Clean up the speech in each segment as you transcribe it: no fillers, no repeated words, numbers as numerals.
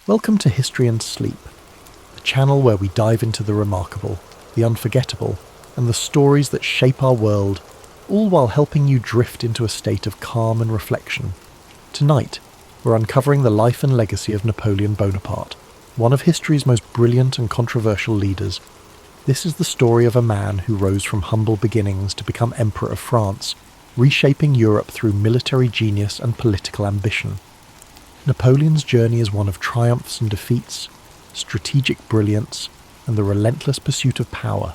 Welcome to History and Sleep, a channel where we dive into the remarkable, the unforgettable, and the stories that shape our world, all while helping you drift into a state of calm and reflection. Tonight, we're uncovering the life and legacy of Napoleon Bonaparte, one of history's most brilliant and controversial leaders. This is the story of a man who rose from humble beginnings to become Emperor of France, reshaping Europe through military genius and political ambition. Napoleon's journey is one of triumphs and defeats, strategic brilliance, and the relentless pursuit of power.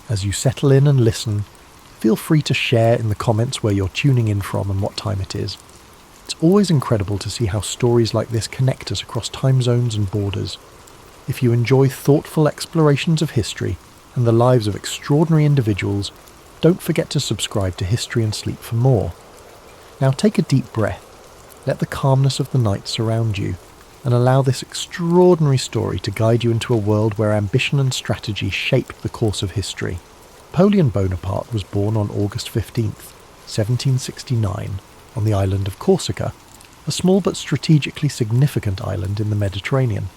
As you settle in and listen, feel free to share in the comments where you're tuning in from and what time it is. It's always incredible to see how stories like this connect us across time zones and borders. If you enjoy thoughtful explorations of history and the lives of extraordinary individuals, don't forget to subscribe to History and Sleep for more. Now take a deep breath. Let the calmness of the night surround you, and allow this extraordinary story to guide you into a world where ambition and strategy shaped the course of history. Napoleon Bonaparte was born on August 15th, 1769, on the island of Corsica, a small but strategically significant island in the Mediterranean.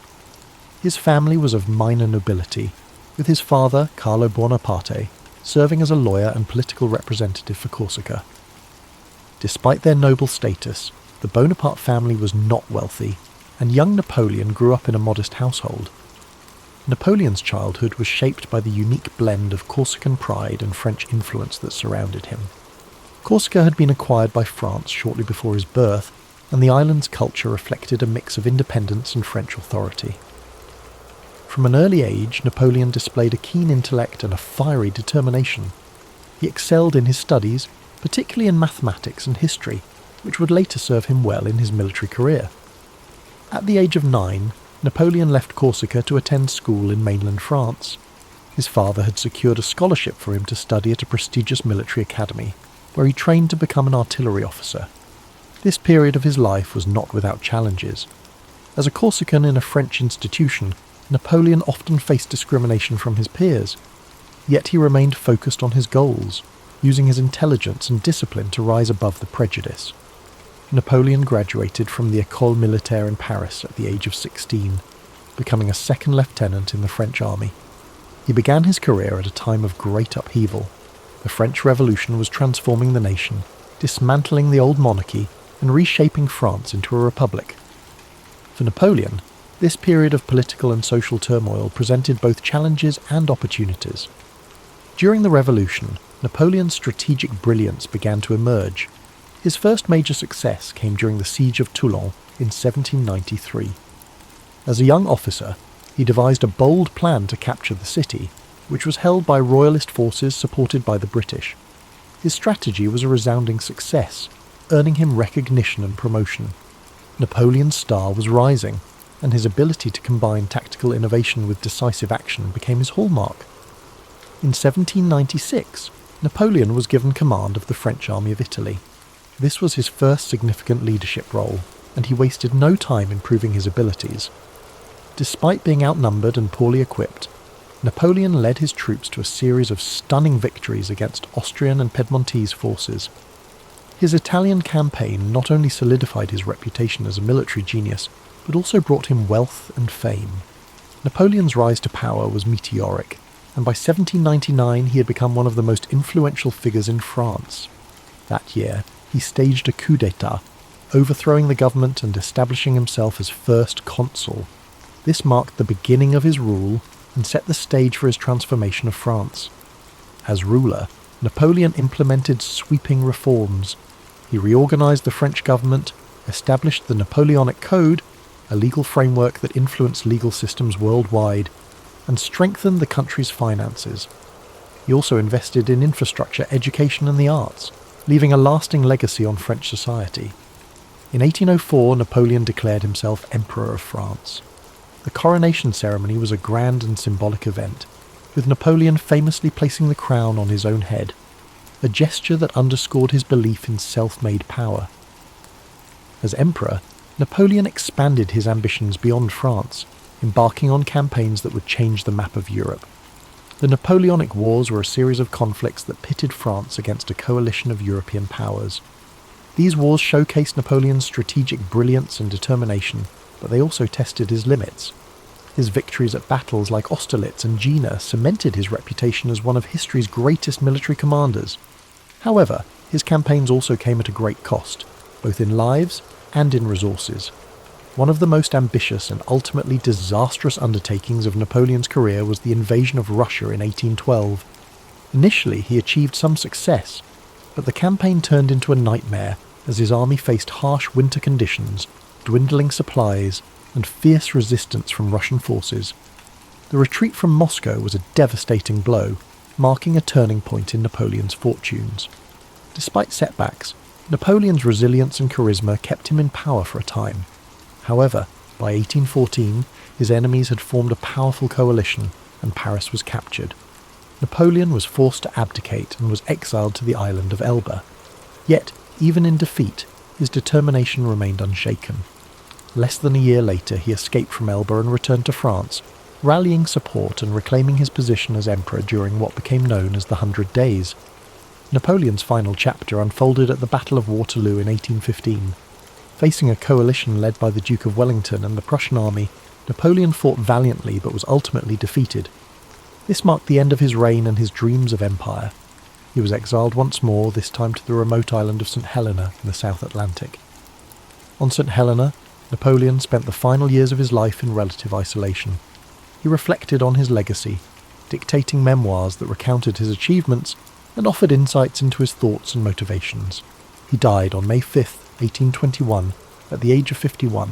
His family was of minor nobility, with his father, Carlo Bonaparte, serving as a lawyer and political representative for Corsica. Despite their noble status, the Bonaparte family was not wealthy, and young Napoleon grew up in a modest household. Napoleon's childhood was shaped by the unique blend of Corsican pride and French influence that surrounded him. Corsica had been acquired by France shortly before his birth, and the island's culture reflected a mix of independence and French authority. From an early age, Napoleon displayed a keen intellect and a fiery determination. He excelled in his studies, particularly in mathematics and history, which would later serve him well in his military career. At the age of 9, Napoleon left Corsica to attend school in mainland France. His father had secured a scholarship for him to study at a prestigious military academy, where he trained to become an artillery officer. This period of his life was not without challenges. As a Corsican in a French institution, Napoleon often faced discrimination from his peers, yet he remained focused on his goals, using his intelligence and discipline to rise above the prejudice. Napoleon graduated from the École Militaire in Paris at the age of 16, becoming a second lieutenant in the French army. He began his career at a time of great upheaval. The French Revolution was transforming the nation, dismantling the old monarchy and reshaping France into a republic. For Napoleon, this period of political and social turmoil presented both challenges and opportunities. During the Revolution, Napoleon's strategic brilliance began to emerge. His first major success came during the Siege of Toulon in 1793. As a young officer, he devised a bold plan to capture the city, which was held by royalist forces supported by the British. His strategy was a resounding success, earning him recognition and promotion. Napoleon's star was rising, and his ability to combine tactical innovation with decisive action became his hallmark. In 1796, Napoleon was given command of the French army of Italy. This was his first significant leadership role, and he wasted no time in proving his abilities. Despite being outnumbered and poorly equipped, Napoleon led his troops to a series of stunning victories against Austrian and Piedmontese forces. His Italian campaign not only solidified his reputation as a military genius, but also brought him wealth and fame. Napoleon's rise to power was meteoric, and by 1799 he had become one of the most influential figures in France. That year, he staged a coup d'état, overthrowing the government and establishing himself as first consul. This marked the beginning of his rule and set the stage for his transformation of France. As ruler, Napoleon implemented sweeping reforms. He reorganized the French government, established the Napoleonic Code, a legal framework that influenced legal systems worldwide, and strengthened the country's finances. He also invested in infrastructure, education and the arts, leaving a lasting legacy on French society. In 1804, Napoleon declared himself Emperor of France. The coronation ceremony was a grand and symbolic event, with Napoleon famously placing the crown on his own head, a gesture that underscored his belief in self-made power. As emperor, Napoleon expanded his ambitions beyond France, embarking on campaigns that would change the map of Europe. The Napoleonic Wars were a series of conflicts that pitted France against a coalition of European powers. These wars showcased Napoleon's strategic brilliance and determination, but they also tested his limits. His victories at battles like Austerlitz and Jena cemented his reputation as one of history's greatest military commanders. However, his campaigns also came at a great cost, both in lives and in resources. One of the most ambitious and ultimately disastrous undertakings of Napoleon's career was the invasion of Russia in 1812. Initially, he achieved some success, but the campaign turned into a nightmare as his army faced harsh winter conditions, dwindling supplies, and fierce resistance from Russian forces. The retreat from Moscow was a devastating blow, marking a turning point in Napoleon's fortunes. Despite setbacks, Napoleon's resilience and charisma kept him in power for a time. However, by 1814, his enemies had formed a powerful coalition, and Paris was captured. Napoleon was forced to abdicate and was exiled to the island of Elba. Yet, even in defeat, his determination remained unshaken. Less than a year later, he escaped from Elba and returned to France, rallying support and reclaiming his position as emperor during what became known as the 100 Days. Napoleon's final chapter unfolded at the Battle of Waterloo in 1815. Facing a coalition led by the Duke of Wellington and the Prussian army, Napoleon fought valiantly but was ultimately defeated. This marked the end of his reign and his dreams of empire. He was exiled once more, this time to the remote island of St. Helena in the South Atlantic. On St. Helena, Napoleon spent the final years of his life in relative isolation. He reflected on his legacy, dictating memoirs that recounted his achievements and offered insights into his thoughts and motivations. He died on May 5, 1821, at the age of 51.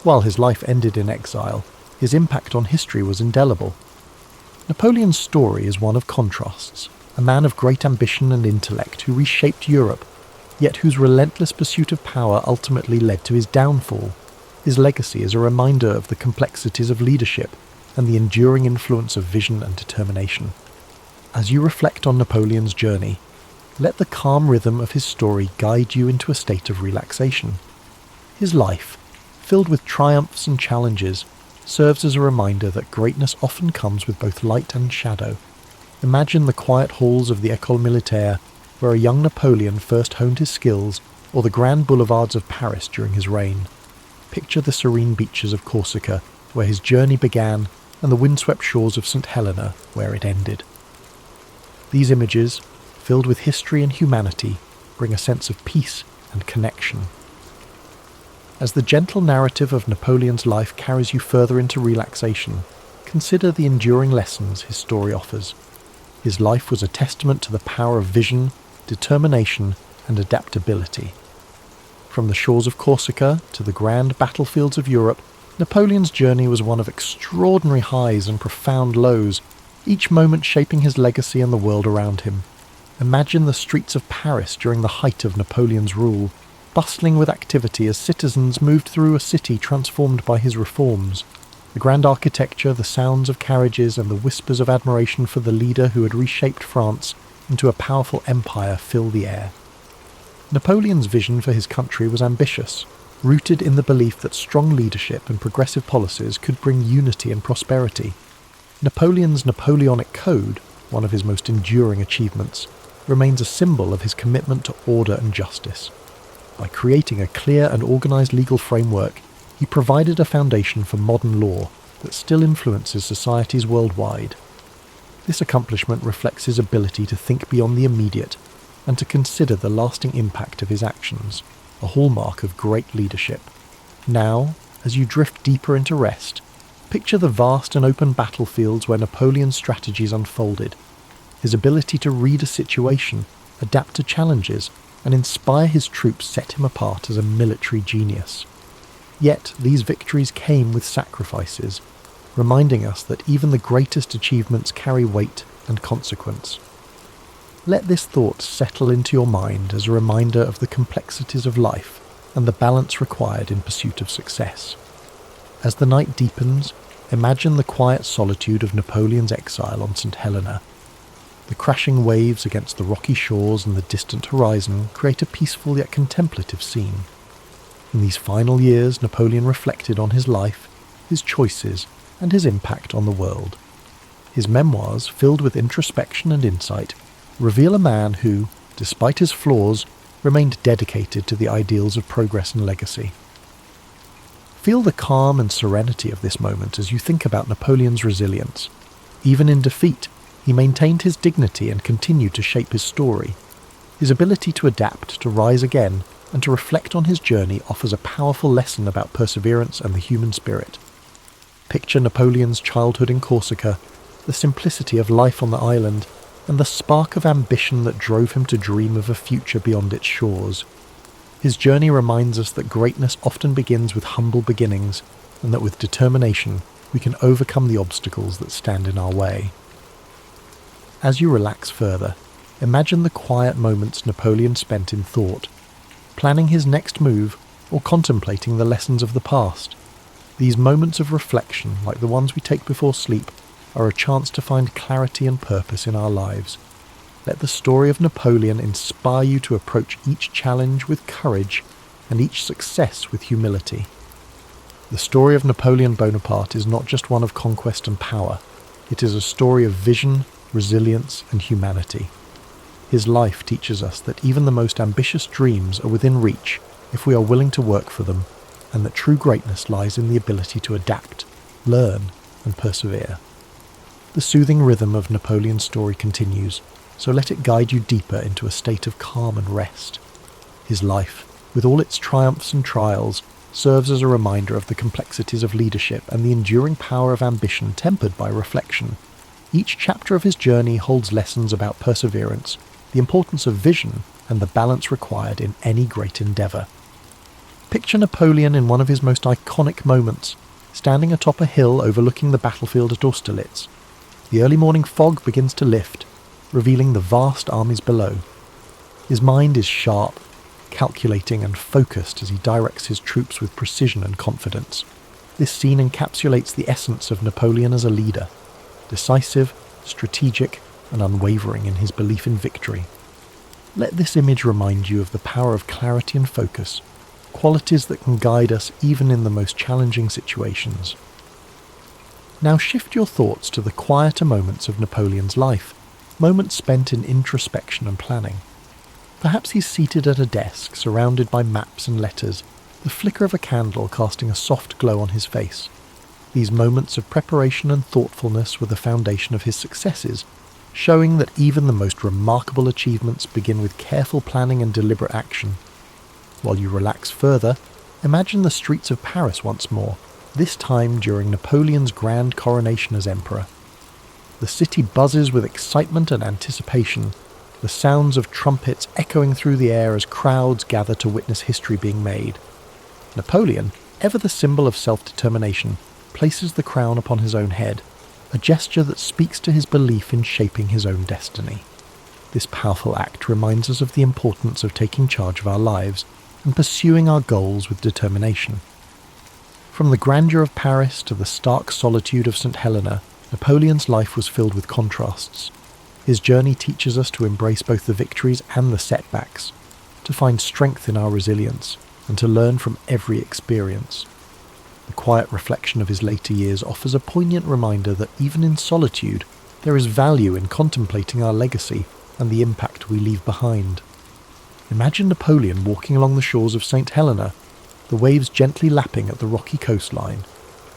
While his life ended in exile, his impact on history was indelible. Napoleon's story is one of contrasts, a man of great ambition and intellect who reshaped Europe, yet whose relentless pursuit of power ultimately led to his downfall. His legacy is a reminder of the complexities of leadership and the enduring influence of vision and determination. As you reflect on Napoleon's journey, let the calm rhythm of his story guide you into a state of relaxation. His life, filled with triumphs and challenges, serves as a reminder that greatness often comes with both light and shadow. Imagine the quiet halls of the École Militaire, where a young Napoleon first honed his skills, or the grand boulevards of Paris during his reign. Picture the serene beaches of Corsica, where his journey began, and the windswept shores of St. Helena, where it ended. These images, filled with history and humanity, bring a sense of peace and connection. As the gentle narrative of Napoleon's life carries you further into relaxation, consider the enduring lessons his story offers. His life was a testament to the power of vision, determination, and adaptability. From the shores of Corsica to the grand battlefields of Europe, Napoleon's journey was one of extraordinary highs and profound lows, each moment shaping his legacy and the world around him. Imagine the streets of Paris during the height of Napoleon's rule, bustling with activity as citizens moved through a city transformed by his reforms. The grand architecture, the sounds of carriages, and the whispers of admiration for the leader who had reshaped France into a powerful empire fill the air. Napoleon's vision for his country was ambitious, rooted in the belief that strong leadership and progressive policies could bring unity and prosperity. Napoleon's Napoleonic Code, one of his most enduring achievements, remains a symbol of his commitment to order and justice. By creating a clear and organised legal framework, he provided a foundation for modern law that still influences societies worldwide. This accomplishment reflects his ability to think beyond the immediate and to consider the lasting impact of his actions, a hallmark of great leadership. Now, as you drift deeper into rest, picture the vast and open battlefields where Napoleon's strategies unfolded. His ability to read a situation, adapt to challenges, and inspire his troops set him apart as a military genius. Yet these victories came with sacrifices, reminding us that even the greatest achievements carry weight and consequence. Let this thought settle into your mind as a reminder of the complexities of life and the balance required in pursuit of success. As the night deepens, imagine the quiet solitude of Napoleon's exile on St. Helena. The crashing waves against the rocky shores and the distant horizon create a peaceful yet contemplative scene. In these final years, Napoleon reflected on his life, his choices, and his impact on the world. His memoirs, filled with introspection and insight, reveal a man who, despite his flaws, remained dedicated to the ideals of progress and legacy. Feel the calm and serenity of this moment as you think about Napoleon's resilience. Even in defeat, he maintained his dignity and continued to shape his story. His ability to adapt, to rise again, and to reflect on his journey offers a powerful lesson about perseverance and the human spirit. Picture Napoleon's childhood in Corsica, the simplicity of life on the island, and the spark of ambition that drove him to dream of a future beyond its shores. His journey reminds us that greatness often begins with humble beginnings, and that with determination we can overcome the obstacles that stand in our way. As you relax further, imagine the quiet moments Napoleon spent in thought, planning his next move or contemplating the lessons of the past. These moments of reflection, like the ones we take before sleep, are a chance to find clarity and purpose in our lives. Let the story of Napoleon inspire you to approach each challenge with courage and each success with humility. The story of Napoleon Bonaparte is not just one of conquest and power. It is a story of vision, resilience, and humanity. His life teaches us that even the most ambitious dreams are within reach if we are willing to work for them, and that true greatness lies in the ability to adapt, learn, and persevere. The soothing rhythm of Napoleon's story continues, so let it guide you deeper into a state of calm and rest. His life, with all its triumphs and trials, serves as a reminder of the complexities of leadership and the enduring power of ambition tempered by reflection. Each chapter of his journey holds lessons about perseverance, the importance of vision, and the balance required in any great endeavour. Picture Napoleon in one of his most iconic moments, standing atop a hill overlooking the battlefield at Austerlitz. The early morning fog begins to lift, revealing the vast armies below. His mind is sharp, calculating and focused as he directs his troops with precision and confidence. This scene encapsulates the essence of Napoleon as a leader, decisive, strategic, and unwavering in his belief in victory. Let this image remind you of the power of clarity and focus, qualities that can guide us even in the most challenging situations. Now shift your thoughts to the quieter moments of Napoleon's life, moments spent in introspection and planning. Perhaps he's seated at a desk, surrounded by maps and letters, the flicker of a candle casting a soft glow on his face. These moments of preparation and thoughtfulness were the foundation of his successes, showing that even the most remarkable achievements begin with careful planning and deliberate action. While you relax further, imagine the streets of Paris once more, this time during Napoleon's grand coronation as emperor. The city buzzes with excitement and anticipation, the sounds of trumpets echoing through the air as crowds gather to witness history being made. Napoleon, ever the symbol of self-determination, places the crown upon his own head, a gesture that speaks to his belief in shaping his own destiny. This powerful act reminds us of the importance of taking charge of our lives and pursuing our goals with determination. From the grandeur of Paris to the stark solitude of St. Helena, Napoleon's life was filled with contrasts. His journey teaches us to embrace both the victories and the setbacks, to find strength in our resilience, and to learn from every experience. The quiet reflection of his later years offers a poignant reminder that even in solitude, there is value in contemplating our legacy and the impact we leave behind. Imagine Napoleon walking along the shores of St. Helena, the waves gently lapping at the rocky coastline.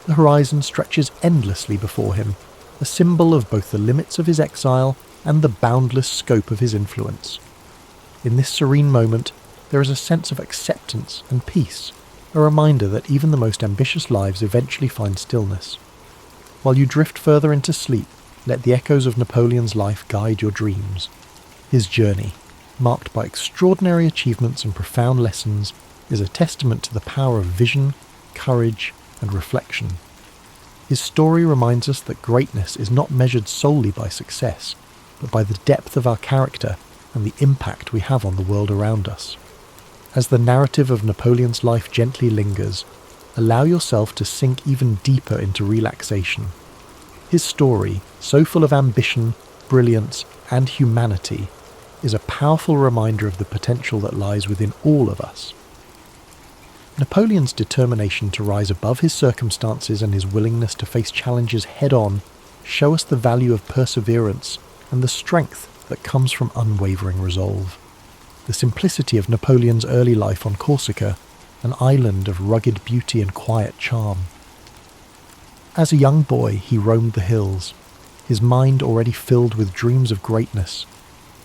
The horizon stretches endlessly before him, a symbol of both the limits of his exile and the boundless scope of his influence. In this serene moment, there is a sense of acceptance and peace, a reminder that even the most ambitious lives eventually find stillness. While you drift further into sleep, let the echoes of Napoleon's life guide your dreams. His journey, marked by extraordinary achievements and profound lessons, is a testament to the power of vision, courage, and reflection. His story reminds us that greatness is not measured solely by success, but by the depth of our character and the impact we have on the world around us. As the narrative of Napoleon's life gently lingers, allow yourself to sink even deeper into relaxation. His story, so full of ambition, brilliance, and humanity, is a powerful reminder of the potential that lies within all of us. Napoleon's determination to rise above his circumstances and his willingness to face challenges head-on show us the value of perseverance and the strength that comes from unwavering resolve. The simplicity of Napoleon's early life on Corsica an island of rugged beauty and quiet charm. As a young boy, he roamed the hills, his mind already filled with dreams of greatness.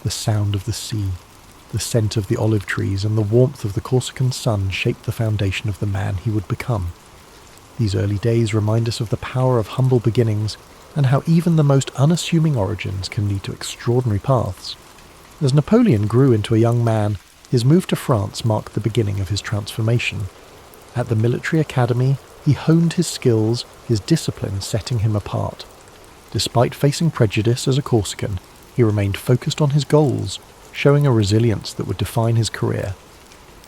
The sound of the sea, the scent of the olive trees, and the warmth of the Corsican sun shaped the foundation of the man he would become. These early days remind us of the power of humble beginnings and how even the most unassuming origins can lead to extraordinary paths. As Napoleon grew into a young man, his move to France marked the beginning of his transformation. At the military academy, he honed his skills, his discipline setting him apart. Despite facing prejudice as a Corsican, he remained focused on his goals, showing a resilience that would define his career.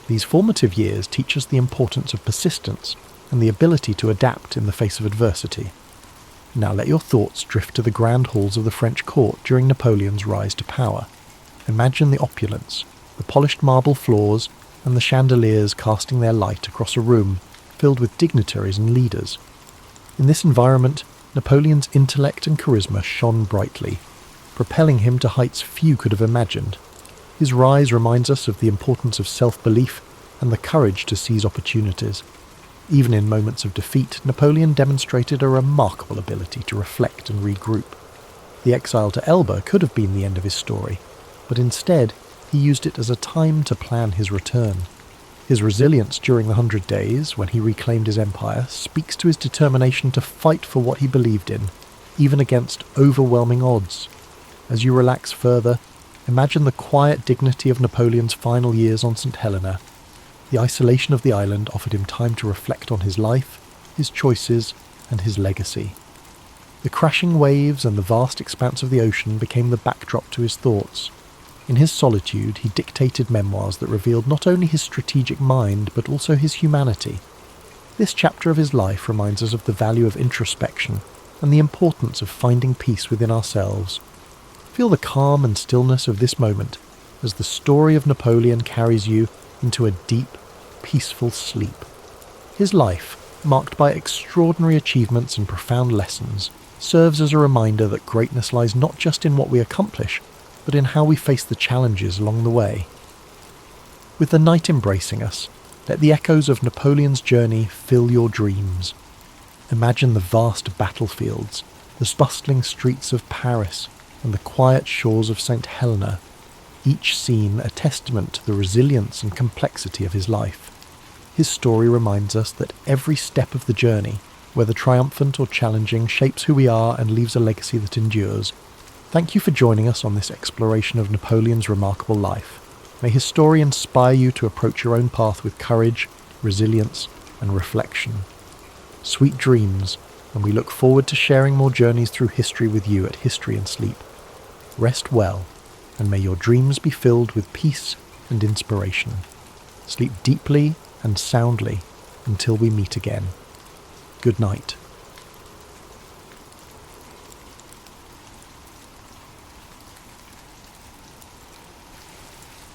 These formative years teach us the importance of persistence and the ability to adapt in the face of adversity. Now let your thoughts drift to the grand halls of the French court during Napoleon's rise to power. Imagine the opulence, the polished marble floors, and the chandeliers casting their light across a room filled with dignitaries and leaders. In this environment, Napoleon's intellect and charisma shone brightly, propelling him to heights few could have imagined. His rise reminds us of the importance of self-belief and the courage to seize opportunities. Even in moments of defeat, Napoleon demonstrated a remarkable ability to reflect and regroup. The exile to Elba could have been the end of his story, but instead he used it as a time to plan his return. His resilience during the 100 Days, when he reclaimed his empire, speaks to his determination to fight for what he believed in, even against overwhelming odds. As you relax further, imagine the quiet dignity of Napoleon's final years on St. Helena. The isolation of the island offered him time to reflect on his life, his choices, and his legacy. The crashing waves and the vast expanse of the ocean became the backdrop to his thoughts. In his solitude, he dictated memoirs that revealed not only his strategic mind, but also his humanity. This chapter of his life reminds us of the value of introspection and the importance of finding peace within ourselves. Feel the calm and stillness of this moment as the story of Napoleon carries you into a deep, peaceful sleep. His life, marked by extraordinary achievements and profound lessons, serves as a reminder that greatness lies not just in what we accomplish, but in how we face the challenges along the way. With the night embracing us, let the echoes of Napoleon's journey fill your dreams. Imagine the vast battlefields, the bustling streets of Paris, and the quiet shores of St. Helena, each scene a testament to the resilience and complexity of his life. His story reminds us that every step of the journey, whether triumphant or challenging, shapes who we are and leaves a legacy that endures. Thank you for joining us on this exploration of Napoleon's remarkable life. May his story inspire you to approach your own path with courage, resilience, and reflection. Sweet dreams, and we look forward to sharing more journeys through history with you at History and Sleep. Rest well, and may your dreams be filled with peace and inspiration. Sleep deeply and soundly until we meet again. Good night.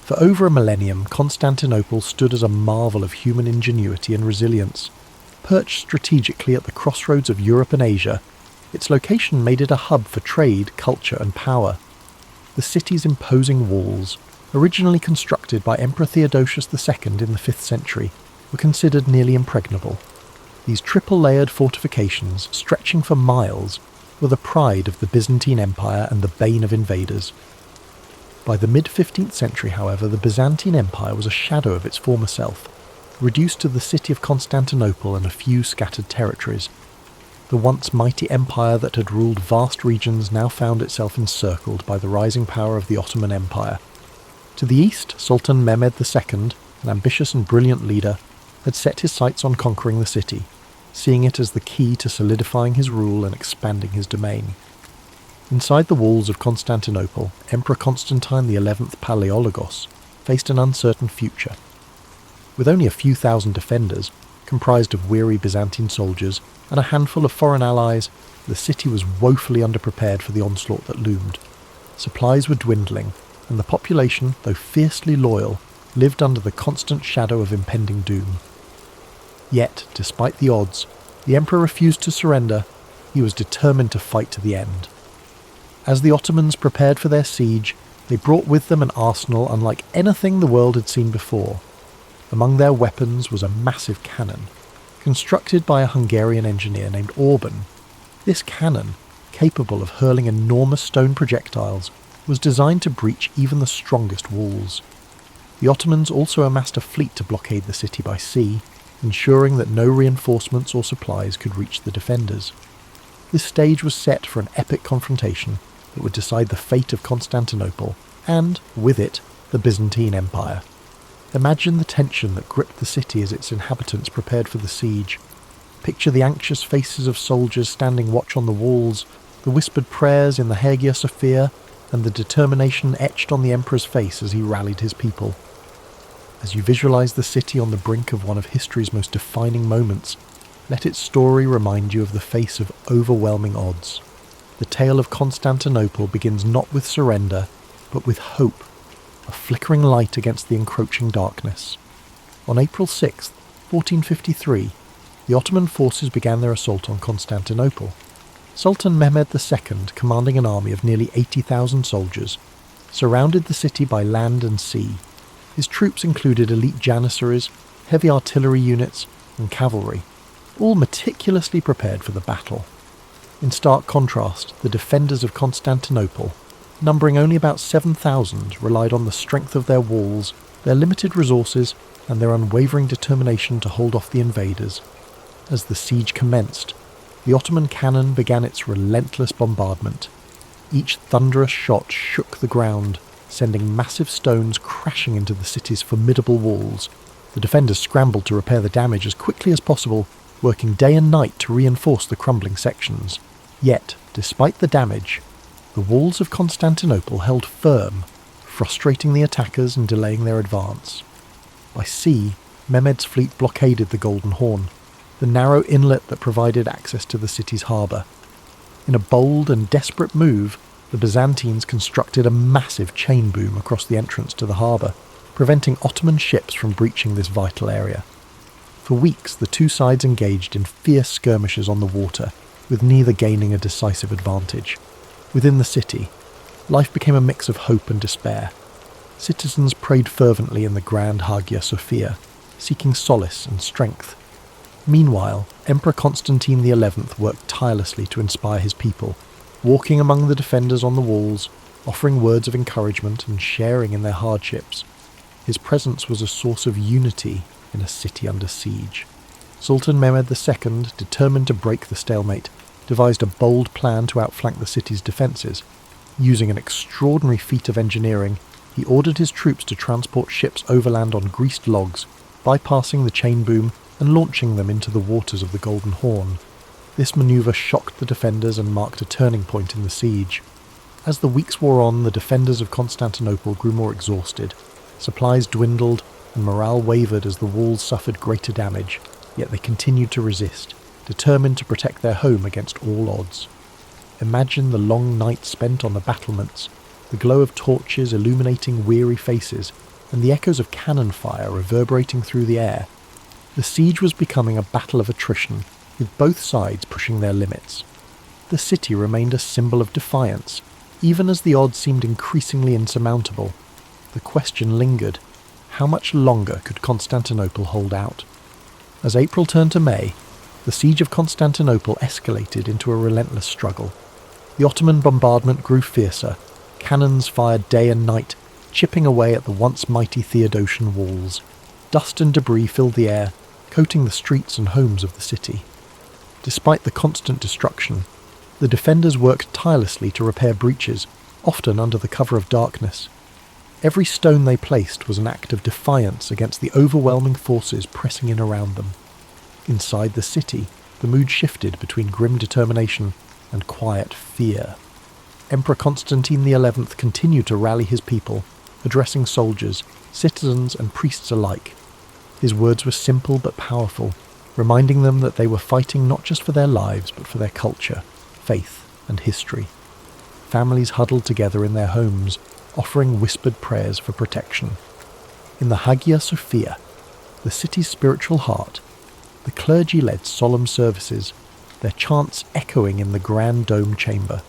For over a millennium, Constantinople stood as a marvel of human ingenuity and resilience. Perched strategically at the crossroads of Europe and Asia, its location made it a hub for trade, culture, and power. The city's imposing walls, originally constructed by Emperor Theodosius II in the 5th century, were considered nearly impregnable. These triple-layered fortifications, stretching for miles, were the pride of the Byzantine Empire and the bane of invaders. By the mid-15th century, however, the Byzantine Empire was a shadow of its former self, reduced to the city of Constantinople and a few scattered territories. The once mighty empire that had ruled vast regions now found itself encircled by the rising power of the Ottoman Empire. To the east, Sultan Mehmed II, an ambitious and brilliant leader, had set his sights on conquering the city, seeing it as the key to solidifying his rule and expanding his domain. Inside the walls of Constantinople, Emperor Constantine XI Palaiologos faced an uncertain future. With only a few thousand defenders, comprised of weary Byzantine soldiers, and a handful of foreign allies, the city was woefully underprepared for the onslaught that loomed. Supplies were dwindling, and the population, though fiercely loyal, lived under the constant shadow of impending doom. Yet, despite the odds, the emperor refused to surrender. He was determined to fight to the end. As the Ottomans prepared for their siege, they brought with them an arsenal unlike anything the world had seen before. Among their weapons was a massive cannon, constructed by a Hungarian engineer named Orban. This cannon, capable of hurling enormous stone projectiles, was designed to breach even the strongest walls. The Ottomans also amassed a fleet to blockade the city by sea, ensuring that no reinforcements or supplies could reach the defenders. This stage was set for an epic confrontation that would decide the fate of Constantinople, and, with it, the Byzantine Empire. Imagine the tension that gripped the city as its inhabitants prepared for the siege. Picture the anxious faces of soldiers standing watch on the walls, the whispered prayers in the Hagia Sophia, and the determination etched on the emperor's face as he rallied his people. As you visualize the city on the brink of one of history's most defining moments, let its story remind you of the face of overwhelming odds. The tale of Constantinople begins not with surrender, but with hope, a flickering light against the encroaching darkness. On April 6, 1453, the Ottoman forces began their assault on Constantinople. Sultan Mehmed II, commanding an army of nearly 80,000 soldiers, surrounded the city by land and sea. His troops included elite janissaries, heavy artillery units, and cavalry, all meticulously prepared for the battle. In stark contrast, the defenders of Constantinople, numbering only about 7,000, relied on the strength of their walls, their limited resources, and their unwavering determination to hold off the invaders. As the siege commenced, the Ottoman cannon began its relentless bombardment. Each thunderous shot shook the ground, sending massive stones crashing into the city's formidable walls. The defenders scrambled to repair the damage as quickly as possible, working day and night to reinforce the crumbling sections. Yet, despite the damage, the walls of Constantinople held firm, frustrating the attackers and delaying their advance. By sea, Mehmed's fleet blockaded the Golden Horn, the narrow inlet that provided access to the city's harbour. In a bold and desperate move, the Byzantines constructed a massive chain boom across the entrance to the harbour, preventing Ottoman ships from breaching this vital area. For weeks, the two sides engaged in fierce skirmishes on the water, with neither gaining a decisive advantage. Within the city, life became a mix of hope and despair. Citizens prayed fervently in the grand Hagia Sophia, seeking solace and strength. Meanwhile, Emperor Constantine XI worked tirelessly to inspire his people, walking among the defenders on the walls, offering words of encouragement and sharing in their hardships. His presence was a source of unity in a city under siege. Sultan Mehmed II, determined to break the stalemate, devised a bold plan to outflank the city's defences. Using an extraordinary feat of engineering, he ordered his troops to transport ships overland on greased logs, bypassing the chain boom and launching them into the waters of the Golden Horn. This manoeuvre shocked the defenders and marked a turning point in the siege. As the weeks wore on, the defenders of Constantinople grew more exhausted. Supplies dwindled, and morale wavered as the walls suffered greater damage, yet they continued to resist, determined to protect their home against all odds. Imagine the long nights spent on the battlements, the glow of torches illuminating weary faces, and the echoes of cannon fire reverberating through the air. The siege was becoming a battle of attrition, with both sides pushing their limits. The city remained a symbol of defiance, even as the odds seemed increasingly insurmountable. The question lingered: how much longer could Constantinople hold out? As April turned to May, the siege of Constantinople escalated into a relentless struggle. The Ottoman bombardment grew fiercer, cannons fired day and night, chipping away at the once mighty Theodosian walls. Dust and debris filled the air, coating the streets and homes of the city. Despite the constant destruction, the defenders worked tirelessly to repair breaches, often under the cover of darkness. Every stone they placed was an act of defiance against the overwhelming forces pressing in around them. Inside the city, the mood shifted between grim determination and quiet fear. Emperor Constantine XI continued to rally his people, addressing soldiers, citizens and priests alike. His words were simple but powerful, reminding them that they were fighting not just for their lives but for their culture, faith and history. Families huddled together in their homes, offering whispered prayers for protection. In the Hagia Sophia, the city's spiritual heart, the clergy led solemn services, their chants echoing in the grand dome chamber.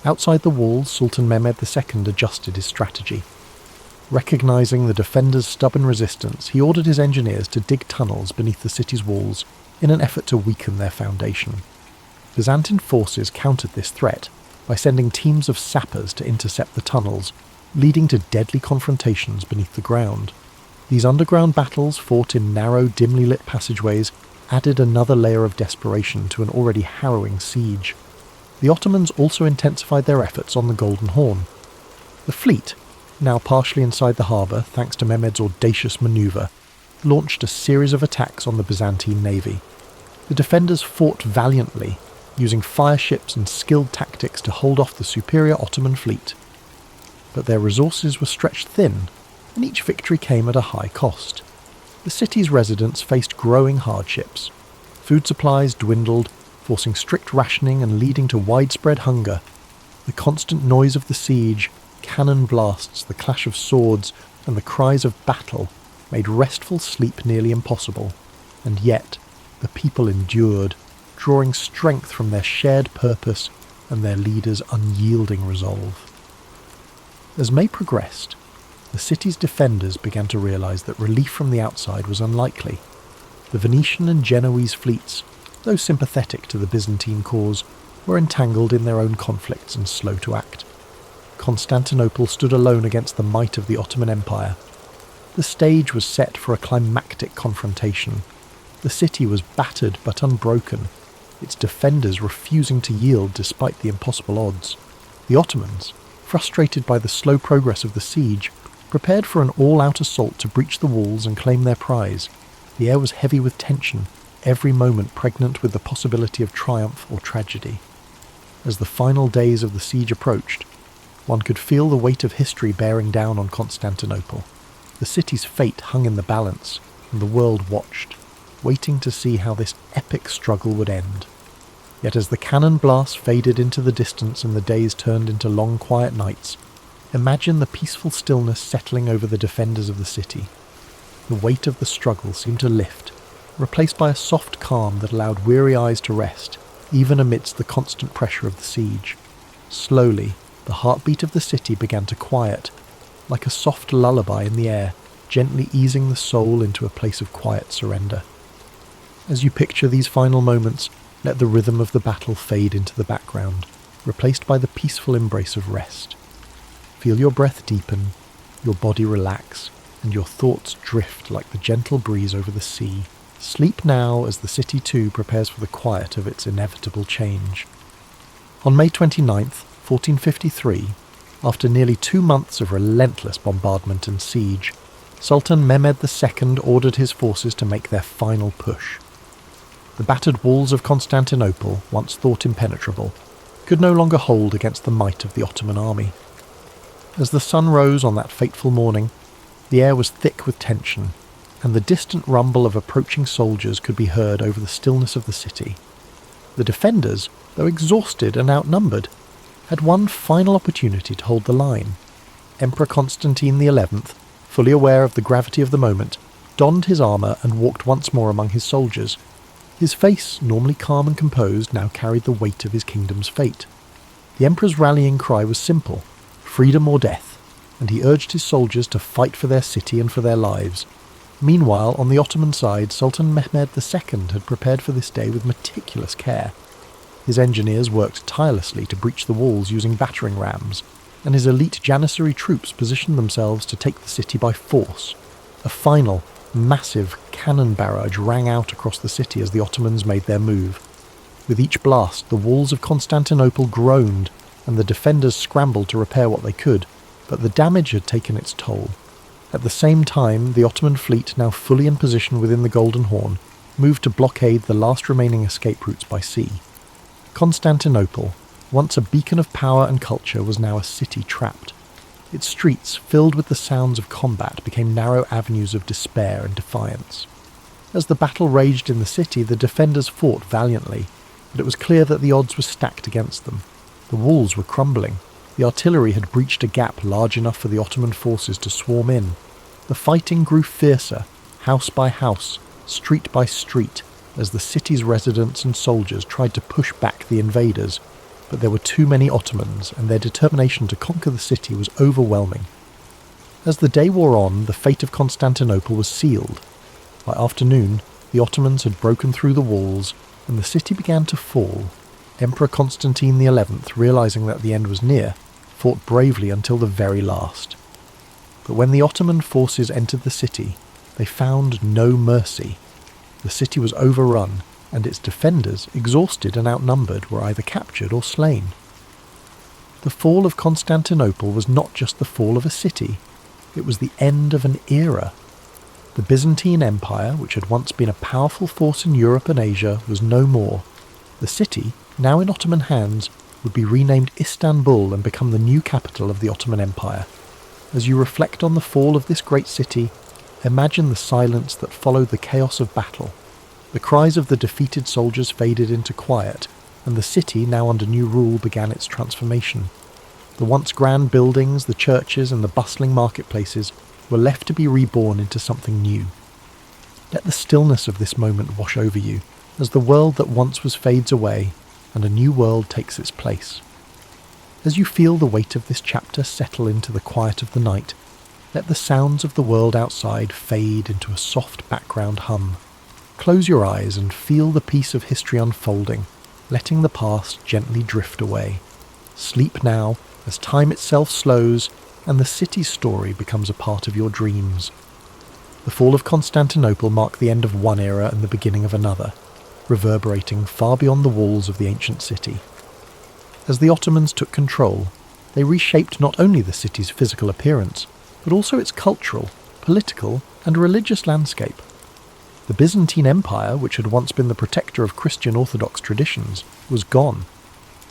Outside the walls, Sultan Mehmed II adjusted his strategy. Recognizing the defenders' stubborn resistance, he ordered his engineers to dig tunnels beneath the city's walls in an effort to weaken their foundation. Byzantine forces countered this threat by sending teams of sappers to intercept the tunnels, leading to deadly confrontations beneath the ground. These underground battles, fought in narrow, dimly lit passageways, added another layer of desperation to an already harrowing siege. The Ottomans also intensified their efforts on the Golden Horn. The fleet, now partially inside the harbour thanks to Mehmed's audacious manoeuvre, launched a series of attacks on the Byzantine navy. The defenders fought valiantly, using fire ships and skilled tactics to hold off the superior Ottoman fleet. But their resources were stretched thin, and each victory came at a high cost. The city's residents faced growing hardships. Food supplies dwindled, forcing strict rationing and leading to widespread hunger. The constant noise of the siege, cannon blasts, the clash of swords, and the cries of battle made restful sleep nearly impossible. And yet, the people endured, drawing strength from their shared purpose and their leaders' unyielding resolve. As May progressed, the city's defenders began to realize that relief from the outside was unlikely. The Venetian and Genoese fleets, though sympathetic to the Byzantine cause, were entangled in their own conflicts and slow to act. Constantinople stood alone against the might of the Ottoman Empire. The stage was set for a climactic confrontation. The city was battered but unbroken, its defenders refusing to yield despite the impossible odds. The Ottomans, frustrated by the slow progress of the siege, prepared for an all-out assault to breach the walls and claim their prize. The air was heavy with tension, every moment pregnant with the possibility of triumph or tragedy. As the final days of the siege approached, one could feel the weight of history bearing down on Constantinople. The city's fate hung in the balance, and the world watched, waiting to see how this epic struggle would end. Yet as the cannon blasts faded into the distance and the days turned into long quiet nights, imagine the peaceful stillness settling over the defenders of the city. The weight of the struggle seemed to lift, replaced by a soft calm that allowed weary eyes to rest, even amidst the constant pressure of the siege. Slowly, the heartbeat of the city began to quiet, like a soft lullaby in the air, gently easing the soul into a place of quiet surrender. As you picture these final moments, let the rhythm of the battle fade into the background, replaced by the peaceful embrace of rest. Feel your breath deepen, your body relax, and your thoughts drift like the gentle breeze over the sea. Sleep now as the city too prepares for the quiet of its inevitable change. On May 29th, 1453, after nearly 2 months of relentless bombardment and siege, Sultan Mehmed II ordered his forces to make their final push. The battered walls of Constantinople, once thought impenetrable, could no longer hold against the might of the Ottoman army. As the sun rose on that fateful morning, the air was thick with tension, and the distant rumble of approaching soldiers could be heard over the stillness of the city. The defenders, though exhausted and outnumbered, had one final opportunity to hold the line. Emperor Constantine XI, fully aware of the gravity of the moment, donned his armour and walked once more among his soldiers. His face, normally calm and composed, now carried the weight of his kingdom's fate. The emperor's rallying cry was simple: freedom or death, and he urged his soldiers to fight for their city and for their lives. Meanwhile, on the Ottoman side, Sultan Mehmed II had prepared for this day with meticulous care. His engineers worked tirelessly to breach the walls using battering rams, and his elite Janissary troops positioned themselves to take the city by force. A final, massive cannon barrage rang out across the city as the Ottomans made their move. With each blast, the walls of Constantinople groaned, and the defenders scrambled to repair what they could, but the damage had taken its toll. At the same time, the Ottoman fleet, now fully in position within the Golden Horn, moved to blockade the last remaining escape routes by sea. Constantinople, once a beacon of power and culture, was now a city trapped. Its streets, filled with the sounds of combat, became narrow avenues of despair and defiance. As the battle raged in the city, the defenders fought valiantly, but it was clear that the odds were stacked against them. The walls were crumbling. The artillery had breached a gap large enough for the Ottoman forces to swarm in. The fighting grew fiercer, house by house, street by street, as the city's residents and soldiers tried to push back the invaders, but there were too many Ottomans, and their determination to conquer the city was overwhelming. As the day wore on, the fate of Constantinople was sealed. By afternoon, the Ottomans had broken through the walls, and the city began to fall. Emperor Constantine XI, realizing that the end was near, fought bravely until the very last. But when the Ottoman forces entered the city, they found no mercy. The city was overrun, and its defenders, exhausted and outnumbered, were either captured or slain. The fall of Constantinople was not just the fall of a city, it was the end of an era. The Byzantine Empire, which had once been a powerful force in Europe and Asia, was no more. The city, now in Ottoman hands, would be renamed Istanbul and become the new capital of the Ottoman Empire. As you reflect on the fall of this great city, imagine the silence that followed the chaos of battle. The cries of the defeated soldiers faded into quiet, and the city, now under new rule, began its transformation. The once grand buildings, the churches, and the bustling marketplaces were left to be reborn into something new. Let the stillness of this moment wash over you, as the world that once was fades away, and a new world takes its place. As you feel the weight of this chapter settle into the quiet of the night, let the sounds of the world outside fade into a soft background hum. Close your eyes and feel the peace of history unfolding, letting the past gently drift away. Sleep now, as time itself slows, and the city's story becomes a part of your dreams. The fall of Constantinople marked the end of one era and the beginning of another, reverberating far beyond the walls of the ancient city. As the Ottomans took control, they reshaped not only the city's physical appearance, but also its cultural, political, and religious landscape. The Byzantine Empire, which had once been the protector of Christian Orthodox traditions, was gone.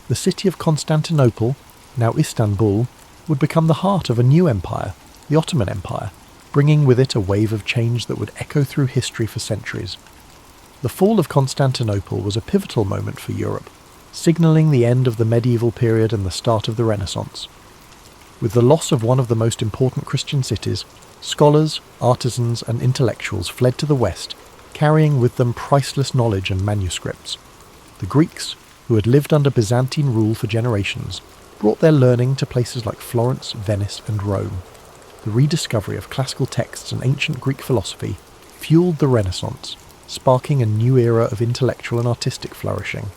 The city of Constantinople, now Istanbul, would become the heart of a new empire, the Ottoman Empire, bringing with it a wave of change that would echo through history for centuries. The fall of Constantinople was a pivotal moment for Europe, signalling the end of the medieval period and the start of the Renaissance. With the loss of one of the most important Christian cities, scholars, artisans, and intellectuals fled to the west, carrying with them priceless knowledge and manuscripts. The Greeks, who had lived under Byzantine rule for generations, brought their learning to places like Florence, Venice, and Rome. The rediscovery of classical texts and ancient Greek philosophy fueled the Renaissance, sparking a new era of intellectual and artistic flourishing.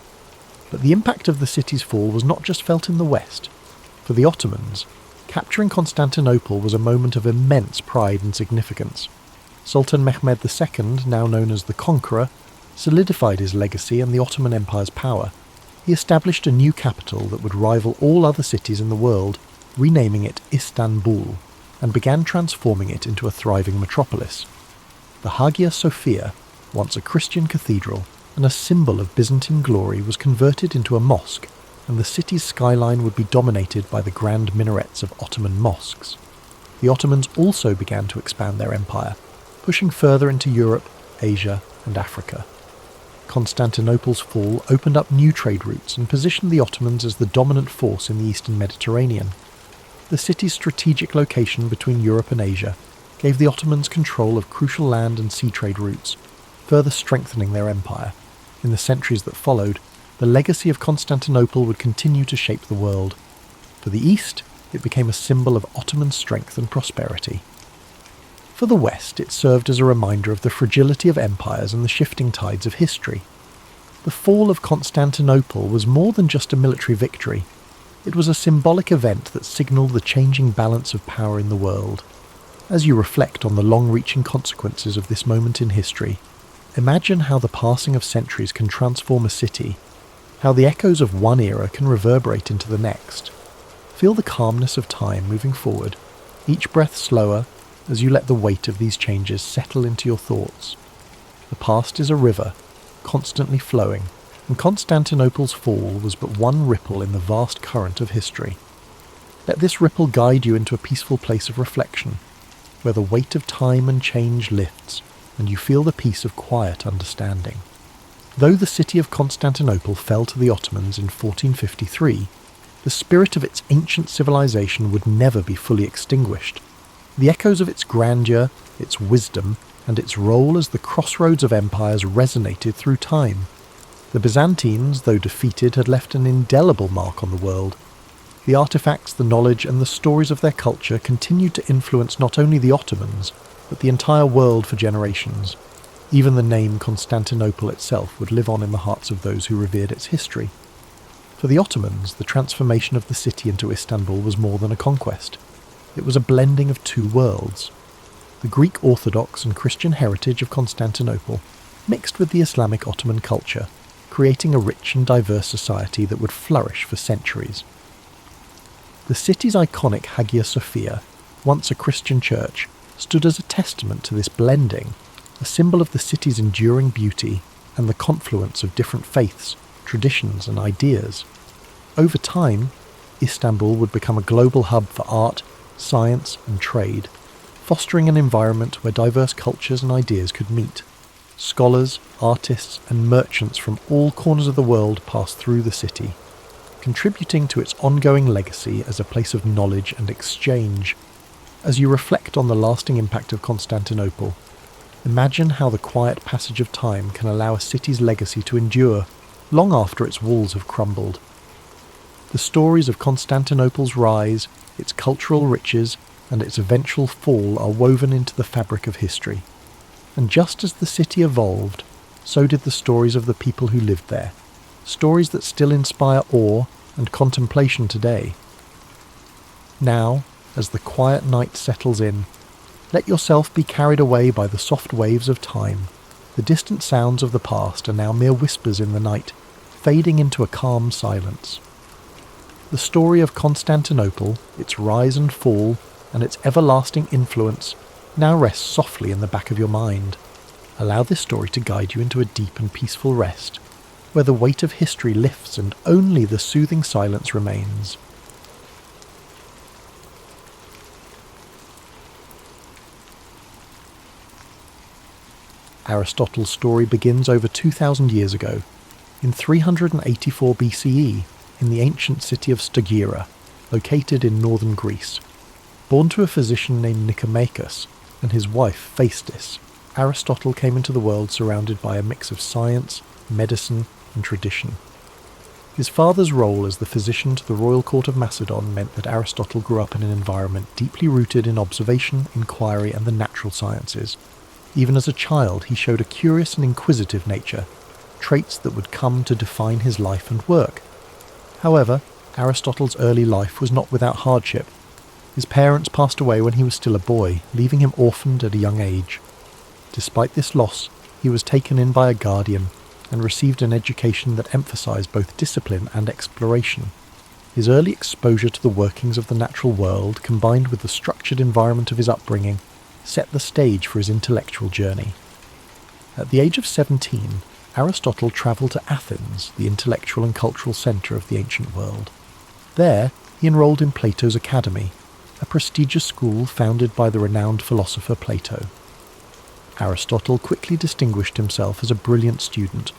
But the impact of the city's fall was not just felt in the West. For the Ottomans, capturing Constantinople was a moment of immense pride and significance. Sultan Mehmed II, now known as the Conqueror, solidified his legacy and the Ottoman Empire's power. He established a new capital that would rival all other cities in the world, renaming it Istanbul, and began transforming it into a thriving metropolis. The Hagia Sophia, once a Christian cathedral and a symbol of Byzantine glory, was converted into a mosque, and the city's skyline would be dominated by the grand minarets of Ottoman mosques. The Ottomans also began to expand their empire, pushing further into Europe, Asia, and Africa. Constantinople's fall opened up new trade routes and positioned the Ottomans as the dominant force in the eastern Mediterranean. The city's strategic location between Europe and Asia gave the Ottomans control of crucial land and sea trade routes, further strengthening their empire. In the centuries that followed, the legacy of Constantinople would continue to shape the world. For the East, it became a symbol of Ottoman strength and prosperity. For the West, it served as a reminder of the fragility of empires and the shifting tides of history. The fall of Constantinople was more than just a military victory. It was a symbolic event that signalled the changing balance of power in the world. As you reflect on the long-reaching consequences of this moment in history, imagine how the passing of centuries can transform a city, how the echoes of one era can reverberate into the next. Feel the calmness of time moving forward, each breath slower, as you let the weight of these changes settle into your thoughts. The past is a river, constantly flowing, and Constantinople's fall was but one ripple in the vast current of history. Let this ripple guide you into a peaceful place of reflection, where the weight of time and change lifts, and you feel the peace of quiet understanding. Though the city of Constantinople fell to the Ottomans in 1453, the spirit of its ancient civilization would never be fully extinguished. The echoes of its grandeur, its wisdom, and its role as the crossroads of empires resonated through time. The Byzantines, though defeated, had left an indelible mark on the world. The artifacts, the knowledge, and the stories of their culture continued to influence not only the Ottomans, but the entire world for generations. Even the name Constantinople itself would live on in the hearts of those who revered its history. For the Ottomans, the transformation of the city into Istanbul was more than a conquest. It was a blending of two worlds. The Greek Orthodox and Christian heritage of Constantinople mixed with the Islamic Ottoman culture, creating a rich and diverse society that would flourish for centuries. The city's iconic Hagia Sophia, once a Christian church, stood as a testament to this blending, a symbol of the city's enduring beauty and the confluence of different faiths, traditions and ideas. Over time, Istanbul would become a global hub for art, science and trade, fostering an environment where diverse cultures and ideas could meet. Scholars, artists and merchants from all corners of the world passed through the city, contributing to its ongoing legacy as a place of knowledge and exchange. As you reflect on the lasting impact of Constantinople, imagine how the quiet passage of time can allow a city's legacy to endure long after its walls have crumbled. The stories of Constantinople's rise, its cultural riches, and its eventual fall are woven into the fabric of history. And just as the city evolved, so did the stories of the people who lived there, stories that still inspire awe and contemplation today. Now, as the quiet night settles in, let yourself be carried away by the soft waves of time. The distant sounds of the past are now mere whispers in the night, fading into a calm silence. The story of Constantinople, its rise and fall, and its everlasting influence now rests softly in the back of your mind. Allow this story to guide you into a deep and peaceful rest, where the weight of history lifts and only the soothing silence remains. Aristotle's story begins over 2,000 years ago, in 384 BCE, in the ancient city of Stagira, located in northern Greece. Born to a physician named Nicomachus and his wife Phaestis, Aristotle came into the world surrounded by a mix of science, medicine, and tradition. His father's role as the physician to the royal court of Macedon meant that Aristotle grew up in an environment deeply rooted in observation, inquiry, and the natural sciences. Even as a child, he showed a curious and inquisitive nature, traits that would come to define his life and work. However, Aristotle's early life was not without hardship. His parents passed away when he was still a boy, leaving him orphaned at a young age. Despite this loss, he was taken in by a guardian and received an education that emphasized both discipline and exploration. His early exposure to the workings of the natural world, combined with the structured environment of his upbringing, set the stage for his intellectual journey. At the age of 17, Aristotle travelled to Athens, the intellectual and cultural centre of the ancient world. There, he enrolled in Plato's Academy, a prestigious school founded by the renowned philosopher Plato. Aristotle quickly distinguished himself as a brilliant student,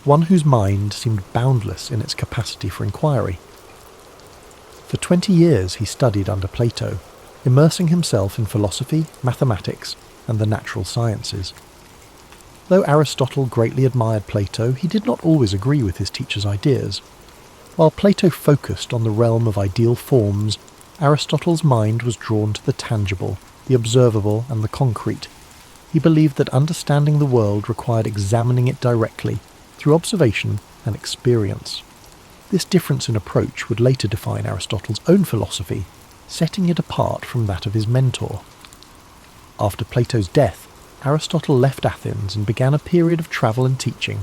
one whose mind seemed boundless in its capacity for inquiry. For 20 years he studied under Plato, immersing himself in philosophy, mathematics, and the natural sciences. Though Aristotle greatly admired Plato, he did not always agree with his teacher's ideas. While Plato focused on the realm of ideal forms, Aristotle's mind was drawn to the tangible, the observable, and the concrete. He believed that understanding the world required examining it directly, through observation and experience. This difference in approach would later define Aristotle's own philosophy, setting it apart from that of his mentor. After Plato's death, Aristotle left Athens and began a period of travel and teaching.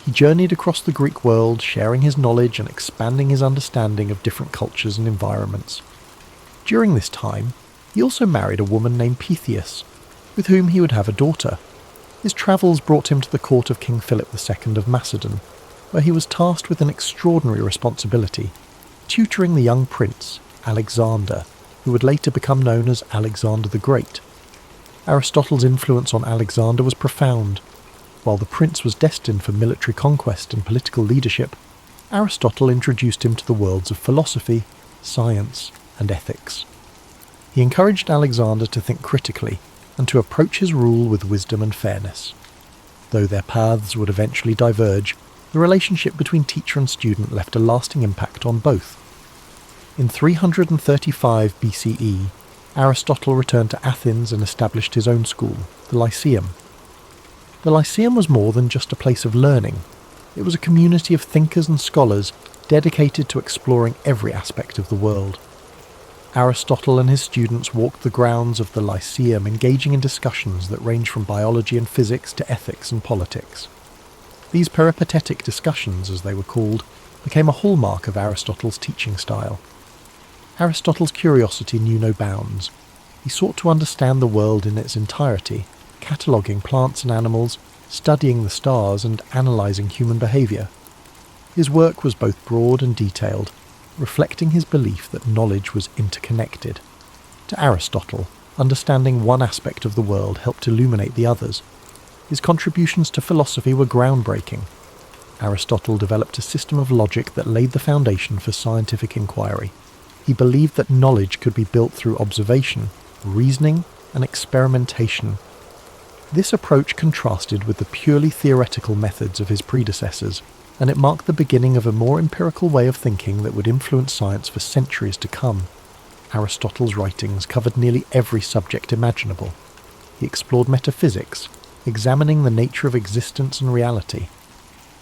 He journeyed across the Greek world, sharing his knowledge and expanding his understanding of different cultures and environments. During this time, he also married a woman named Pythias, with whom he would have a daughter. His travels brought him to the court of King Philip II of Macedon, where he was tasked with an extraordinary responsibility, tutoring the young prince, Alexander, who would later become known as Alexander the Great. Aristotle's influence on Alexander was profound. While the prince was destined for military conquest and political leadership, Aristotle introduced him to the worlds of philosophy, science, and ethics. He encouraged Alexander to think critically and to approach his rule with wisdom and fairness. Though their paths would eventually diverge, the relationship between teacher and student left a lasting impact on both. In 335 BCE, Aristotle returned to Athens and established his own school, the Lyceum. The Lyceum was more than just a place of learning. It was a community of thinkers and scholars dedicated to exploring every aspect of the world. Aristotle and his students walked the grounds of the Lyceum, engaging in discussions that range from biology and physics to ethics and politics. These peripatetic discussions, as they were called, became a hallmark of Aristotle's teaching style. Aristotle's curiosity knew no bounds. He sought to understand the world in its entirety, cataloguing plants and animals, studying the stars, and analysing human behaviour. His work was both broad and detailed, reflecting his belief that knowledge was interconnected. To Aristotle, understanding one aspect of the world helped illuminate the others. His contributions to philosophy were groundbreaking. Aristotle developed a system of logic that laid the foundation for scientific inquiry. He believed that knowledge could be built through observation, reasoning, and experimentation. This approach contrasted with the purely theoretical methods of his predecessors, and it marked the beginning of a more empirical way of thinking that would influence science for centuries to come. Aristotle's writings covered nearly every subject imaginable. He explored metaphysics, examining the nature of existence and reality.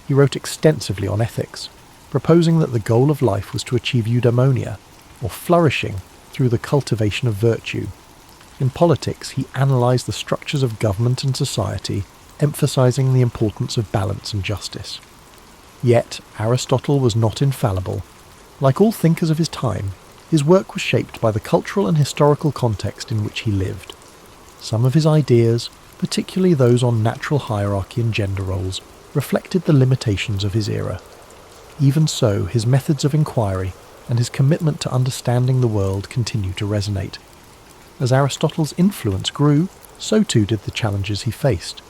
He wrote extensively on ethics, proposing that the goal of life was to achieve eudaimonia, or flourishing through the cultivation of virtue. In politics, he analysed the structures of government and society, emphasising the importance of balance and justice. Yet, Aristotle was not infallible. Like all thinkers of his time, his work was shaped by the cultural and historical context in which he lived. Some of his ideas, particularly those on natural hierarchy and gender roles, reflected the limitations of his era. Even so, his methods of inquiry and his commitment to understanding the world continue to resonate. As Aristotle's influence grew, so too did the challenges he faced.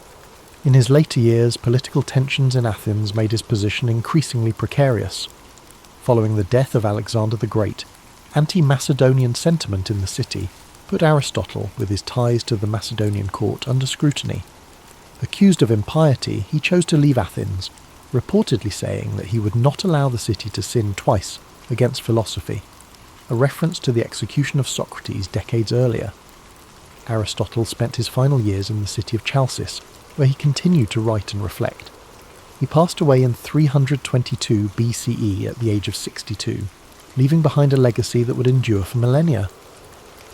In his later years, political tensions in Athens made his position increasingly precarious. Following the death of Alexander the Great, anti-Macedonian sentiment in the city put Aristotle, with his ties to the Macedonian court, under scrutiny. Accused of impiety, he chose to leave Athens, reportedly saying that he would not allow the city to sin twice against philosophy, a reference to the execution of Socrates decades earlier. Aristotle spent his final years in the city of Chalcis, where he continued to write and reflect. He passed away in 322 BCE at the age of 62, leaving behind a legacy that would endure for millennia.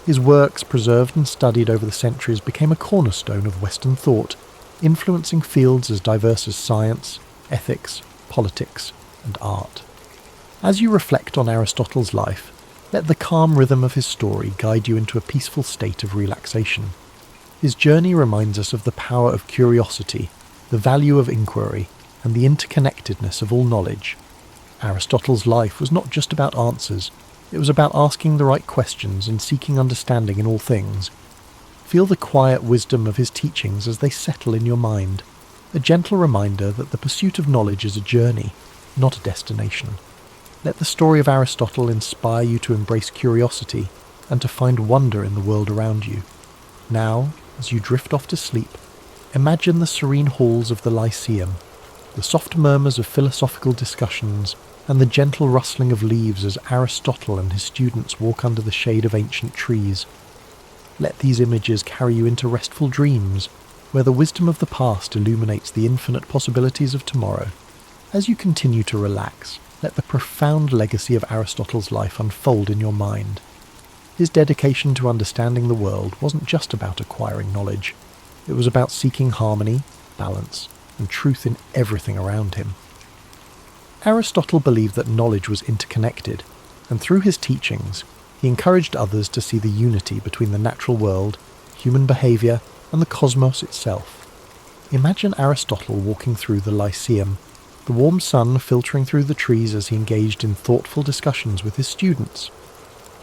His works, preserved and studied over the centuries, became a cornerstone of Western thought, influencing fields as diverse as science, ethics, politics, and art. As you reflect on Aristotle's life, let the calm rhythm of his story guide you into a peaceful state of relaxation. His journey reminds us of the power of curiosity, the value of inquiry, and the interconnectedness of all knowledge. Aristotle's life was not just about answers, it was about asking the right questions and seeking understanding in all things. Feel the quiet wisdom of his teachings as they settle in your mind, a gentle reminder that the pursuit of knowledge is a journey, not a destination. Let the story of Aristotle inspire you to embrace curiosity and to find wonder in the world around you. Now, as you drift off to sleep, imagine the serene halls of the Lyceum, the soft murmurs of philosophical discussions, and the gentle rustling of leaves as Aristotle and his students walk under the shade of ancient trees. Let these images carry you into restful dreams, where the wisdom of the past illuminates the infinite possibilities of tomorrow. As you continue to relax, let the profound legacy of Aristotle's life unfold in your mind. His dedication to understanding the world wasn't just about acquiring knowledge. It was about seeking harmony, balance, and truth in everything around him. Aristotle believed that knowledge was interconnected, and through his teachings, he encouraged others to see the unity between the natural world, human behaviour, and the cosmos itself. Imagine Aristotle walking through the Lyceum, the warm sun filtering through the trees as he engaged in thoughtful discussions with his students.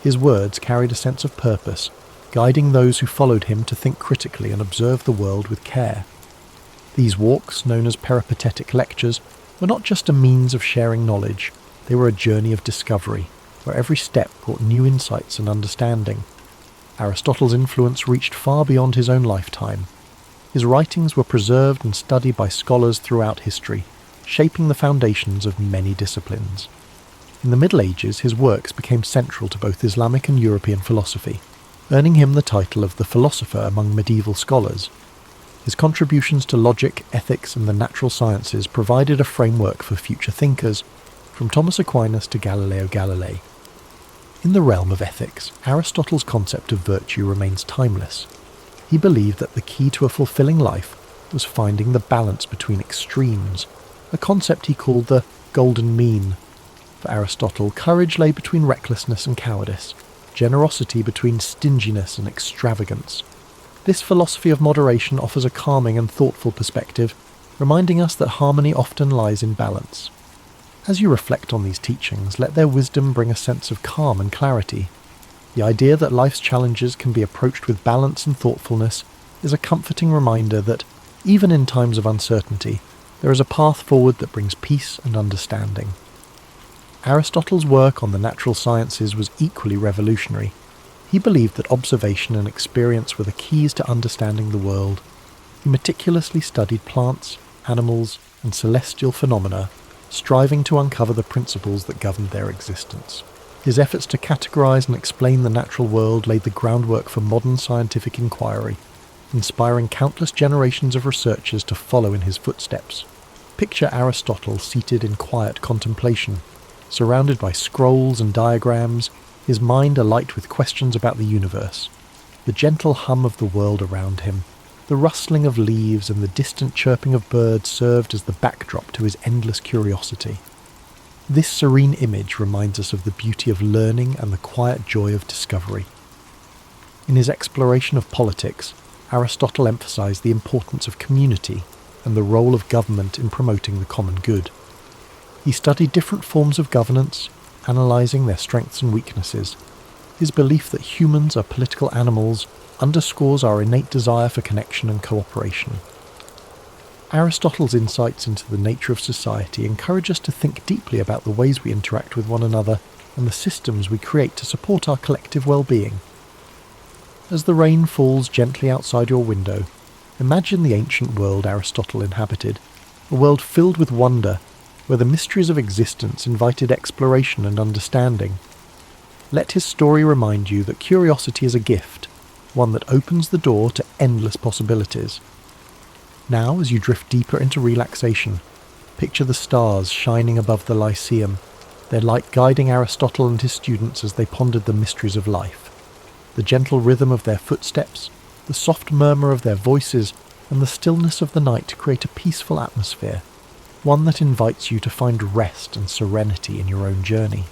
His words carried a sense of purpose, guiding those who followed him to think critically and observe the world with care. These walks, known as peripatetic lectures, were not just a means of sharing knowledge, they were a journey of discovery, where every step brought new insights and understanding. Aristotle's influence reached far beyond his own lifetime. His writings were preserved and studied by scholars throughout history, shaping the foundations of many disciplines. In the Middle Ages, his works became central to both Islamic and European philosophy, earning him the title of the philosopher among medieval scholars. His contributions to logic, ethics, and the natural sciences provided a framework for future thinkers, from Thomas Aquinas to Galileo Galilei. In the realm of ethics, Aristotle's concept of virtue remains timeless. He believed that the key to a fulfilling life was finding the balance between extremes, a concept he called the golden mean. For Aristotle, courage lay between recklessness and cowardice, generosity between stinginess and extravagance. This philosophy of moderation offers a calming and thoughtful perspective, reminding us that harmony often lies in balance. As you reflect on these teachings, let their wisdom bring a sense of calm and clarity. The idea that life's challenges can be approached with balance and thoughtfulness is a comforting reminder that, even in times of uncertainty, there is a path forward that brings peace and understanding. Aristotle's work on the natural sciences was equally revolutionary. He believed that observation and experience were the keys to understanding the world. He meticulously studied plants, animals, and celestial phenomena, striving to uncover the principles that governed their existence. His efforts to categorize and explain the natural world laid the groundwork for modern scientific inquiry, inspiring countless generations of researchers to follow in his footsteps. Picture Aristotle seated in quiet contemplation, surrounded by scrolls and diagrams, his mind alight with questions about the universe. The gentle hum of the world around him, the rustling of leaves and the distant chirping of birds served as the backdrop to his endless curiosity. This serene image reminds us of the beauty of learning and the quiet joy of discovery. In his exploration of politics, Aristotle emphasized the importance of community and the role of government in promoting the common good. He studied different forms of governance, analyzing their strengths and weaknesses. His belief that humans are political animals underscores our innate desire for connection and cooperation. Aristotle's insights into the nature of society encourage us to think deeply about the ways we interact with one another and the systems we create to support our collective well-being. As the rain falls gently outside your window, imagine the ancient world Aristotle inhabited, a world filled with wonder, where the mysteries of existence invited exploration and understanding. Let his story remind you that curiosity is a gift, one that opens the door to endless possibilities. Now, as you drift deeper into relaxation, picture the stars shining above the Lyceum, their light guiding Aristotle and his students as they pondered the mysteries of life. The gentle rhythm of their footsteps, the soft murmur of their voices, and the stillness of the night create a peaceful atmosphere, one that invites you to find rest and serenity in your own journey.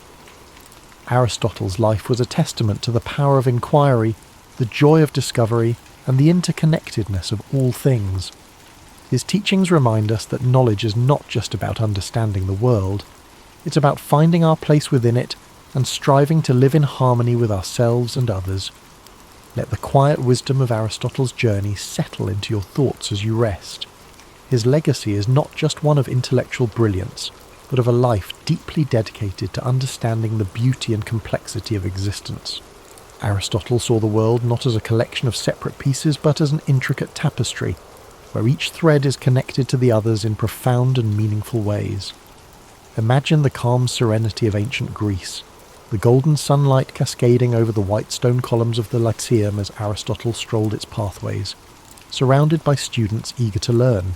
Aristotle's life was a testament to the power of inquiry, the joy of discovery, and the interconnectedness of all things. His teachings remind us that knowledge is not just about understanding the world, it's about finding our place within it and striving to live in harmony with ourselves and others. Let the quiet wisdom of Aristotle's journey settle into your thoughts as you rest. His legacy is not just one of intellectual brilliance, but of a life deeply dedicated to understanding the beauty and complexity of existence. Aristotle saw the world not as a collection of separate pieces, but as an intricate tapestry, where each thread is connected to the others in profound and meaningful ways. Imagine the calm serenity of ancient Greece, the golden sunlight cascading over the white stone columns of the Lyceum as Aristotle strolled its pathways, surrounded by students eager to learn.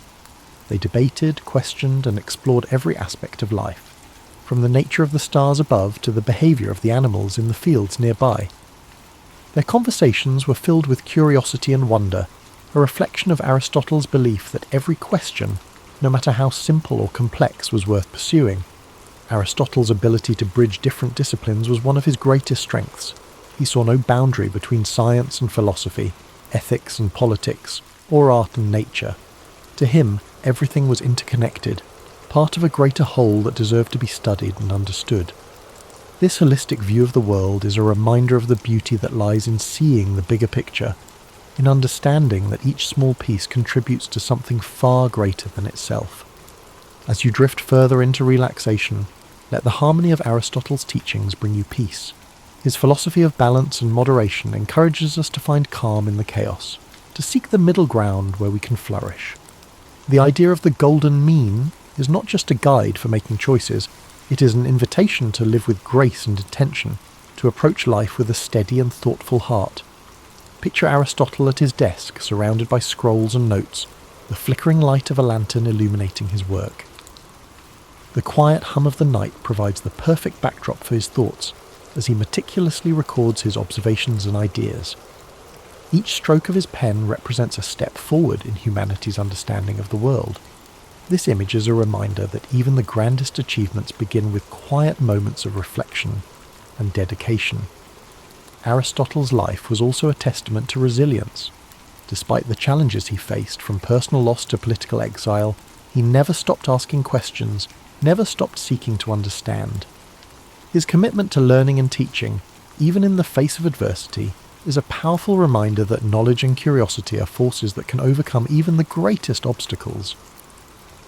They debated, questioned, and explored every aspect of life, from the nature of the stars above to the behaviour of the animals in the fields nearby. Their conversations were filled with curiosity and wonder, a reflection of Aristotle's belief that every question, no matter how simple or complex, was worth pursuing. Aristotle's ability to bridge different disciplines was one of his greatest strengths. He saw no boundary between science and philosophy, ethics and politics, or art and nature. To him, everything was interconnected, part of a greater whole that deserved to be studied and understood. This holistic view of the world is a reminder of the beauty that lies in seeing the bigger picture, in understanding that each small piece contributes to something far greater than itself. As you drift further into relaxation, let the harmony of Aristotle's teachings bring you peace. His philosophy of balance and moderation encourages us to find calm in the chaos, to seek the middle ground where we can flourish. The idea of the golden mean is not just a guide for making choices, It is an invitation to live with grace and intention, to approach life with a steady and thoughtful heart. Picture Aristotle at his desk, surrounded by scrolls and notes, the flickering light of a lantern illuminating his work. The quiet hum of the night provides the perfect backdrop for his thoughts, as he meticulously records his observations and ideas. Each stroke of his pen represents a step forward in humanity's understanding of the world. This image is a reminder that even the grandest achievements begin with quiet moments of reflection and dedication. Aristotle's life was also a testament to resilience. Despite the challenges he faced, from personal loss to political exile, he never stopped asking questions, never stopped seeking to understand. His commitment to learning and teaching, even in the face of adversity, is a powerful reminder that knowledge and curiosity are forces that can overcome even the greatest obstacles.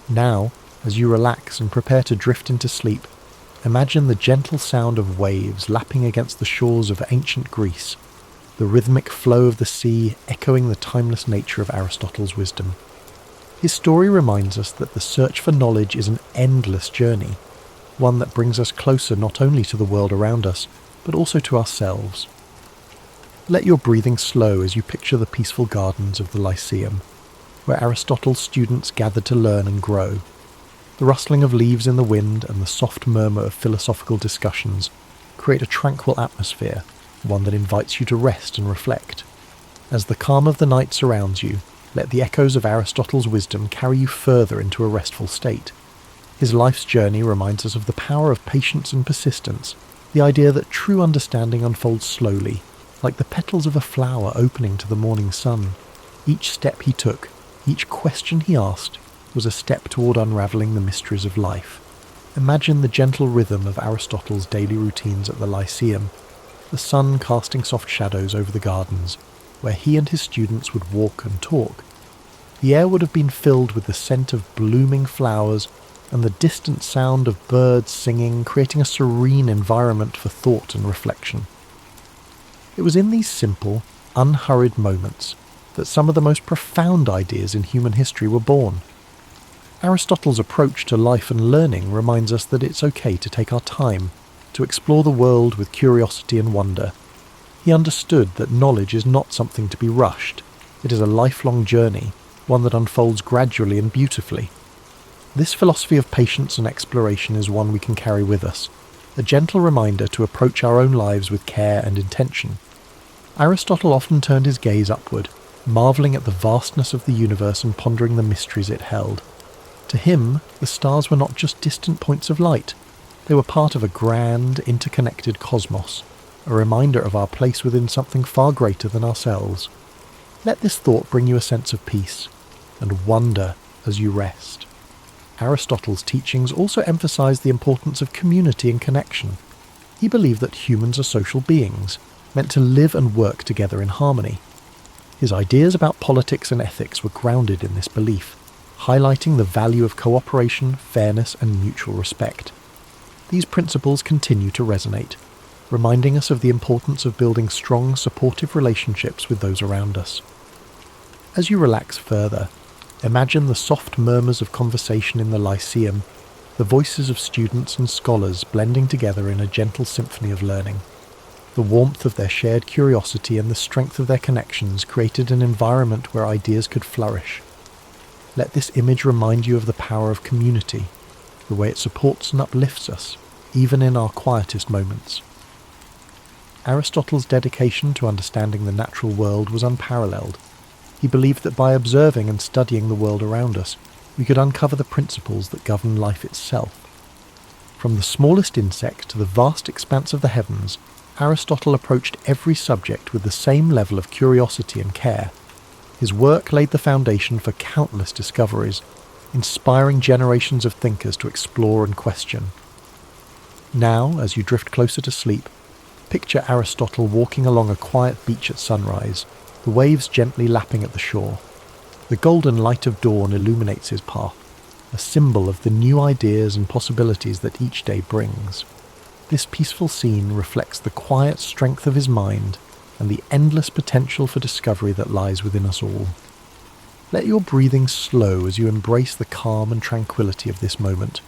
Now, as you relax and prepare to drift into sleep, imagine the gentle sound of waves lapping against the shores of ancient Greece, the rhythmic flow of the sea echoing the timeless nature of Aristotle's wisdom. His story reminds us that the search for knowledge is an endless journey, one that brings us closer not only to the world around us, but also to ourselves. Let your breathing slow as you picture the peaceful gardens of the Lyceum, where Aristotle's students gathered to learn and grow. The rustling of leaves in the wind and the soft murmur of philosophical discussions create a tranquil atmosphere, one that invites you to rest and reflect. As the calm of the night surrounds you, let the echoes of Aristotle's wisdom carry you further into a restful state. His life's journey reminds us of the power of patience and persistence, the idea that true understanding unfolds slowly, like the petals of a flower opening to the morning sun. Each step he took, each question he asked, was a step toward unravelling the mysteries of life. Imagine the gentle rhythm of Aristotle's daily routines at the Lyceum, the sun casting soft shadows over the gardens, where he and his students would walk and talk. The air would have been filled with the scent of blooming flowers and the distant sound of birds singing, creating a serene environment for thought and reflection. It was in these simple, unhurried moments that some of the most profound ideas in human history were born. Aristotle's approach to life and learning reminds us that it's okay to take our time, to explore the world with curiosity and wonder. He understood that knowledge is not something to be rushed. It is a lifelong journey, one that unfolds gradually and beautifully. This philosophy of patience and exploration is one we can carry with us, a gentle reminder to approach our own lives with care and intention. Aristotle often turned his gaze upward, marvelling at the vastness of the universe and pondering the mysteries it held. To him, the stars were not just distant points of light. They were part of a grand, interconnected cosmos, a reminder of our place within something far greater than ourselves. Let this thought bring you a sense of peace and wonder as you rest. Aristotle's teachings also emphasized the importance of community and connection. He believed that humans are social beings, meant to live and work together in harmony. His ideas about politics and ethics were grounded in this belief, highlighting the value of cooperation, fairness, and mutual respect. These principles continue to resonate, reminding us of the importance of building strong, supportive relationships with those around us. As you relax further, imagine the soft murmurs of conversation in the Lyceum, the voices of students and scholars blending together in a gentle symphony of learning. The warmth of their shared curiosity and the strength of their connections created an environment where ideas could flourish. Let this image remind you of the power of community, the way it supports and uplifts us, even in our quietest moments. Aristotle's dedication to understanding the natural world was unparalleled. He believed that by observing and studying the world around us, we could uncover the principles that govern life itself. From the smallest insect to the vast expanse of the heavens, Aristotle approached every subject with the same level of curiosity and care. His work laid the foundation for countless discoveries, inspiring generations of thinkers to explore and question. Now, as you drift closer to sleep, picture Aristotle walking along a quiet beach at sunrise, the waves gently lapping at the shore. The golden light of dawn illuminates his path, a symbol of the new ideas and possibilities that each day brings. This peaceful scene reflects the quiet strength of his mind and the endless potential for discovery that lies within us all. Let your breathing slow as you embrace the calm and tranquility of this moment.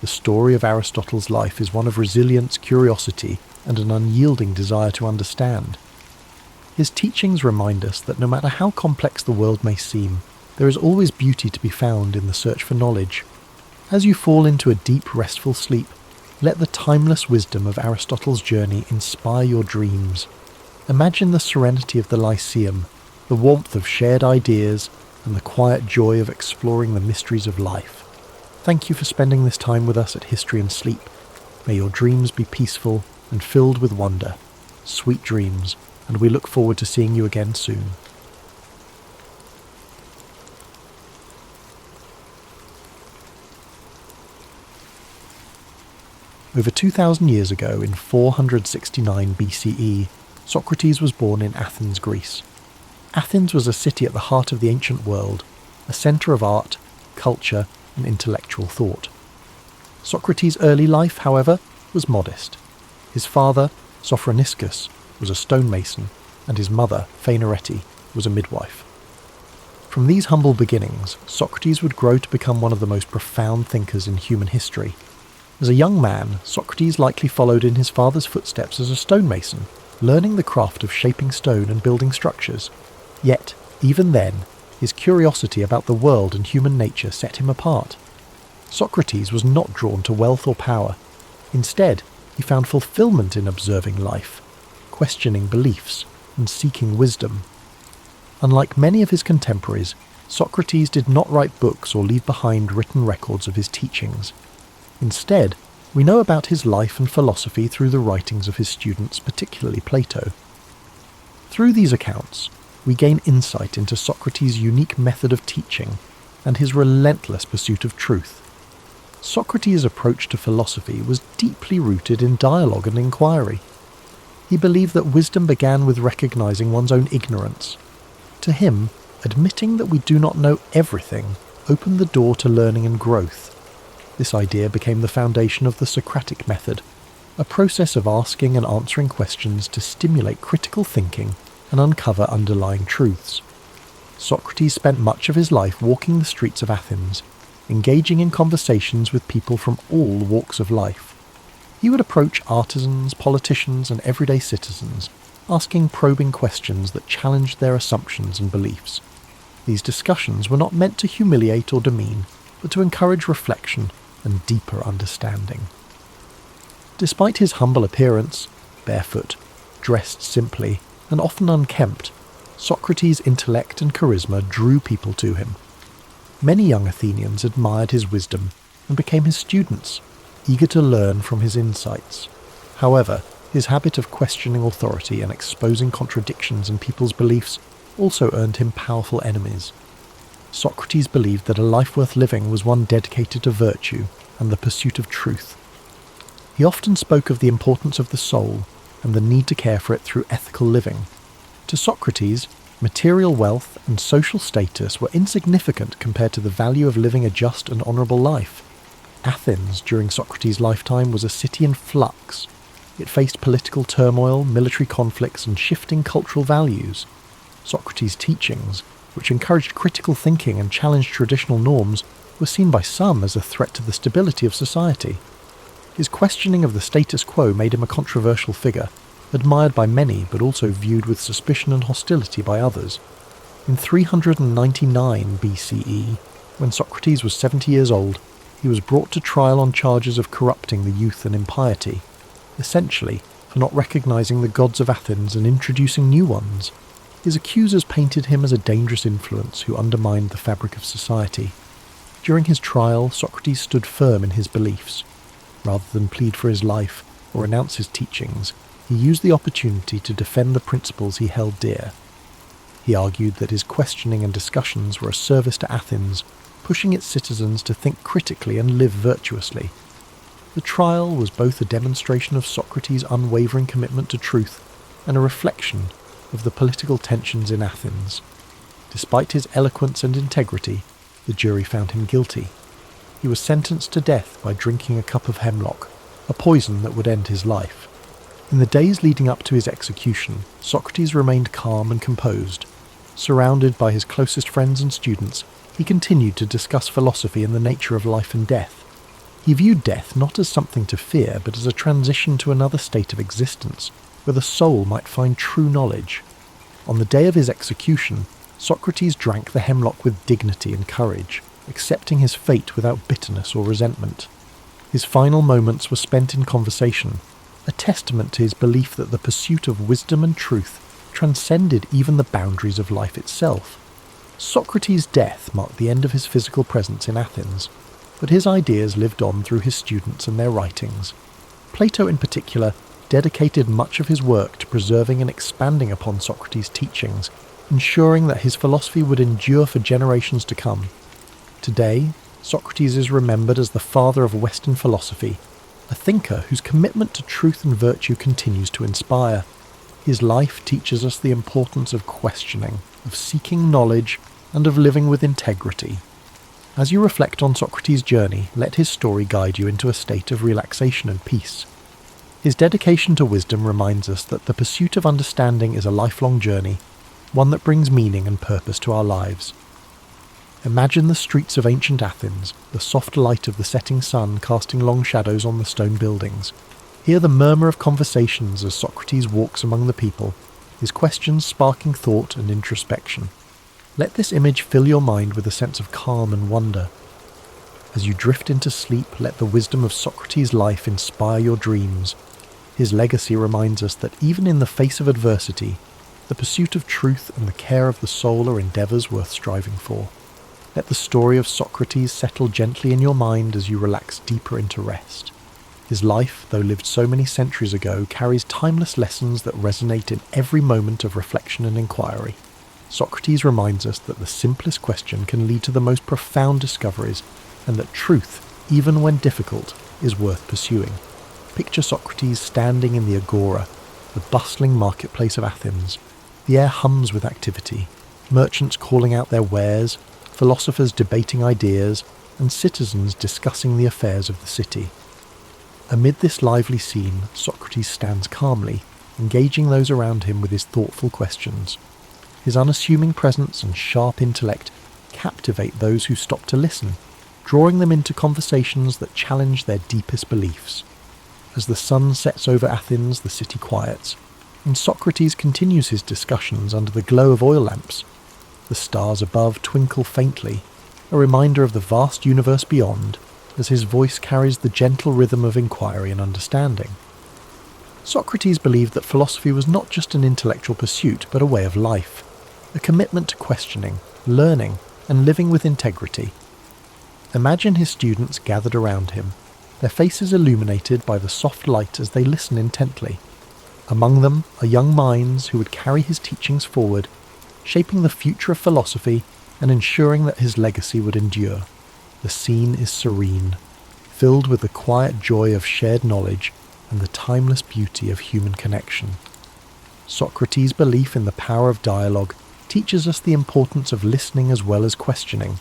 the story of Aristotle's life is one of resilience, curiosity, and an unyielding desire to understand. His teachings remind us that no matter how complex the world may seem, there is always beauty to be found in the search for knowledge. As you fall into a deep, restful sleep, let the timeless wisdom of Aristotle's journey inspire your dreams. Imagine the serenity of the Lyceum, the warmth of shared ideas, and the quiet joy of exploring the mysteries of life. Thank you for spending this time with us at History and Sleep. May your dreams be peaceful and filled with wonder. Sweet dreams, and we look forward to seeing you again soon. Over 2,000 years ago, in 469 BCE, Socrates was born in Athens, Greece. Athens was a city at the heart of the ancient world, a centre of art, culture, and intellectual thought. Socrates' early life, however, was modest. His father, Sophroniscus, was a stonemason, and his mother, Phaenorete, was a midwife. From these humble beginnings, Socrates would grow to become one of the most profound thinkers in human history. As a young man, Socrates likely followed in his father's footsteps as a stonemason, learning the craft of shaping stone and building structures. Yet, even then, his curiosity about the world and human nature set him apart. Socrates was not drawn to wealth or power. Instead, he found fulfillment in observing life, questioning beliefs, and seeking wisdom. Unlike many of his contemporaries, Socrates did not write books or leave behind written records of his teachings. Instead, we know about his life and philosophy through the writings of his students, particularly Plato. Through these accounts, we gain insight into Socrates' unique method of teaching and his relentless pursuit of truth. Socrates' approach to philosophy was deeply rooted in dialogue and inquiry. He believed that wisdom began with recognizing one's own ignorance. To him, admitting that we do not know everything opened the door to learning and growth. This idea became the foundation of the Socratic method, a process of asking and answering questions to stimulate critical thinking and uncover underlying truths. Socrates spent much of his life walking the streets of Athens, engaging in conversations with people from all walks of life. He would approach artisans, politicians, and everyday citizens, asking probing questions that challenged their assumptions and beliefs. These discussions were not meant to humiliate or demean, but to encourage reflection and deeper understanding. Despite his humble appearance, barefoot, dressed simply, and often unkempt, Socrates' intellect and charisma drew people to him. Many young Athenians admired his wisdom and became his students, eager to learn from his insights. However, his habit of questioning authority and exposing contradictions in people's beliefs also earned him powerful enemies. Socrates believed that a life worth living was one dedicated to virtue and the pursuit of truth. He often spoke of the importance of the soul and the need to care for it through ethical living. To Socrates, material wealth and social status were insignificant compared to the value of living a just and honourable life. Athens, during Socrates' lifetime, was a city in flux. It faced political turmoil, military conflicts, and shifting cultural values. Socrates' teachings, which encouraged critical thinking and challenged traditional norms, were seen by some as a threat to the stability of society. His questioning of the status quo made him a controversial figure, admired by many but also viewed with suspicion and hostility by others. In 399 BCE, when Socrates was 70 years old, he was brought to trial on charges of corrupting the youth and impiety, essentially for not recognizing the gods of Athens and introducing new ones. His accusers painted him as a dangerous influence who undermined the fabric of society. During his trial, Socrates stood firm in his beliefs. Rather than plead for his life or renounce his teachings, he used the opportunity to defend the principles he held dear. He argued that his questioning and discussions were a service to Athens, pushing its citizens to think critically and live virtuously. The trial was both a demonstration of Socrates' unwavering commitment to truth and a reflection of the political tensions in Athens. Despite his eloquence and integrity, the jury found him guilty. He was sentenced to death by drinking a cup of hemlock, a poison that would end his life. In the days leading up to his execution, Socrates remained calm and composed. Surrounded by his closest friends and students, he continued to discuss philosophy and the nature of life and death. He viewed death not as something to fear, but as a transition to another state of existence, where the soul might find true knowledge. On the day of his execution, Socrates drank the hemlock with dignity and courage, accepting his fate without bitterness or resentment. His final moments were spent in conversation, a testament to his belief that the pursuit of wisdom and truth transcended even the boundaries of life itself. Socrates' death marked the end of his physical presence in Athens, but his ideas lived on through his students and their writings. Plato in particular dedicated much of his work to preserving and expanding upon Socrates' teachings, ensuring that his philosophy would endure for generations to come. Today, Socrates is remembered as the father of Western philosophy, a thinker whose commitment to truth and virtue continues to inspire. His life teaches us the importance of questioning, of seeking knowledge, and of living with integrity. As you reflect on Socrates' journey, let his story guide you into a state of relaxation and peace. His dedication to wisdom reminds us that the pursuit of understanding is a lifelong journey, one that brings meaning and purpose to our lives. Imagine the streets of ancient Athens, the soft light of the setting sun casting long shadows on the stone buildings. Hear the murmur of conversations as Socrates walks among the people, his questions sparking thought and introspection. Let this image fill your mind with a sense of calm and wonder. As you drift into sleep, let the wisdom of Socrates' life inspire your dreams. His legacy reminds us that even in the face of adversity, the pursuit of truth and the care of the soul are endeavours worth striving for. Let the story of Socrates settle gently in your mind as you relax deeper into rest. His life, though lived so many centuries ago, carries timeless lessons that resonate in every moment of reflection and inquiry. Socrates reminds us that the simplest question can lead to the most profound discoveries, and that truth, even when difficult, is worth pursuing. Picture Socrates standing in the agora, the bustling marketplace of Athens. The air hums with activity, merchants calling out their wares, philosophers debating ideas, and citizens discussing the affairs of the city. Amid this lively scene, Socrates stands calmly, engaging those around him with his thoughtful questions. His unassuming presence and sharp intellect captivate those who stop to listen, drawing them into conversations that challenge their deepest beliefs. As the sun sets over Athens, the city quiets, and Socrates continues his discussions under the glow of oil lamps. The stars above twinkle faintly, a reminder of the vast universe beyond, as his voice carries the gentle rhythm of inquiry and understanding. Socrates believed that philosophy was not just an intellectual pursuit, but a way of life, a commitment to questioning, learning, and living with integrity. Imagine his students gathered around him, their faces illuminated by the soft light as they listen intently. Among them are young minds who would carry his teachings forward, shaping the future of philosophy and ensuring that his legacy would endure. The scene is serene, filled with the quiet joy of shared knowledge and the timeless beauty of human connection. Socrates' belief in the power of dialogue teaches us the importance of listening as well as questioning.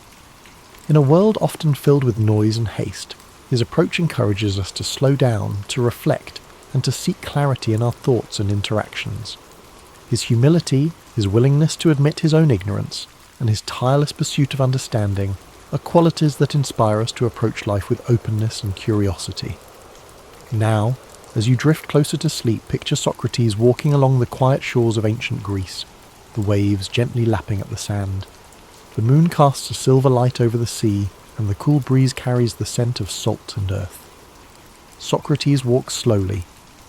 In a world often filled with noise and haste, his approach encourages us to slow down, to reflect, and to seek clarity in our thoughts and interactions. His humility, his willingness to admit his own ignorance, and his tireless pursuit of understanding are qualities that inspire us to approach life with openness and curiosity. Now, as you drift closer to sleep, picture Socrates walking along the quiet shores of ancient Greece, the waves gently lapping at the sand. The moon casts a silver light over the sea, and the cool breeze carries the scent of salt and earth. Socrates walks slowly,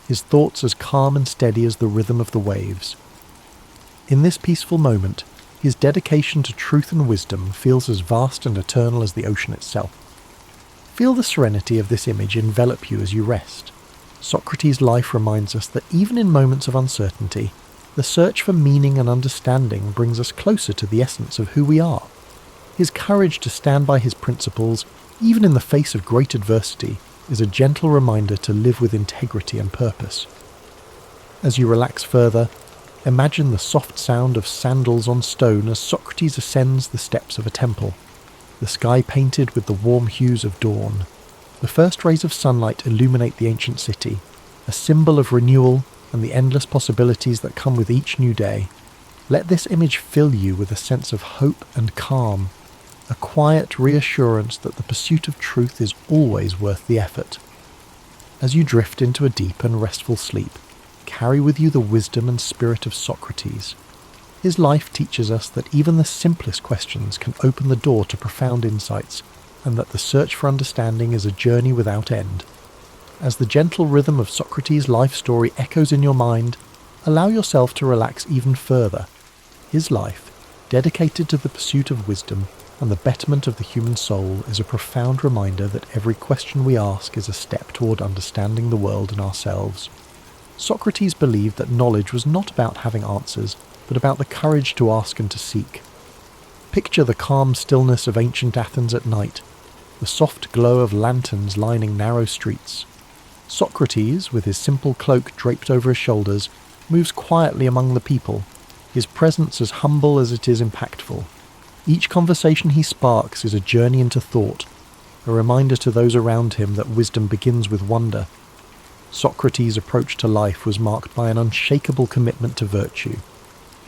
his thoughts as calm and steady as the rhythm of the waves. In this peaceful moment, his dedication to truth and wisdom feels as vast and eternal as the ocean itself. Feel the serenity of this image envelop you as you rest. Socrates' life reminds us that even in moments of uncertainty, the search for meaning and understanding brings us closer to the essence of who we are. His courage to stand by his principles, even in the face of great adversity, is a gentle reminder to live with integrity and purpose. As you relax further, imagine the soft sound of sandals on stone as Socrates ascends the steps of a temple, the sky painted with the warm hues of dawn. The first rays of sunlight illuminate the ancient city, a symbol of renewal and the endless possibilities that come with each new day. Let this image fill you with a sense of hope and calm. a quiet reassurance that the pursuit of truth is always worth the effort. As you drift into a deep and restful sleep, carry with you the wisdom and spirit of Socrates. His life teaches us that even the simplest questions can open the door to profound insights, and that the search for understanding is a journey without end. As the gentle rhythm of Socrates' life story echoes in your mind, allow yourself to relax even further. His life, dedicated to the pursuit of wisdom and the betterment of the human soul, is a profound reminder that every question we ask is a step toward understanding the world and ourselves. Socrates believed that knowledge was not about having answers, but about the courage to ask and to seek. Picture the calm stillness of ancient Athens at night, the soft glow of lanterns lining narrow streets. Socrates, with his simple cloak draped over his shoulders, moves quietly among the people, his presence as humble as it is impactful. Each conversation he sparks is a journey into thought, a reminder to those around him that wisdom begins with wonder. Socrates' approach to life was marked by an unshakable commitment to virtue.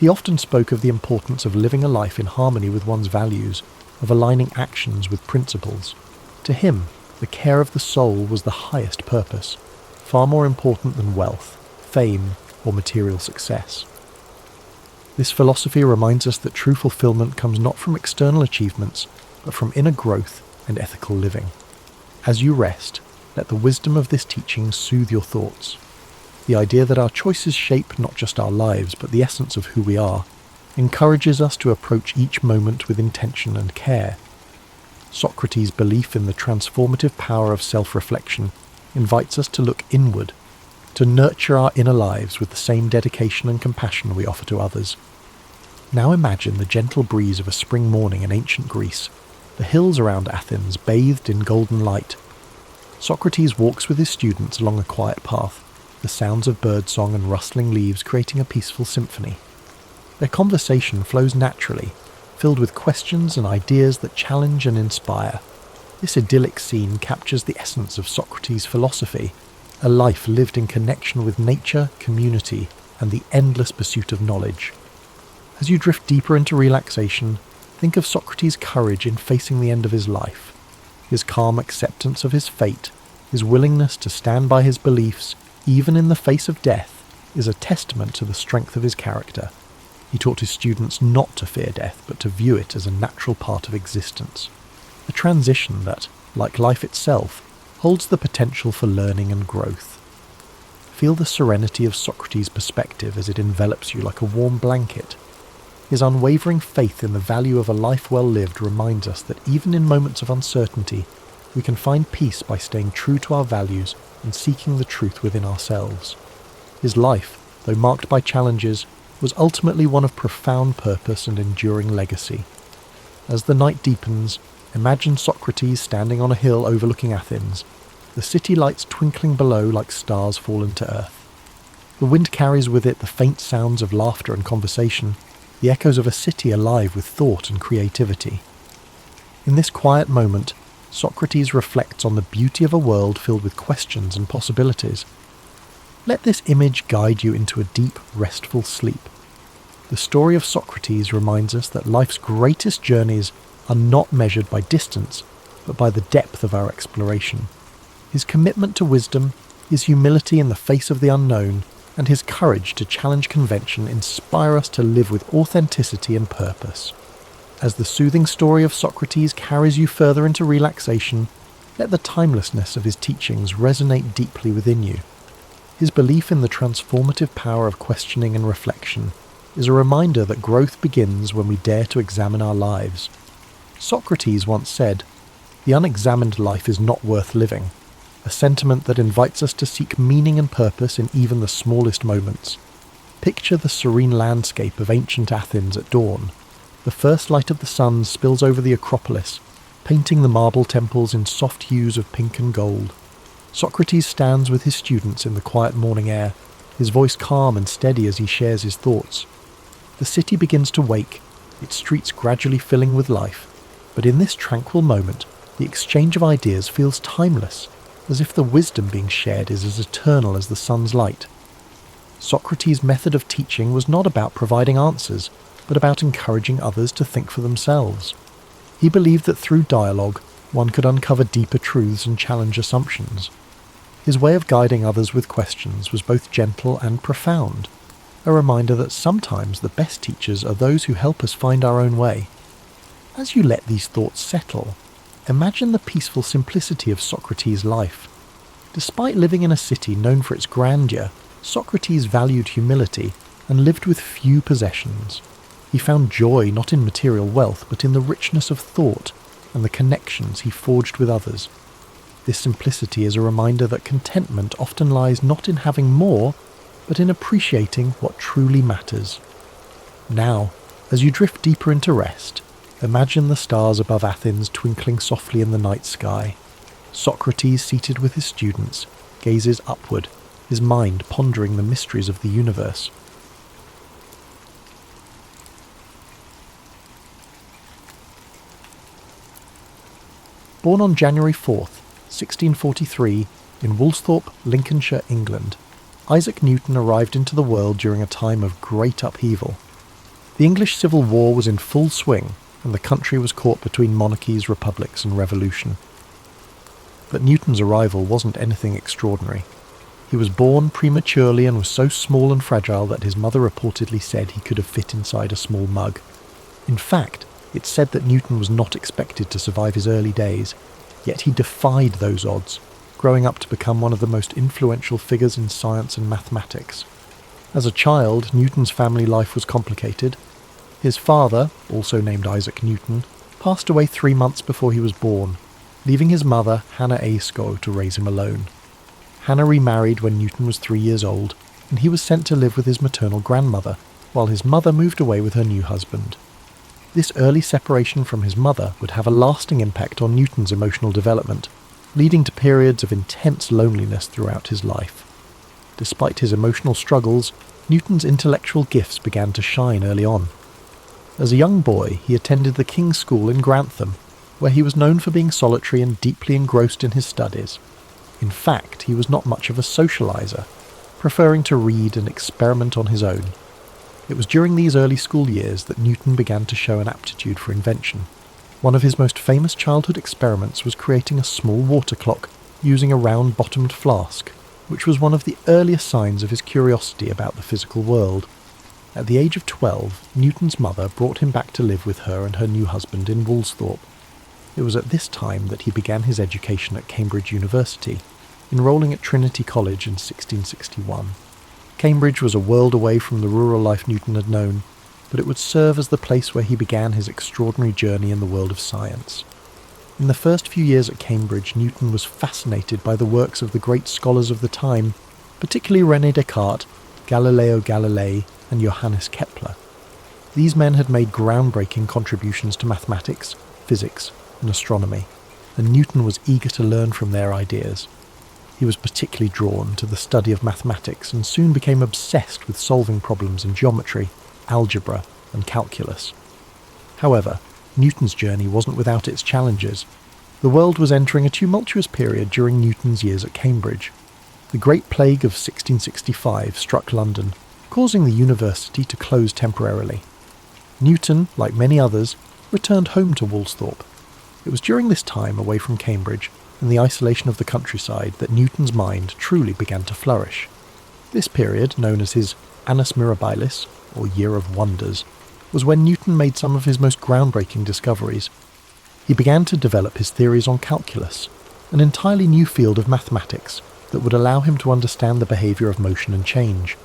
He often spoke of the importance of living a life in harmony with one's values, of aligning actions with principles. To him, the care of the soul was the highest purpose, far more important than wealth, fame, or material success. This philosophy reminds us that true fulfillment comes not from external achievements, but from inner growth and ethical living. As you rest, let the wisdom of this teaching soothe your thoughts. The idea that our choices shape not just our lives, but the essence of who we are, encourages us to approach each moment with intention and care. Socrates' belief in the transformative power of self-reflection invites us to look inward, to nurture our inner lives with the same dedication and compassion we offer to others. Now imagine the gentle breeze of a spring morning in ancient Greece, the hills around Athens bathed in golden light. Socrates walks with his students along a quiet path, the sounds of birdsong and rustling leaves creating a peaceful symphony. Their conversation flows naturally, filled with questions and ideas that challenge and inspire. This idyllic scene captures the essence of Socrates' philosophy, a life lived in connection with nature, community, and the endless pursuit of knowledge. As you drift deeper into relaxation, think of Socrates' courage in facing the end of his life. His calm acceptance of his fate, his willingness to stand by his beliefs, even in the face of death, is a testament to the strength of his character. He taught his students not to fear death, but to view it as a natural part of existence. A transition that, like life itself, holds the potential for learning and growth. Feel the serenity of Socrates' perspective as it envelops you like a warm blanket. His unwavering faith in the value of a life well lived reminds us that even in moments of uncertainty, we can find peace by staying true to our values and seeking the truth within ourselves. His life, though marked by challenges, was ultimately one of profound purpose and enduring legacy. As the night deepens, imagine Socrates standing on a hill overlooking Athens, the city lights twinkling below like stars fallen to earth. The wind carries with it the faint sounds of laughter and conversation, the echoes of a city alive with thought and creativity. In this quiet moment, Socrates reflects on the beauty of a world filled with questions and possibilities. Let this image guide you into a deep, restful sleep. The story of Socrates reminds us that life's greatest journeys are not measured by distance, but by the depth of our exploration. His commitment to wisdom, his humility in the face of the unknown, and his courage to challenge convention inspire us to live with authenticity and purpose. As the soothing story of Socrates carries you further into relaxation, let the timelessness of his teachings resonate deeply within you. His belief in the transformative power of questioning and reflection is a reminder that growth begins when we dare to examine our lives. Socrates once said, "The unexamined life is not worth living," a sentiment that invites us to seek meaning and purpose in even the smallest moments. Picture the serene landscape of ancient Athens at dawn. The first light of the sun spills over the Acropolis, painting the marble temples in soft hues of pink and gold. Socrates stands with his students in the quiet morning air, his voice calm and steady as he shares his thoughts. The city begins to wake, its streets gradually filling with life, but in this tranquil moment, the exchange of ideas feels timeless, as if the wisdom being shared is as eternal as the sun's light. Socrates' method of teaching was not about providing answers, but about encouraging others to think for themselves. He believed that through dialogue, one could uncover deeper truths and challenge assumptions. His way of guiding others with questions was both gentle and profound, a reminder that sometimes the best teachers are those who help us find our own way. As you let these thoughts settle, imagine the peaceful simplicity of Socrates' life. Despite living in a city known for its grandeur, Socrates valued humility and lived with few possessions. He found joy not in material wealth, but in the richness of thought and the connections he forged with others. This simplicity is a reminder that contentment often lies not in having more, but in appreciating what truly matters. Now, as you drift deeper into rest, imagine the stars above Athens twinkling softly in the night sky. Socrates, seated with his students, gazes upward, his mind pondering the mysteries of the universe. Born on January 4th, 1643, in Woolsthorpe, Lincolnshire, England, Isaac Newton arrived into the world during a time of great upheaval. The English Civil War was in full swing, and the country was caught between monarchies, republics, and revolution. But Newton's arrival wasn't anything extraordinary. He was born prematurely and was so small and fragile that his mother reportedly said he could have fit inside a small mug. In fact, it's said that Newton was not expected to survive his early days, yet he defied those odds, growing up to become one of the most influential figures in science and mathematics. As a child, Newton's family life was complicated. His father, also named Isaac Newton, passed away 3 months before he was born, leaving his mother, Hannah A. Scow, to raise him alone. Hannah remarried when Newton was 3 years old, and he was sent to live with his maternal grandmother, while his mother moved away with her new husband. This early separation from his mother would have a lasting impact on Newton's emotional development, leading to periods of intense loneliness throughout his life. Despite his emotional struggles, Newton's intellectual gifts began to shine early on. As a young boy, he attended the King's School in Grantham, where he was known for being solitary and deeply engrossed in his studies. In fact, he was not much of a socializer, preferring to read and experiment on his own. It was during these early school years that Newton began to show an aptitude for invention. One of his most famous childhood experiments was creating a small water clock using a round-bottomed flask, which was one of the earliest signs of his curiosity about the physical world. At the age of 12, Newton's mother brought him back to live with her and her new husband in Woolsthorpe. It was at this time that he began his education at Cambridge University, enrolling at Trinity College in 1661. Cambridge was a world away from the rural life Newton had known, but it would serve as the place where he began his extraordinary journey in the world of science. In the first few years at Cambridge, Newton was fascinated by the works of the great scholars of the time, particularly René Descartes, Galileo Galilei, and Johannes Kepler. These men had made groundbreaking contributions to mathematics, physics, and astronomy, and Newton was eager to learn from their ideas. He was particularly drawn to the study of mathematics and soon became obsessed with solving problems in geometry, algebra, and calculus. However, Newton's journey wasn't without its challenges. The world was entering a tumultuous period during Newton's years at Cambridge. The Great Plague of 1665 struck London, causing the university to close temporarily. Newton, like many others, returned home to Woolsthorpe. It was during this time away from Cambridge, in the isolation of the countryside, that Newton's mind truly began to flourish. This period, known as his Annus Mirabilis, or Year of Wonders, was when Newton made some of his most groundbreaking discoveries. He began to develop his theories on calculus, an entirely new field of mathematics that would allow him to understand the behaviour of motion and change.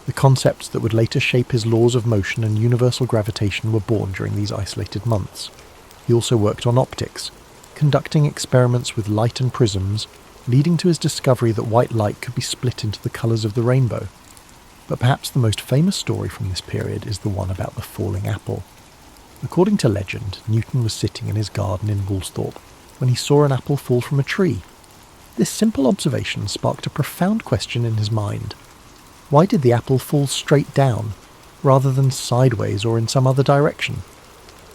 The concepts that would later shape his laws of motion and universal gravitation were born during these isolated months. He also worked on optics, conducting experiments with light and prisms, leading to his discovery that white light could be split into the colours of the rainbow. But perhaps the most famous story from this period is the one about the falling apple. According to legend, Newton was sitting in his garden in Woolsthorpe when he saw an apple fall from a tree. This simple observation sparked a profound question in his mind. Why did the apple fall straight down, rather than sideways or in some other direction?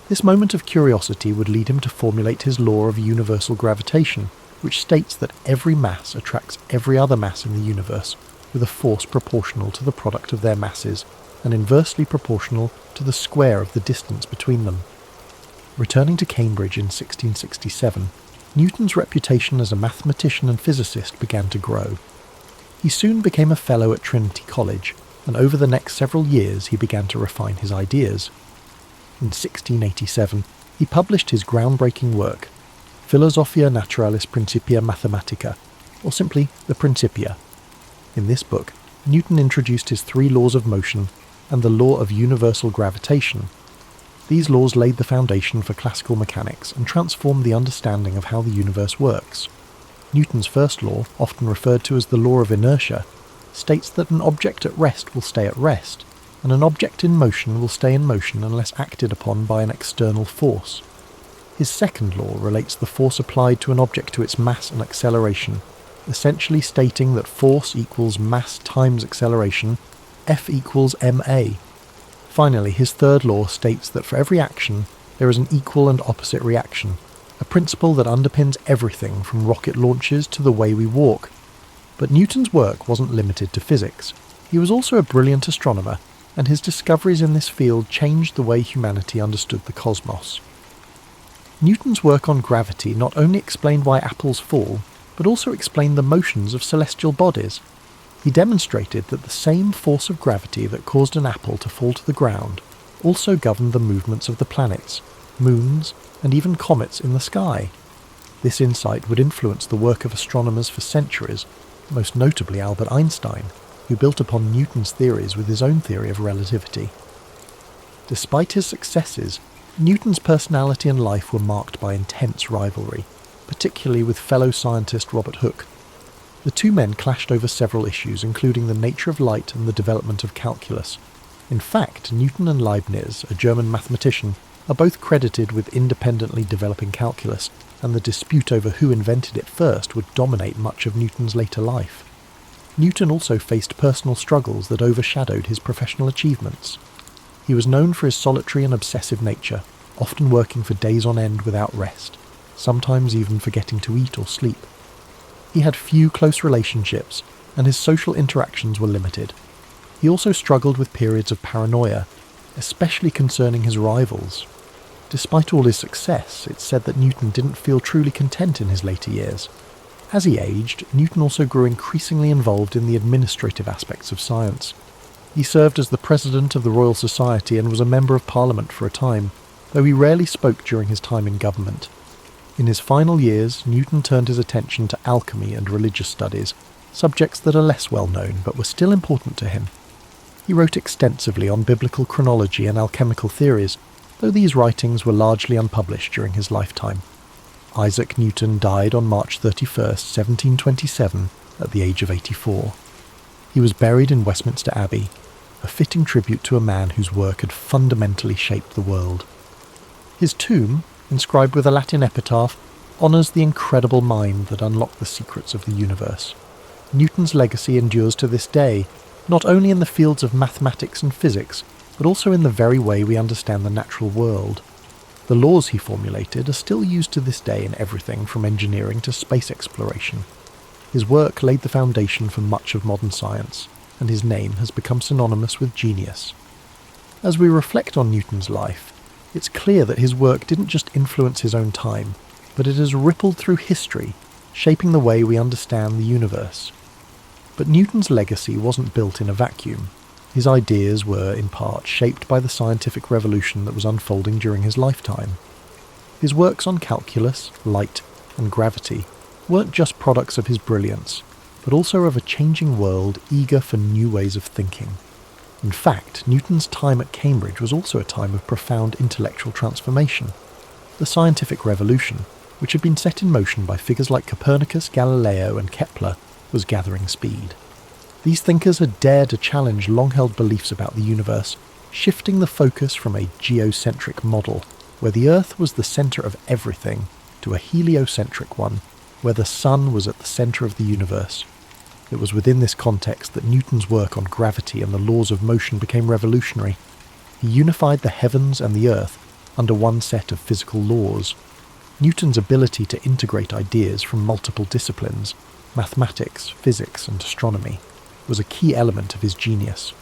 This moment of curiosity would lead him to formulate his law of universal gravitation, which states that every mass attracts every other mass in the universe with a force proportional to the product of their masses and inversely proportional to the square of the distance between them. Returning to Cambridge in 1667, Newton's reputation as a mathematician and physicist began to grow. He soon became a fellow at Trinity College, and over the next several years he began to refine his ideas. In 1687, he published his groundbreaking work, Philosophia Naturalis Principia Mathematica, or simply the Principia. In this book, Newton introduced his 3 laws of motion and the law of universal gravitation. These laws laid the foundation for classical mechanics and transformed the understanding of how the universe works. Newton's first law, often referred to as the law of inertia, states that an object at rest will stay at rest, and an object in motion will stay in motion unless acted upon by an external force. His second law relates the force applied to an object to its mass and acceleration, essentially stating that force equals mass times acceleration, F equals ma. Finally, his third law states that for every action, there is an equal and opposite reaction, a principle that underpins everything from rocket launches to the way we walk. But Newton's work wasn't limited to physics. He was also a brilliant astronomer, and his discoveries in this field changed the way humanity understood the cosmos. Newton's work on gravity not only explained why apples fall, but also explained the motions of celestial bodies. He demonstrated that the same force of gravity that caused an apple to fall to the ground also governed the movements of the planets, moons, and even comets in the sky. This insight would influence the work of astronomers for centuries, most notably Albert Einstein, who built upon Newton's theories with his own theory of relativity. Despite his successes, Newton's personality and life were marked by intense rivalry, particularly with fellow scientist Robert Hooke. The two men clashed over several issues, including the nature of light and the development of calculus. In fact, Newton and Leibniz, a German mathematician, are both credited with independently developing calculus, and the dispute over who invented it first would dominate much of Newton's later life. Newton also faced personal struggles that overshadowed his professional achievements. He was known for his solitary and obsessive nature, often working for days on end without rest, sometimes even forgetting to eat or sleep. He had few close relationships, and his social interactions were limited. He also struggled with periods of paranoia, especially concerning his rivals. Despite all his success, it's said that Newton didn't feel truly content in his later years. As he aged, Newton also grew increasingly involved in the administrative aspects of science. He served as the president of the Royal Society and was a member of Parliament for a time, though he rarely spoke during his time in government. In his final years, Newton turned his attention to alchemy and religious studies, subjects that are less well known but were still important to him. He wrote extensively on biblical chronology and alchemical theories, though these writings were largely unpublished during his lifetime. Isaac Newton died on March 31, 1727, at the age of 84. He was buried in Westminster Abbey, a fitting tribute to a man whose work had fundamentally shaped the world. His tomb, inscribed with a Latin epitaph, honours the incredible mind that unlocked the secrets of the universe. Newton's legacy endures to this day, not only in the fields of mathematics and physics, but also in the very way we understand the natural world. The laws he formulated are still used to this day in everything from engineering to space exploration. His work laid the foundation for much of modern science, and his name has become synonymous with genius. As we reflect on Newton's life, it's clear that his work didn't just influence his own time, but it has rippled through history, shaping the way we understand the universe. But Newton's legacy wasn't built in a vacuum. His ideas were, in part, shaped by the scientific revolution that was unfolding during his lifetime. His works on calculus, light, and gravity weren't just products of his brilliance, but also of a changing world eager for new ways of thinking. In fact, Newton's time at Cambridge was also a time of profound intellectual transformation. The scientific revolution, which had been set in motion by figures like Copernicus, Galileo, and Kepler, was gathering speed. These thinkers had dared to challenge long-held beliefs about the universe, shifting the focus from a geocentric model, where the Earth was the centre of everything, to a heliocentric one, where the Sun was at the centre of the universe. It was within this context that Newton's work on gravity and the laws of motion became revolutionary. He unified the heavens and the earth under one set of physical laws. Newton's ability to integrate ideas from multiple disciplines, mathematics, physics, and astronomy, was a key element of his genius.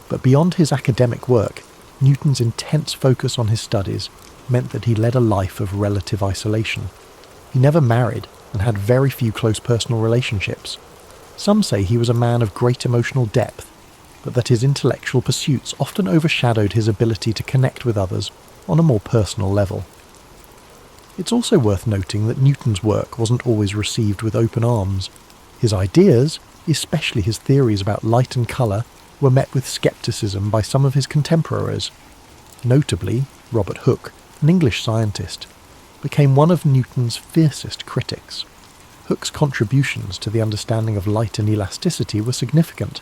But beyond his academic work, Newton's intense focus on his studies meant that he led a life of relative isolation. He never married and had very few close personal relationships. Some say he was a man of great emotional depth, but that his intellectual pursuits often overshadowed his ability to connect with others on a more personal level. It's also worth noting that Newton's work wasn't always received with open arms. His ideas, especially his theories about light and colour, were met with scepticism by some of his contemporaries. Notably, Robert Hooke, an English scientist, became one of Newton's fiercest critics. Hooke's contributions to the understanding of light and elasticity were significant,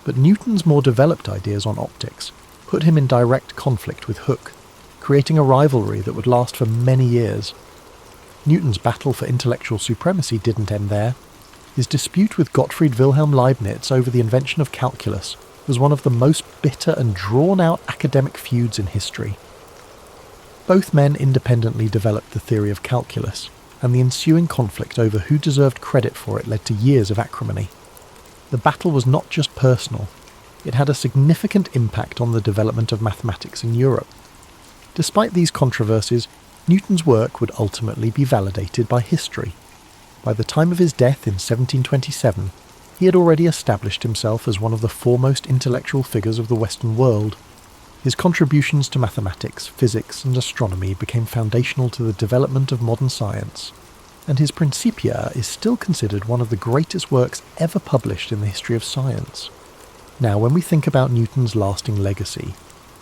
but Newton's more developed ideas on optics put him in direct conflict with Hooke, creating a rivalry that would last for many years. Newton's battle for intellectual supremacy didn't end there. His dispute with Gottfried Wilhelm Leibniz over the invention of calculus was one of the most bitter and drawn-out academic feuds in history. Both men independently developed the theory of calculus, and the ensuing conflict over who deserved credit for it led to years of acrimony. The battle was not just personal, it had a significant impact on the development of mathematics in Europe. Despite these controversies, Newton's work would ultimately be validated by history. By the time of his death in 1727, he had already established himself as one of the foremost intellectual figures of the Western world. His contributions to mathematics, physics, and astronomy became foundational to the development of modern science, and his Principia is still considered one of the greatest works ever published in the history of science. Now, when we think about Newton's lasting legacy,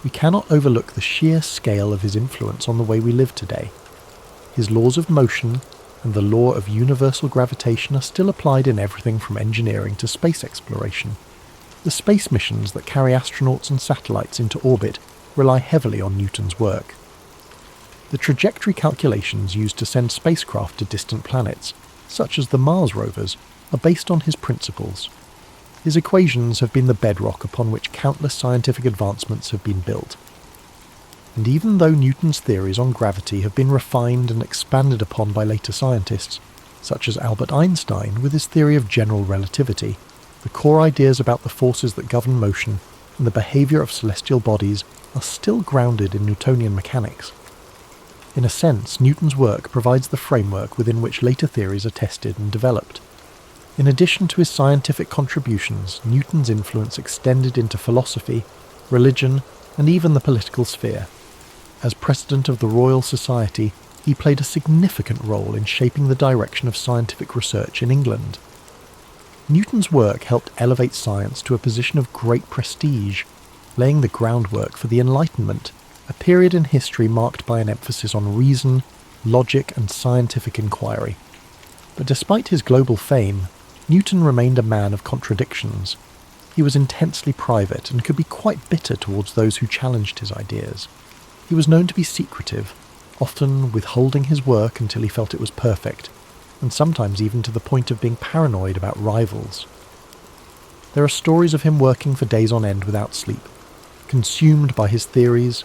we cannot overlook the sheer scale of his influence on the way we live today. His laws of motion and the law of universal gravitation are still applied in everything from engineering to space exploration. The space missions that carry astronauts and satellites into orbit rely heavily on Newton's work. The trajectory calculations used to send spacecraft to distant planets, such as the Mars rovers, are based on his principles. His equations have been the bedrock upon which countless scientific advancements have been built. And even though Newton's theories on gravity have been refined and expanded upon by later scientists, such as Albert Einstein with his theory of general relativity, the core ideas about the forces that govern motion and the behaviour of celestial bodies are still grounded in Newtonian mechanics. In a sense, Newton's work provides the framework within which later theories are tested and developed. In addition to his scientific contributions, Newton's influence extended into philosophy, religion, and even the political sphere. As president of the Royal Society, he played a significant role in shaping the direction of scientific research in England. Newton's work helped elevate science to a position of great prestige, laying the groundwork for the Enlightenment, a period in history marked by an emphasis on reason, logic, and scientific inquiry. But despite his global fame, Newton remained a man of contradictions. He was intensely private and could be quite bitter towards those who challenged his ideas. He was known to be secretive, often withholding his work until he felt it was perfect, and sometimes even to the point of being paranoid about rivals. There are stories of him working for days on end without sleep, consumed by his theories,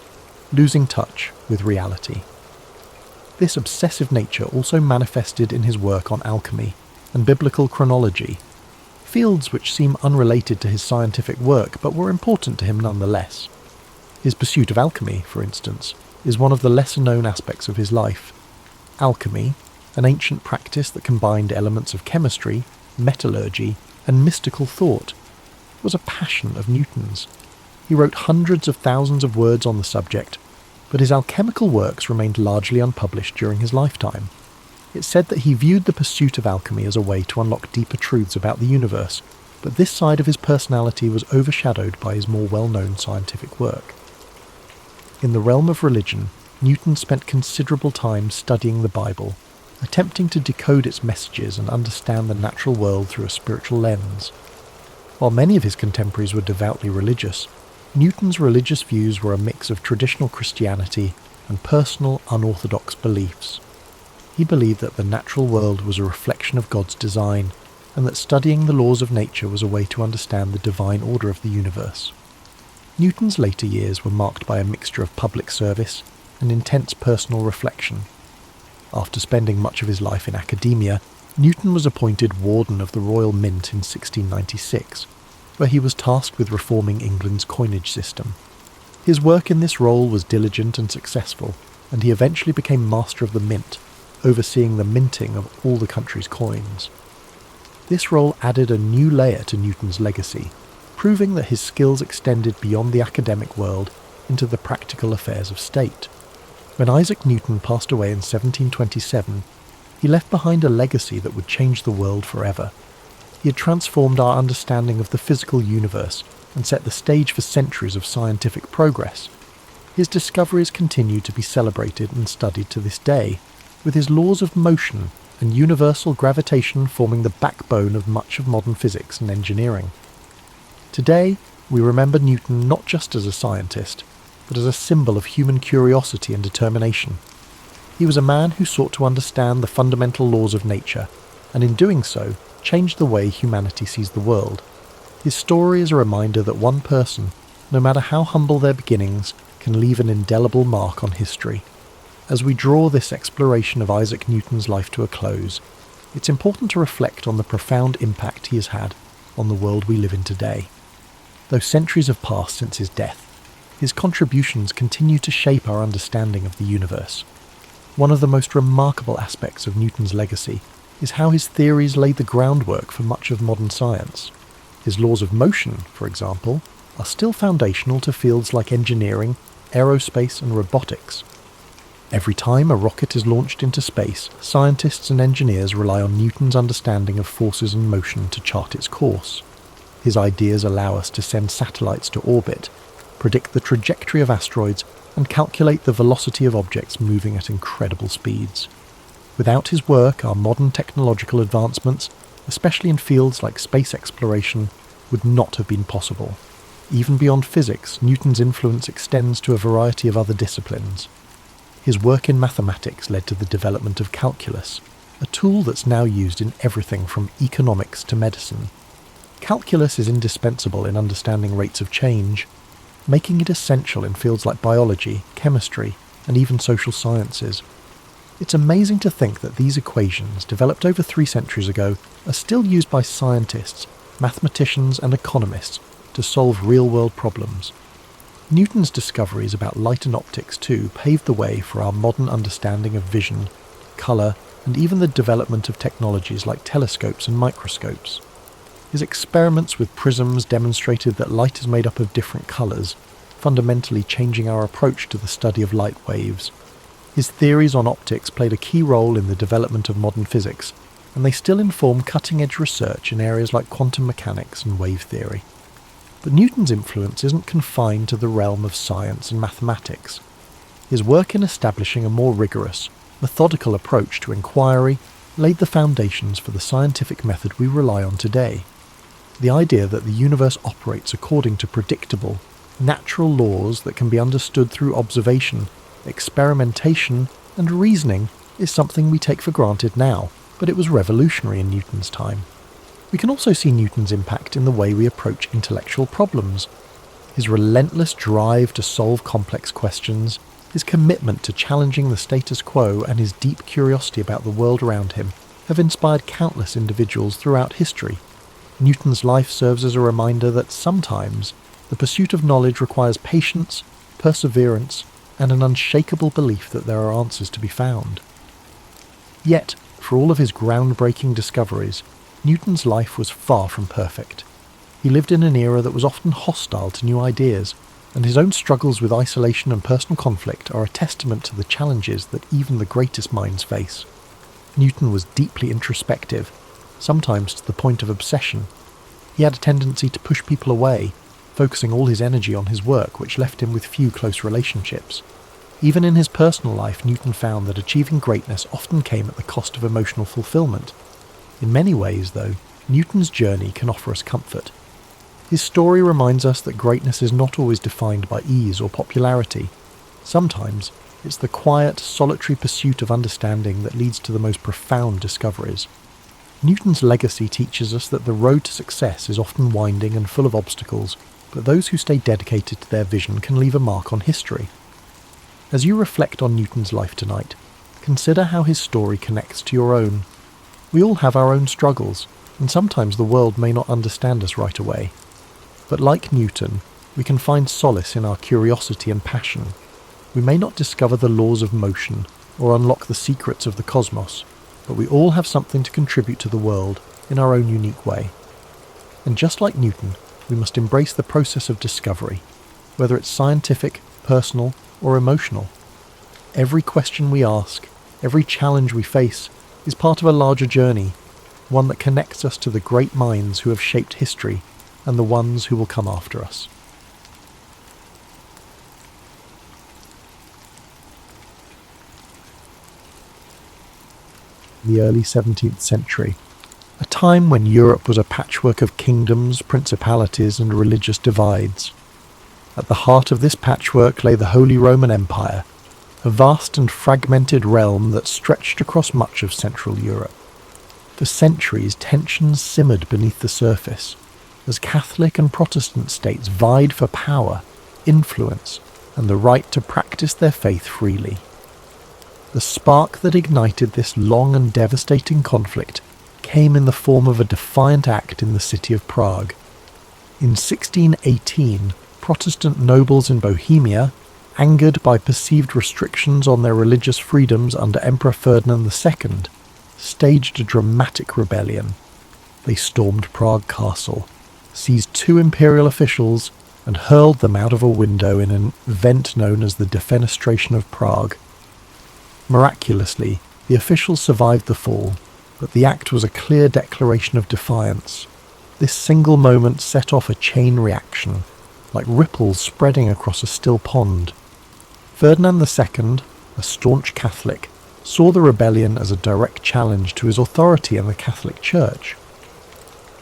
losing touch with reality. This obsessive nature also manifested in his work on alchemy and biblical chronology, fields which seem unrelated to his scientific work but were important to him nonetheless. His pursuit of alchemy, for instance, is one of the lesser-known aspects of his life. Alchemy, an ancient practice that combined elements of chemistry, metallurgy, and mystical thought, was a passion of Newton's. He wrote hundreds of thousands of words on the subject, but his alchemical works remained largely unpublished during his lifetime. It's said that he viewed the pursuit of alchemy as a way to unlock deeper truths about the universe, but this side of his personality was overshadowed by his more well-known scientific work. In the realm of religion, Newton spent considerable time studying the Bible, attempting to decode its messages and understand the natural world through a spiritual lens. While many of his contemporaries were devoutly religious, Newton's religious views were a mix of traditional Christianity and personal, unorthodox beliefs. He believed that the natural world was a reflection of God's design, and that studying the laws of nature was a way to understand the divine order of the universe. Newton's later years were marked by a mixture of public service and intense personal reflection. After spending much of his life in academia, Newton was appointed Warden of the Royal Mint in 1696, where he was tasked with reforming England's coinage system. His work in this role was diligent and successful, and he eventually became master of the mint, overseeing the minting of all the country's coins. This role added a new layer to Newton's legacy, proving that his skills extended beyond the academic world into the practical affairs of state. When Isaac Newton passed away in 1727, he left behind a legacy that would change the world forever. He had transformed our understanding of the physical universe and set the stage for centuries of scientific progress. His discoveries continue to be celebrated and studied to this day, with his laws of motion and universal gravitation forming the backbone of much of modern physics and engineering. Today, we remember Newton not just as a scientist, but as a symbol of human curiosity and determination. He was a man who sought to understand the fundamental laws of nature, and in doing so, changed the way humanity sees the world. His story is a reminder that one person, no matter how humble their beginnings, can leave an indelible mark on history. As we draw this exploration of Isaac Newton's life to a close, it's important to reflect on the profound impact he has had on the world we live in today. Though centuries have passed since his death, his contributions continue to shape our understanding of the universe. One of the most remarkable aspects of Newton's legacy is how his theories laid the groundwork for much of modern science. His laws of motion, for example, are still foundational to fields like engineering, aerospace, and robotics. Every time a rocket is launched into space, scientists and engineers rely on Newton's understanding of forces and motion to chart its course. His ideas allow us to send satellites to orbit, predict the trajectory of asteroids, and calculate the velocity of objects moving at incredible speeds. Without his work, our modern technological advancements, especially in fields like space exploration, would not have been possible. Even beyond physics, Newton's influence extends to a variety of other disciplines. His work in mathematics led to the development of calculus, a tool that's now used in everything from economics to medicine. Calculus is indispensable in understanding rates of change, making it essential in fields like biology, chemistry, and even social sciences. It's amazing to think that these equations, developed over 3 centuries ago, are still used by scientists, mathematicians, and economists to solve real-world problems. Newton's discoveries about light and optics too paved the way for our modern understanding of vision, colour, and even the development of technologies like telescopes and microscopes. His experiments with prisms demonstrated that light is made up of different colours, fundamentally changing our approach to the study of light waves. His theories on optics played a key role in the development of modern physics, and they still inform cutting-edge research in areas like quantum mechanics and wave theory. But Newton's influence isn't confined to the realm of science and mathematics. His work in establishing a more rigorous, methodical approach to inquiry laid the foundations for the scientific method we rely on today. The idea that the universe operates according to predictable, natural laws that can be understood through observation, experimentation, and reasoning is something we take for granted now, but it was revolutionary in Newton's time. We can also see Newton's impact in the way we approach intellectual problems. His relentless drive to solve complex questions, his commitment to challenging the status quo, and his deep curiosity about the world around him have inspired countless individuals throughout history. Newton's life serves as a reminder that sometimes the pursuit of knowledge requires patience, perseverance, and an unshakable belief that there are answers to be found. Yet, for all of his groundbreaking discoveries, Newton's life was far from perfect. He lived in an era that was often hostile to new ideas, and his own struggles with isolation and personal conflict are a testament to the challenges that even the greatest minds face. Newton was deeply introspective, sometimes to the point of obsession. He had a tendency to push people away, focusing all his energy on his work, which left him with few close relationships. Even in his personal life, Newton found that achieving greatness often came at the cost of emotional fulfillment. In many ways, though, Newton's journey can offer us comfort. His story reminds us that greatness is not always defined by ease or popularity. Sometimes, it's the quiet, solitary pursuit of understanding that leads to the most profound discoveries. Newton's legacy teaches us that the road to success is often winding and full of obstacles, but those who stay dedicated to their vision can leave a mark on history. As you reflect on Newton's life tonight, consider how his story connects to your own. We all have our own struggles, and sometimes the world may not understand us right away. But like Newton, we can find solace in our curiosity and passion. We may not discover the laws of motion or unlock the secrets of the cosmos, but we all have something to contribute to the world in our own unique way. And just like Newton, we must embrace the process of discovery, whether it's scientific, personal, or emotional. Every question we ask, every challenge we face, is part of a larger journey, one that connects us to the great minds who have shaped history and the ones who will come after us. The early 17th century, a time when Europe was a patchwork of kingdoms, principalities, and religious divides. At the heart of this patchwork lay the Holy Roman Empire, a vast and fragmented realm that stretched across much of Central Europe. For centuries, tensions simmered beneath the surface, as Catholic and Protestant states vied for power, influence, and the right to practice their faith freely. The spark that ignited this long and devastating conflict came in the form of a defiant act in the city of Prague. In 1618, Protestant nobles in Bohemia, angered by perceived restrictions on their religious freedoms under Emperor Ferdinand II, staged a dramatic rebellion. They stormed Prague Castle, seized 2 imperial officials, and hurled them out of a window in an event known as the Defenestration of Prague. Miraculously, the officials survived the fall, but the act was a clear declaration of defiance. This single moment set off a chain reaction, like ripples spreading across a still pond. Ferdinand II, a staunch Catholic, saw the rebellion as a direct challenge to his authority in the Catholic Church.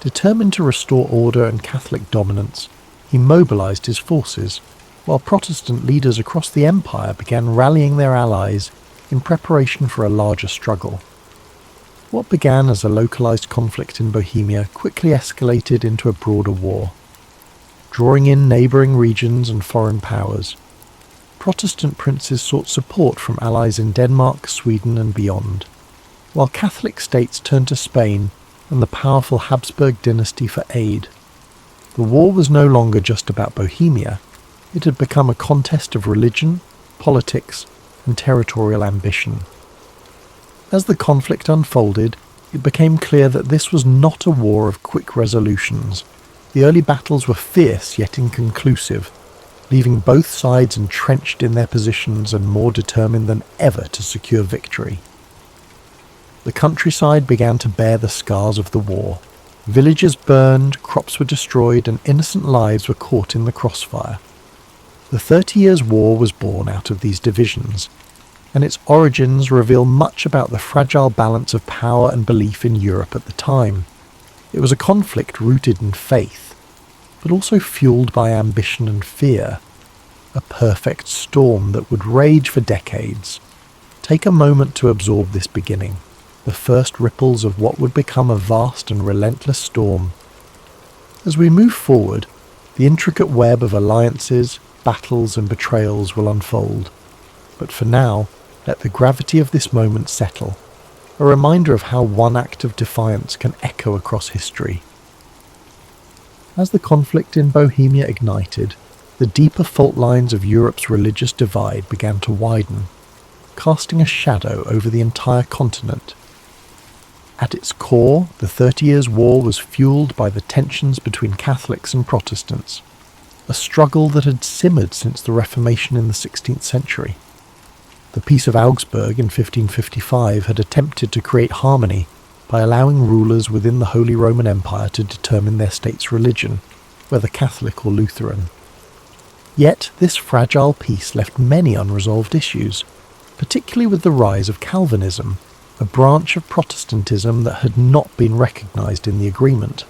Determined to restore order and Catholic dominance, he mobilized his forces, while Protestant leaders across the empire began rallying their allies in preparation for a larger struggle. What began as a localized conflict in Bohemia quickly escalated into a broader war, drawing in neighboring regions and foreign powers. Protestant princes sought support from allies in Denmark, Sweden, and beyond, while Catholic states turned to Spain and the powerful Habsburg dynasty for aid. The war was no longer just about Bohemia. It had become a contest of religion, politics, and territorial ambition. As the conflict unfolded, it became clear that this was not a war of quick resolutions. The early battles were fierce yet inconclusive, leaving both sides entrenched in their positions and more determined than ever to secure victory. The countryside began to bear the scars of the war. Villages burned, crops were destroyed, and innocent lives were caught in the crossfire. The 30 Years' War was born out of these divisions, and its origins reveal much about the fragile balance of power and belief in Europe at the time. It was a conflict rooted in faith, but also fueled by ambition and fear, a perfect storm that would rage for decades. Take a moment to absorb this beginning, the first ripples of what would become a vast and relentless storm. As we move forward, the intricate web of alliances, battles, and betrayals will unfold. But for now, let the gravity of this moment settle, a reminder of how one act of defiance can echo across history. As the conflict in Bohemia ignited, the deeper fault lines of Europe's religious divide began to widen, casting a shadow over the entire continent. At its core, the 30 Years' War was fueled by the tensions between Catholics and Protestants, a struggle that had simmered since the Reformation in the 16th century. The Peace of Augsburg in 1555 had attempted to create harmony by allowing rulers within the Holy Roman Empire to determine their state's religion, whether Catholic or Lutheran. Yet this fragile peace left many unresolved issues, particularly with the rise of Calvinism, a branch of Protestantism that had not been recognized in the agreement.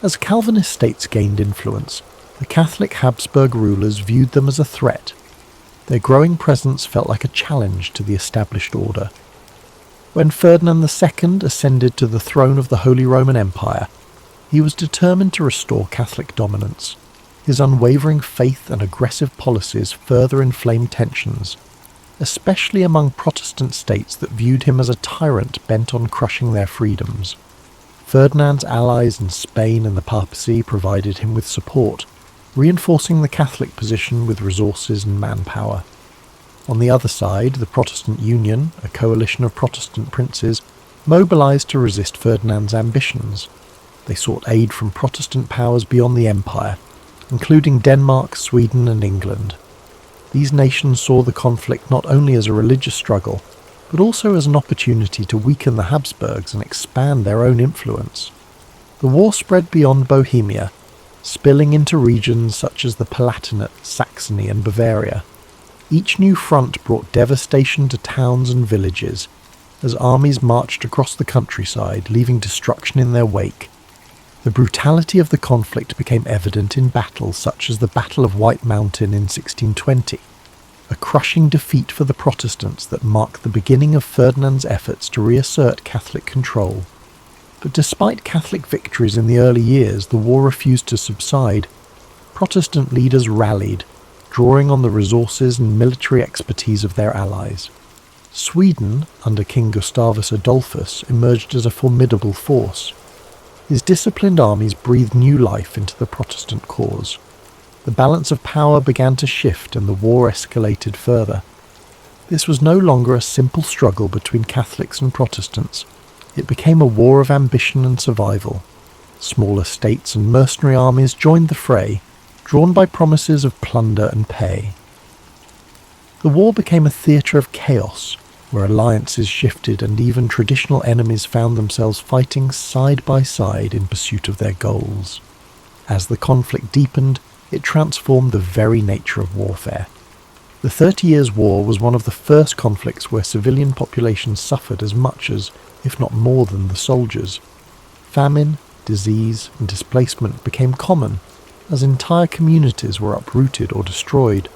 As Calvinist states gained influence, the Catholic Habsburg rulers viewed them as a threat. Their growing presence felt like a challenge to the established order. When Ferdinand II ascended to the throne of the Holy Roman Empire, he was determined to restore Catholic dominance. His unwavering faith and aggressive policies further inflamed tensions, especially among Protestant states that viewed him as a tyrant bent on crushing their freedoms. Ferdinand's allies in Spain and the papacy provided him with support, reinforcing the Catholic position with resources and manpower. On the other side, the Protestant Union, a coalition of Protestant princes, mobilised to resist Ferdinand's ambitions. They sought aid from Protestant powers beyond the empire, including Denmark, Sweden and England. These nations saw the conflict not only as a religious struggle, but also as an opportunity to weaken the Habsburgs and expand their own influence. The war spread beyond Bohemia, spilling into regions such as the Palatinate, Saxony and Bavaria. Each new front brought devastation to towns and villages, as armies marched across the countryside, leaving destruction in their wake. The brutality of the conflict became evident in battles such as the Battle of White Mountain in 1620, a crushing defeat for the Protestants that marked the beginning of Ferdinand's efforts to reassert Catholic control. But despite Catholic victories in the early years, the war refused to subside. Protestant leaders rallied, drawing on the resources and military expertise of their allies. Sweden, under King Gustavus Adolphus, emerged as a formidable force. His disciplined armies breathed new life into the Protestant cause. The balance of power began to shift and the war escalated further. This was no longer a simple struggle between Catholics and Protestants. It became a war of ambition and survival. Smaller states and mercenary armies joined the fray, drawn by promises of plunder and pay. The war became a theatre of chaos, where alliances shifted and even traditional enemies found themselves fighting side by side in pursuit of their goals. As the conflict deepened, it transformed the very nature of warfare. The 30 Years' War was one of the first conflicts where civilian populations suffered as much as, if not more than, the soldiers. Famine, disease, and displacement became common, as entire communities were uprooted or destroyed.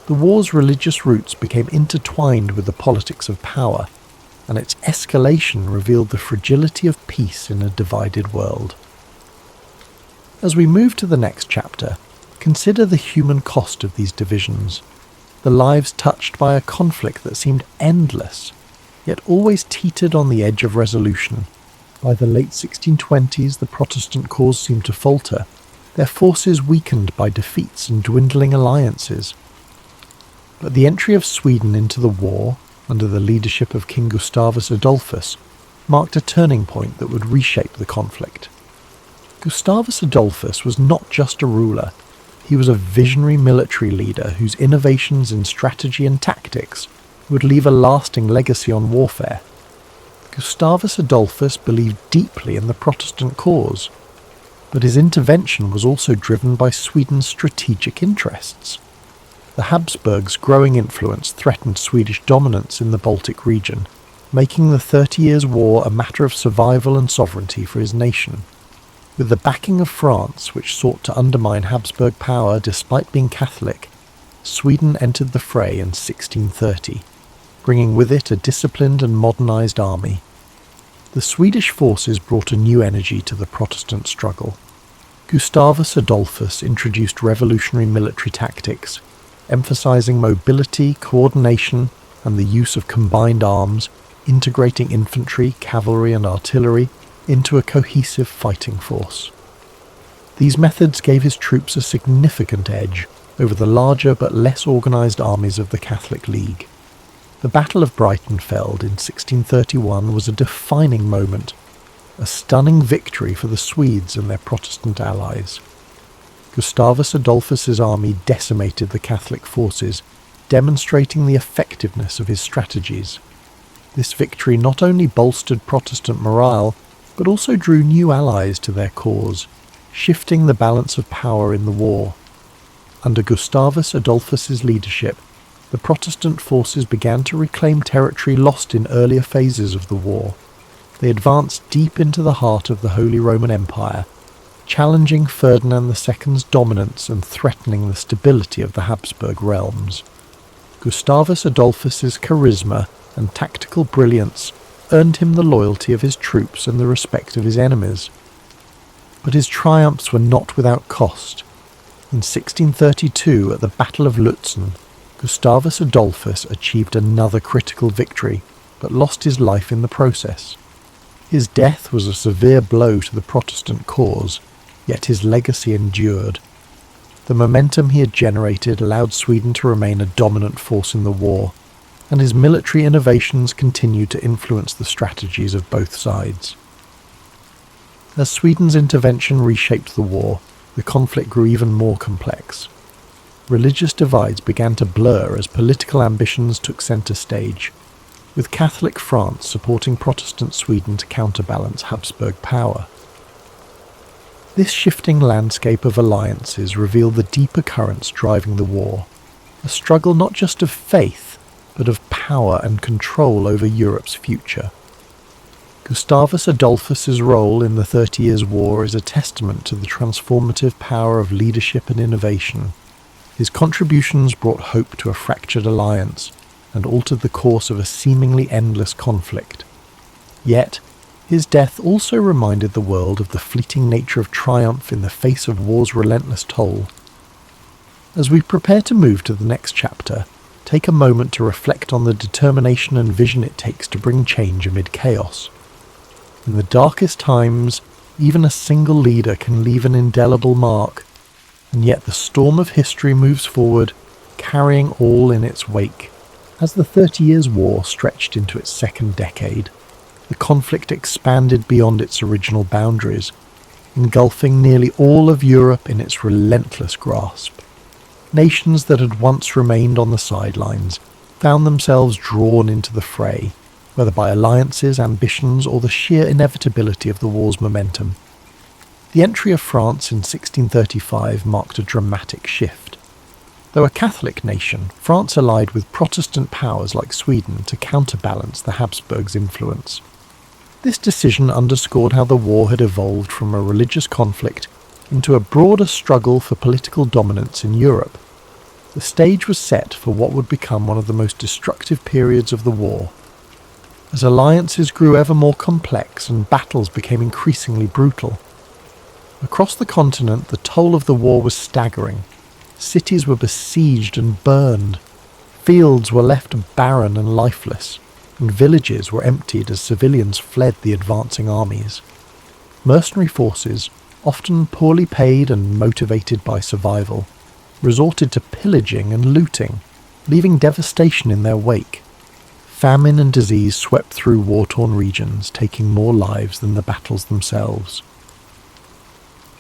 The war's religious roots became intertwined with the politics of power, and its escalation revealed the fragility of peace in a divided world. As we move to the next chapter, consider the human cost of these divisions, the lives touched by a conflict that seemed endless, yet always teetered on the edge of resolution. By the late 1620s, the Protestant cause seemed to falter, their forces weakened by defeats and dwindling alliances. But the entry of Sweden into the war, under the leadership of King Gustavus Adolphus, marked a turning point that would reshape the conflict. Gustavus Adolphus was not just a ruler, he was a visionary military leader whose innovations in strategy and tactics would leave a lasting legacy on warfare. Gustavus Adolphus believed deeply in the Protestant cause, but his intervention was also driven by Sweden's strategic interests. The Habsburgs' growing influence threatened Swedish dominance in the Baltic region, making the 30 Years' War a matter of survival and sovereignty for his nation. With the backing of France, which sought to undermine Habsburg power despite being Catholic, Sweden entered the fray in 1630, bringing with it a disciplined and modernised army. The Swedish forces brought a new energy to the Protestant struggle. Gustavus Adolphus introduced revolutionary military tactics, emphasising mobility, coordination, and the use of combined arms, integrating infantry, cavalry and artillery into a cohesive fighting force. These methods gave his troops a significant edge over the larger but less organised armies of the Catholic League. The Battle of Breitenfeld in 1631 was a defining moment, a stunning victory for the Swedes and their Protestant allies. Gustavus Adolphus's army decimated the Catholic forces, demonstrating the effectiveness of his strategies. This victory not only bolstered Protestant morale, but also drew new allies to their cause, shifting the balance of power in the war. Under Gustavus Adolphus's leadership, the Protestant forces began to reclaim territory lost in earlier phases of the war. They advanced deep into the heart of the Holy Roman Empire, challenging Ferdinand II's dominance and threatening the stability of the Habsburg realms. Gustavus Adolphus's charisma and tactical brilliance earned him the loyalty of his troops and the respect of his enemies. But his triumphs were not without cost. In 1632, at the Battle of Lutzen, Gustavus Adolphus achieved another critical victory, but lost his life in the process. His death was a severe blow to the Protestant cause, yet his legacy endured. The momentum he had generated allowed Sweden to remain a dominant force in the war, and his military innovations continued to influence the strategies of both sides. As Sweden's intervention reshaped the war, the conflict grew even more complex. Religious divides began to blur as political ambitions took centre stage, with Catholic France supporting Protestant Sweden to counterbalance Habsburg power. This shifting landscape of alliances revealed the deeper currents driving the war, a struggle not just of faith, but of power and control over Europe's future. Gustavus Adolphus's role in the 30 Years' War is a testament to the transformative power of leadership and innovation. His contributions brought hope to a fractured alliance and altered the course of a seemingly endless conflict. Yet, his death also reminded the world of the fleeting nature of triumph in the face of war's relentless toll. As we prepare to move to the next chapter, take a moment to reflect on the determination and vision it takes to bring change amid chaos. In the darkest times, even a single leader can leave an indelible mark, and yet the storm of history moves forward, carrying all in its wake. As the 30 Years' War stretched into its second decade, the conflict expanded beyond its original boundaries, engulfing nearly all of Europe in its relentless grasp. Nations that had once remained on the sidelines found themselves drawn into the fray, whether by alliances, ambitions, or the sheer inevitability of the war's momentum. The entry of France in 1635 marked a dramatic shift. Though a Catholic nation, France allied with Protestant powers like Sweden to counterbalance the Habsburgs' influence. This decision underscored how the war had evolved from a religious conflict into a broader struggle for political dominance in Europe. The stage was set for what would become one of the most destructive periods of the war. As alliances grew ever more complex and battles became increasingly brutal. Across the continent, the toll of the war was staggering. Cities were besieged and burned. Fields were left barren and lifeless, and villages were emptied as civilians fled the advancing armies. Mercenary forces, often poorly paid and motivated by survival, resorted to pillaging and looting, leaving devastation in their wake. Famine and disease swept through war-torn regions, taking more lives than the battles themselves.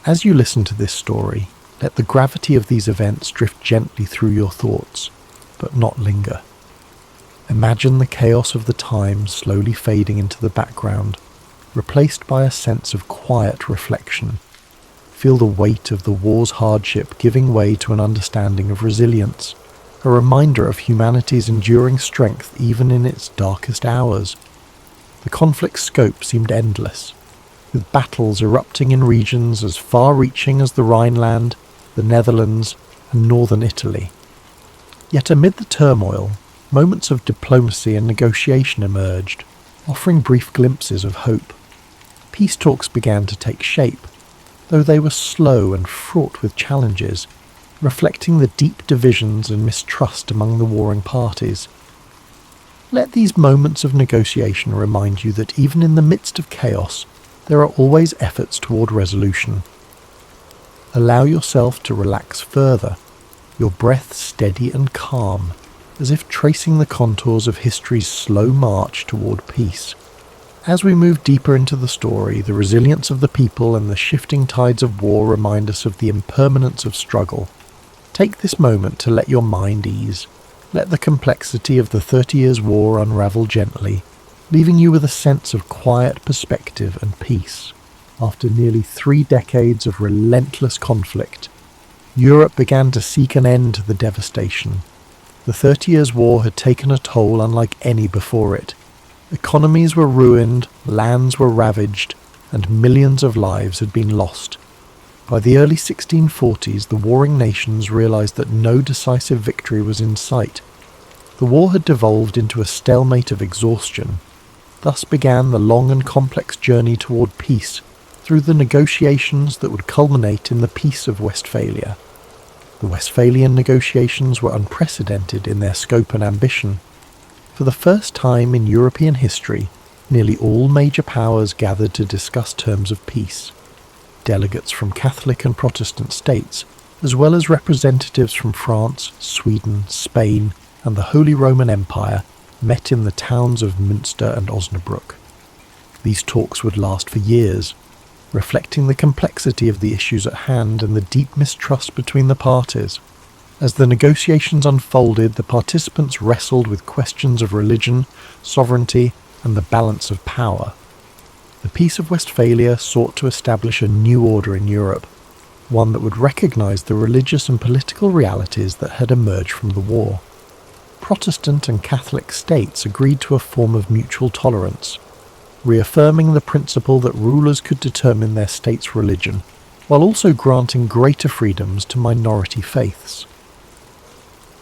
As you listen to this story, let the gravity of these events drift gently through your thoughts, but not linger. Imagine the chaos of the time slowly fading into the background, replaced by a sense of quiet reflection. Feel the weight of the war's hardship giving way to an understanding of resilience, a reminder of humanity's enduring strength even in its darkest hours. The conflict's scope seemed endless, with battles erupting in regions as far-reaching as the Rhineland, the Netherlands, and northern Italy. Yet amid the turmoil, moments of diplomacy and negotiation emerged, offering brief glimpses of hope. Peace talks began to take shape, though they were slow and fraught with challenges, reflecting the deep divisions and mistrust among the warring parties. Let these moments of negotiation remind you that even in the midst of chaos, there are always efforts toward resolution. Allow yourself to relax further, your breath steady and calm, as if tracing the contours of history's slow march toward peace. As we move deeper into the story, the resilience of the people and the shifting tides of war remind us of the impermanence of struggle. Take this moment to let your mind ease. Let the complexity of the 30 Years' War unravel gently, leaving you with a sense of quiet perspective and peace. After nearly 3 decades of relentless conflict, Europe began to seek an end to the devastation. The 30 Years' War had taken a toll unlike any before it. Economies were ruined, lands were ravaged, and millions of lives had been lost. By the early 1640s, the warring nations realized that no decisive victory was in sight. The war had devolved into a stalemate of exhaustion. Thus began the long and complex journey toward peace, through the negotiations that would culminate in the Peace of Westphalia. The Westphalian negotiations were unprecedented in their scope and ambition. For the first time in European history, nearly all major powers gathered to discuss terms of peace. Delegates from Catholic and Protestant states, as well as representatives from France, Sweden, Spain, and the Holy Roman Empire, met in the towns of Münster and Osnabrück. These talks would last for years, reflecting the complexity of the issues at hand and the deep mistrust between the parties. As the negotiations unfolded, the participants wrestled with questions of religion, sovereignty, and the balance of power. The Peace of Westphalia sought to establish a new order in Europe, one that would recognise the religious and political realities that had emerged from the war. Protestant and Catholic states agreed to a form of mutual tolerance, reaffirming the principle that rulers could determine their state's religion, while also granting greater freedoms to minority faiths.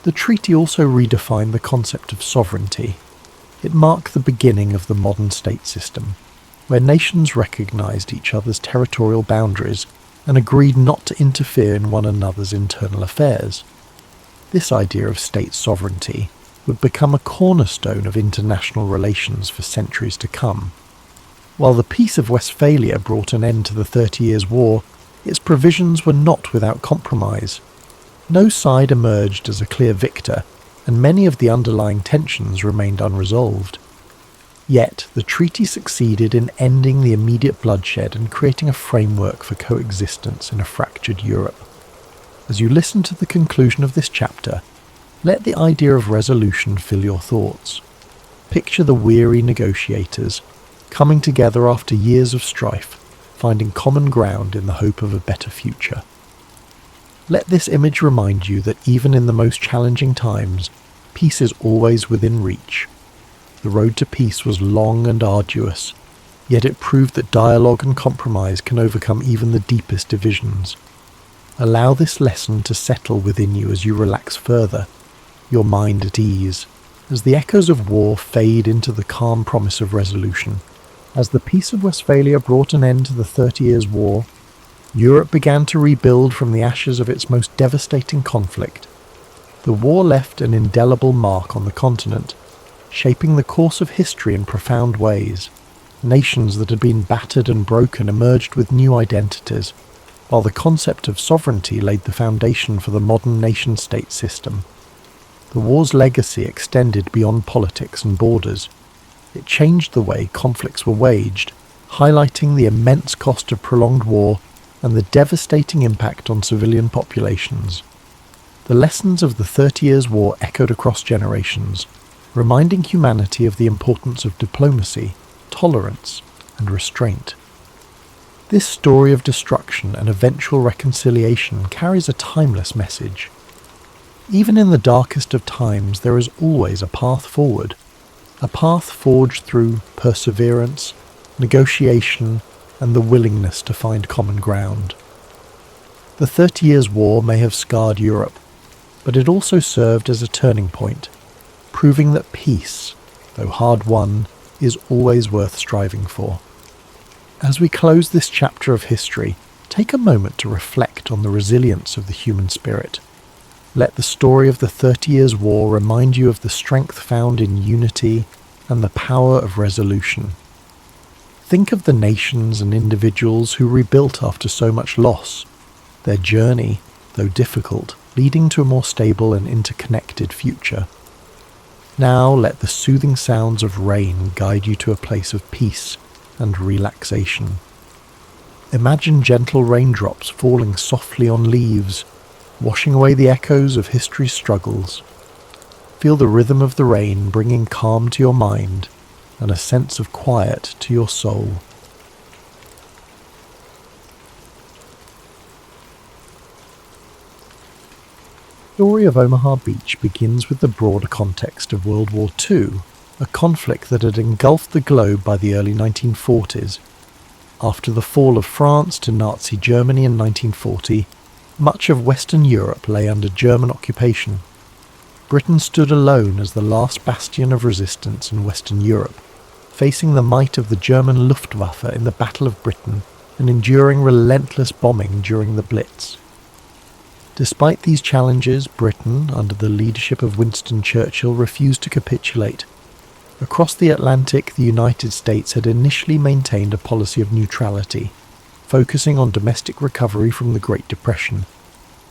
The treaty also redefined the concept of sovereignty. It marked the beginning of the modern state system, where nations recognised each other's territorial boundaries and agreed not to interfere in one another's internal affairs. This idea of state sovereignty would become a cornerstone of international relations for centuries to come. While the Peace of Westphalia brought an end to the 30 Years' War, its provisions were not without compromise. No side emerged as a clear victor, and many of the underlying tensions remained unresolved. Yet, the treaty succeeded in ending the immediate bloodshed and creating a framework for coexistence in a fractured Europe. As you listen to the conclusion of this chapter, let the idea of resolution fill your thoughts. Picture the weary negotiators, coming together after years of strife, finding common ground in the hope of a better future. Let this image remind you that even in the most challenging times, peace is always within reach. The road to peace was long and arduous, yet it proved that dialogue and compromise can overcome even the deepest divisions. Allow this lesson to settle within you as you relax further, your mind at ease, as the echoes of war fade into the calm promise of resolution. As the Peace of Westphalia brought an end to the 30 Years' War, Europe began to rebuild from the ashes of its most devastating conflict. The war left an indelible mark on the continent, shaping the course of history in profound ways. Nations that had been battered and broken emerged with new identities, while the concept of sovereignty laid the foundation for the modern nation-state system. The war's legacy extended beyond politics and borders. It changed the way conflicts were waged, highlighting the immense cost of prolonged war and the devastating impact on civilian populations. The lessons of the 30 Years' War echoed across generations, reminding humanity of the importance of diplomacy, tolerance, and restraint. This story of destruction and eventual reconciliation carries a timeless message. Even in the darkest of times, there is always a path forward. A path forged through perseverance, negotiation, and the willingness to find common ground. The 30 Years' War may have scarred Europe, but it also served as a turning point, proving that peace, though hard won, is always worth striving for. As we close this chapter of history, take a moment to reflect on the resilience of the human spirit. Let the story of the 30 Years' War remind you of the strength found in unity and the power of resolution. Think of the nations and individuals who rebuilt after so much loss, their journey, though difficult, leading to a more stable and interconnected future. Now let the soothing sounds of rain guide you to a place of peace and relaxation. Imagine gentle raindrops falling softly on leaves, washing away the echoes of history's struggles. Feel the rhythm of the rain bringing calm to your mind and a sense of quiet to your soul. The story of Omaha Beach begins with the broader context of World War II, a conflict that had engulfed the globe by the early 1940s. After the fall of France to Nazi Germany in 1940, much of Western Europe lay under German occupation. Britain stood alone as the last bastion of resistance in Western Europe, facing the might of the German Luftwaffe in the Battle of Britain and enduring relentless bombing during the Blitz. Despite these challenges, Britain, under the leadership of Winston Churchill, refused to capitulate. Across the Atlantic, the United States had initially maintained a policy of neutrality, focusing on domestic recovery from the Great Depression.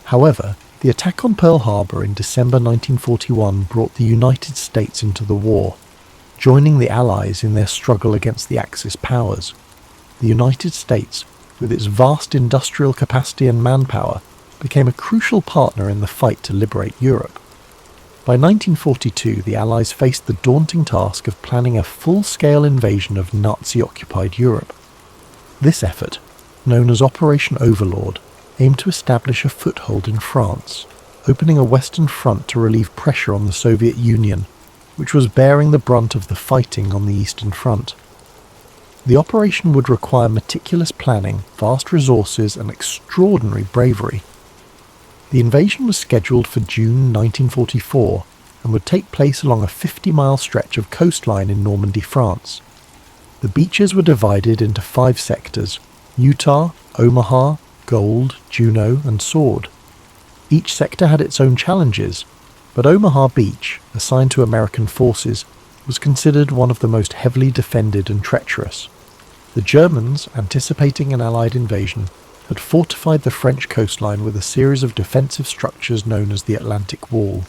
However, the attack on Pearl Harbor in December 1941 brought the United States into the war, joining the Allies in their struggle against the Axis powers. The United States, with its vast industrial capacity and manpower, became a crucial partner in the fight to liberate Europe. By 1942, the Allies faced the daunting task of planning a full-scale invasion of Nazi-occupied Europe. This effort, known as Operation Overlord, aimed to establish a foothold in France, opening a Western front to relieve pressure on the Soviet Union, which was bearing the brunt of the fighting on the Eastern Front. The operation would require meticulous planning, vast resources, and extraordinary bravery. The invasion was scheduled for June 1944 and would take place along a 50-mile stretch of coastline in Normandy, France. The beaches were divided into 5 sectors: Utah, Omaha, Gold, Juneau, and Sword. Each sector had its own challenges, but Omaha Beach, assigned to American forces, was considered one of the most heavily defended and treacherous. The Germans, anticipating an Allied invasion, had fortified the French coastline with a series of defensive structures known as the Atlantic Wall.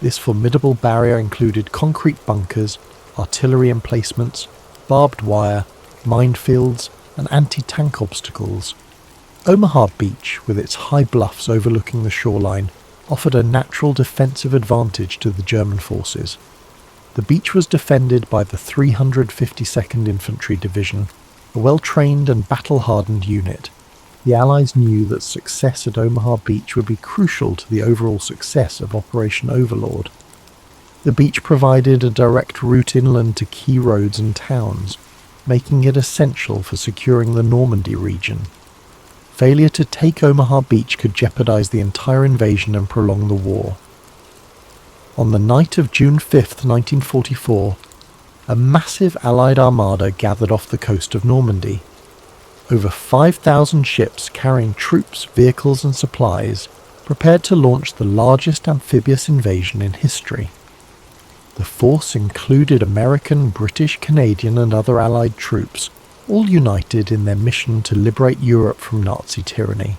This formidable barrier included concrete bunkers, artillery emplacements, barbed wire, minefields, and anti-tank obstacles. Omaha Beach, with its high bluffs overlooking the shoreline, offered a natural defensive advantage to the German forces. The beach was defended by the 352nd Infantry Division, a well-trained and battle-hardened unit. The Allies knew that success at Omaha Beach would be crucial to the overall success of Operation Overlord. The beach provided a direct route inland to key roads and towns, making it essential for securing the Normandy region. Failure to take Omaha Beach could jeopardize the entire invasion and prolong the war. On the night of June 5, 1944, a massive Allied armada gathered off the coast of Normandy. Over 5,000 ships carrying troops, vehicles and supplies prepared to launch the largest amphibious invasion in history. The force included American, British, Canadian and other Allied troops, all united in their mission to liberate Europe from Nazi tyranny.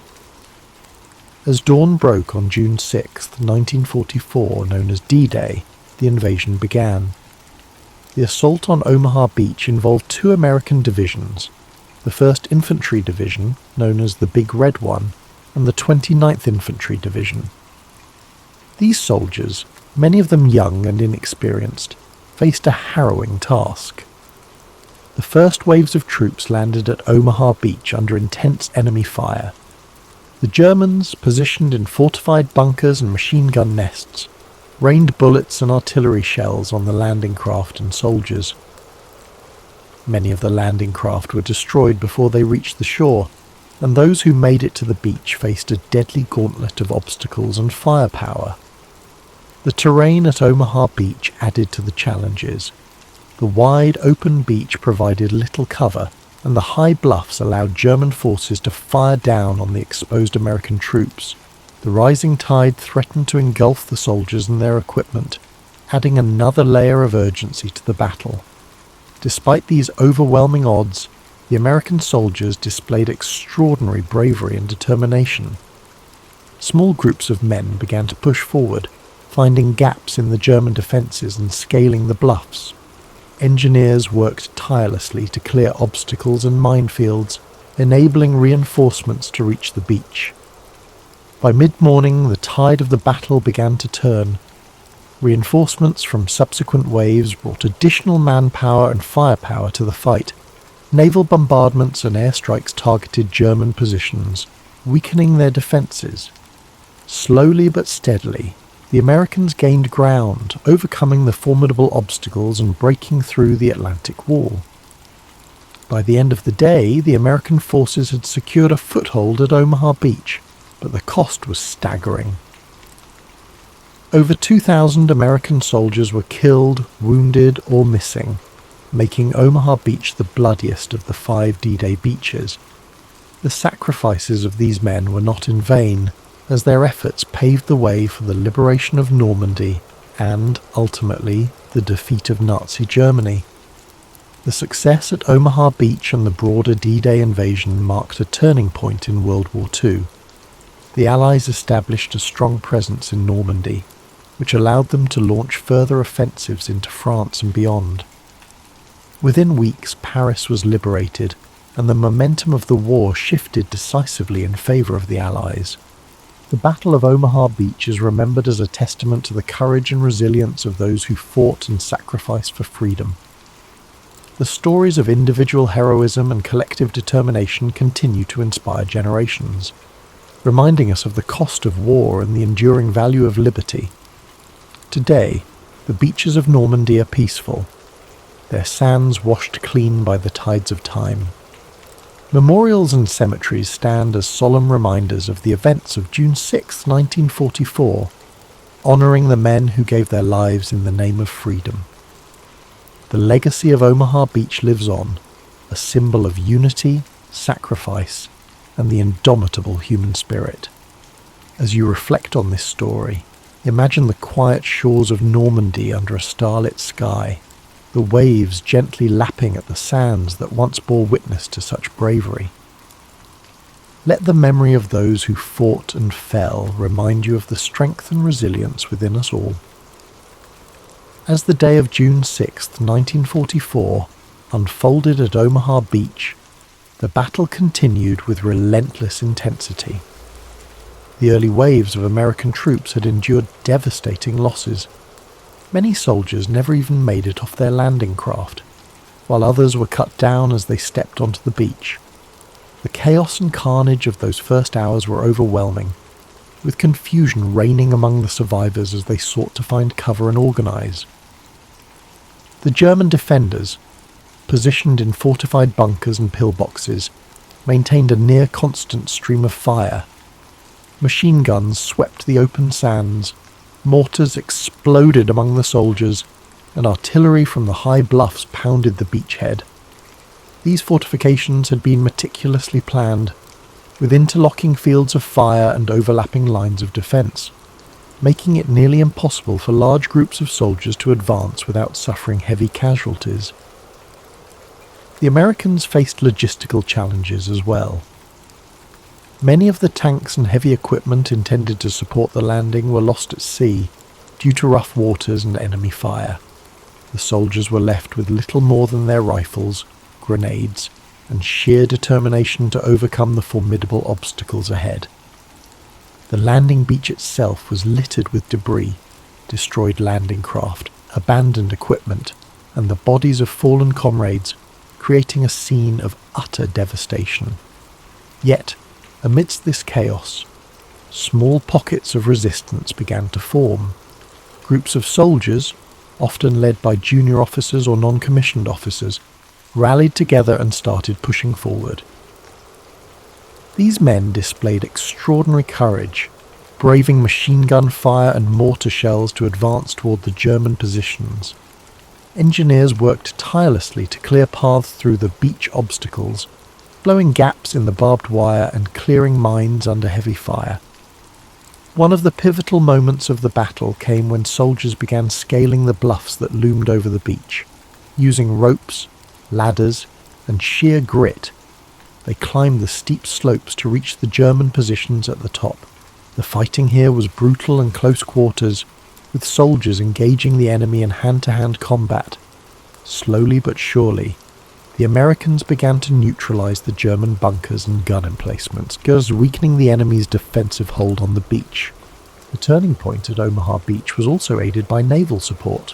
As dawn broke on June 6, 1944, known as D-Day, the invasion began. The assault on Omaha Beach involved 2 American divisions, the 1st Infantry Division, known as the Big Red One, and the 29th Infantry Division. These soldiers, many of them young and inexperienced, faced a harrowing task. The first waves of troops landed at Omaha Beach under intense enemy fire. The Germans, positioned in fortified bunkers and machine gun nests, rained bullets and artillery shells on the landing craft and soldiers. Many of the landing craft were destroyed before they reached the shore, and those who made it to the beach faced a deadly gauntlet of obstacles and firepower. The terrain at Omaha Beach added to the challenges. The wide, open beach provided little cover, and the high bluffs allowed German forces to fire down on the exposed American troops. The rising tide threatened to engulf the soldiers and their equipment, adding another layer of urgency to the battle. Despite these overwhelming odds, the American soldiers displayed extraordinary bravery and determination. Small groups of men began to push forward, finding gaps in the German defences and scaling the bluffs. Engineers worked tirelessly to clear obstacles and minefields, enabling reinforcements to reach the beach. By mid-morning, the tide of the battle began to turn. Reinforcements from subsequent waves brought additional manpower and firepower to the fight. Naval bombardments and airstrikes targeted German positions, weakening their defences. Slowly but steadily, the Americans gained ground, overcoming the formidable obstacles and breaking through the Atlantic Wall. By the end of the day, the American forces had secured a foothold at Omaha Beach, but the cost was staggering. Over 2,000 American soldiers were killed, wounded, or missing, making Omaha Beach the bloodiest of the 5 D-Day beaches. The sacrifices of these men were not in vain, as their efforts paved the way for the liberation of Normandy and, ultimately, the defeat of Nazi Germany. The success at Omaha Beach and the broader D-Day invasion marked a turning point in World War II. the Allies established a strong presence in Normandy, which allowed them to launch further offensives into France and beyond. Within weeks, Paris was liberated, and the momentum of the war shifted decisively in favour of the Allies. The Battle of Omaha Beach is remembered as a testament to the courage and resilience of those who fought and sacrificed for freedom. The stories of individual heroism and collective determination continue to inspire generations, reminding us of the cost of war and the enduring value of liberty. Today, the beaches of Normandy are peaceful, their sands washed clean by the tides of time. Memorials and cemeteries stand as solemn reminders of the events of June 6, 1944, honouring the men who gave their lives in the name of freedom. The legacy of Omaha Beach lives on, a symbol of unity, sacrifice, and the indomitable human spirit. As you reflect on this story, imagine the quiet shores of Normandy under a starlit sky, the waves gently lapping at the sands that once bore witness to such bravery. Let the memory of those who fought and fell remind you of the strength and resilience within us all. As the day of June 6, 1944, unfolded at Omaha Beach, the battle continued with relentless intensity. The early waves of American troops had endured devastating losses. Many soldiers never even made it off their landing craft, while others were cut down as they stepped onto the beach. The chaos and carnage of those first hours were overwhelming, with confusion reigning among the survivors as they sought to find cover and organize. The German defenders, positioned in fortified bunkers and pillboxes, maintained a near-constant stream of fire. Machine guns swept the open sands, mortars exploded among the soldiers, and artillery from the high bluffs pounded the beachhead. These fortifications had been meticulously planned, with interlocking fields of fire and overlapping lines of defence, making it nearly impossible for large groups of soldiers to advance without suffering heavy casualties. The Americans faced logistical challenges as well. Many of the tanks and heavy equipment intended to support the landing were lost at sea due to rough waters and enemy fire. The soldiers were left with little more than their rifles, grenades, and sheer determination to overcome the formidable obstacles ahead. The landing beach itself was littered with debris, destroyed landing craft, abandoned equipment, and the bodies of fallen comrades, creating a scene of utter devastation. Yet, amidst this chaos, small pockets of resistance began to form. Groups of soldiers, often led by junior officers or non-commissioned officers, rallied together and started pushing forward. These men displayed extraordinary courage, braving machine gun fire and mortar shells to advance toward the German positions. Engineers worked tirelessly to clear paths through the beach obstacles, blowing gaps in the barbed wire and clearing mines under heavy fire. One of the pivotal moments of the battle came when soldiers began scaling the bluffs that loomed over the beach. Using ropes, ladders, and sheer grit, they climbed the steep slopes to reach the German positions at the top. The fighting here was brutal and close quarters, with soldiers engaging the enemy in hand-to-hand combat. Slowly but surely, the Americans began to neutralize the German bunkers and gun emplacements, thus weakening the enemy's defensive hold on the beach. The turning point at Omaha Beach was also aided by naval support.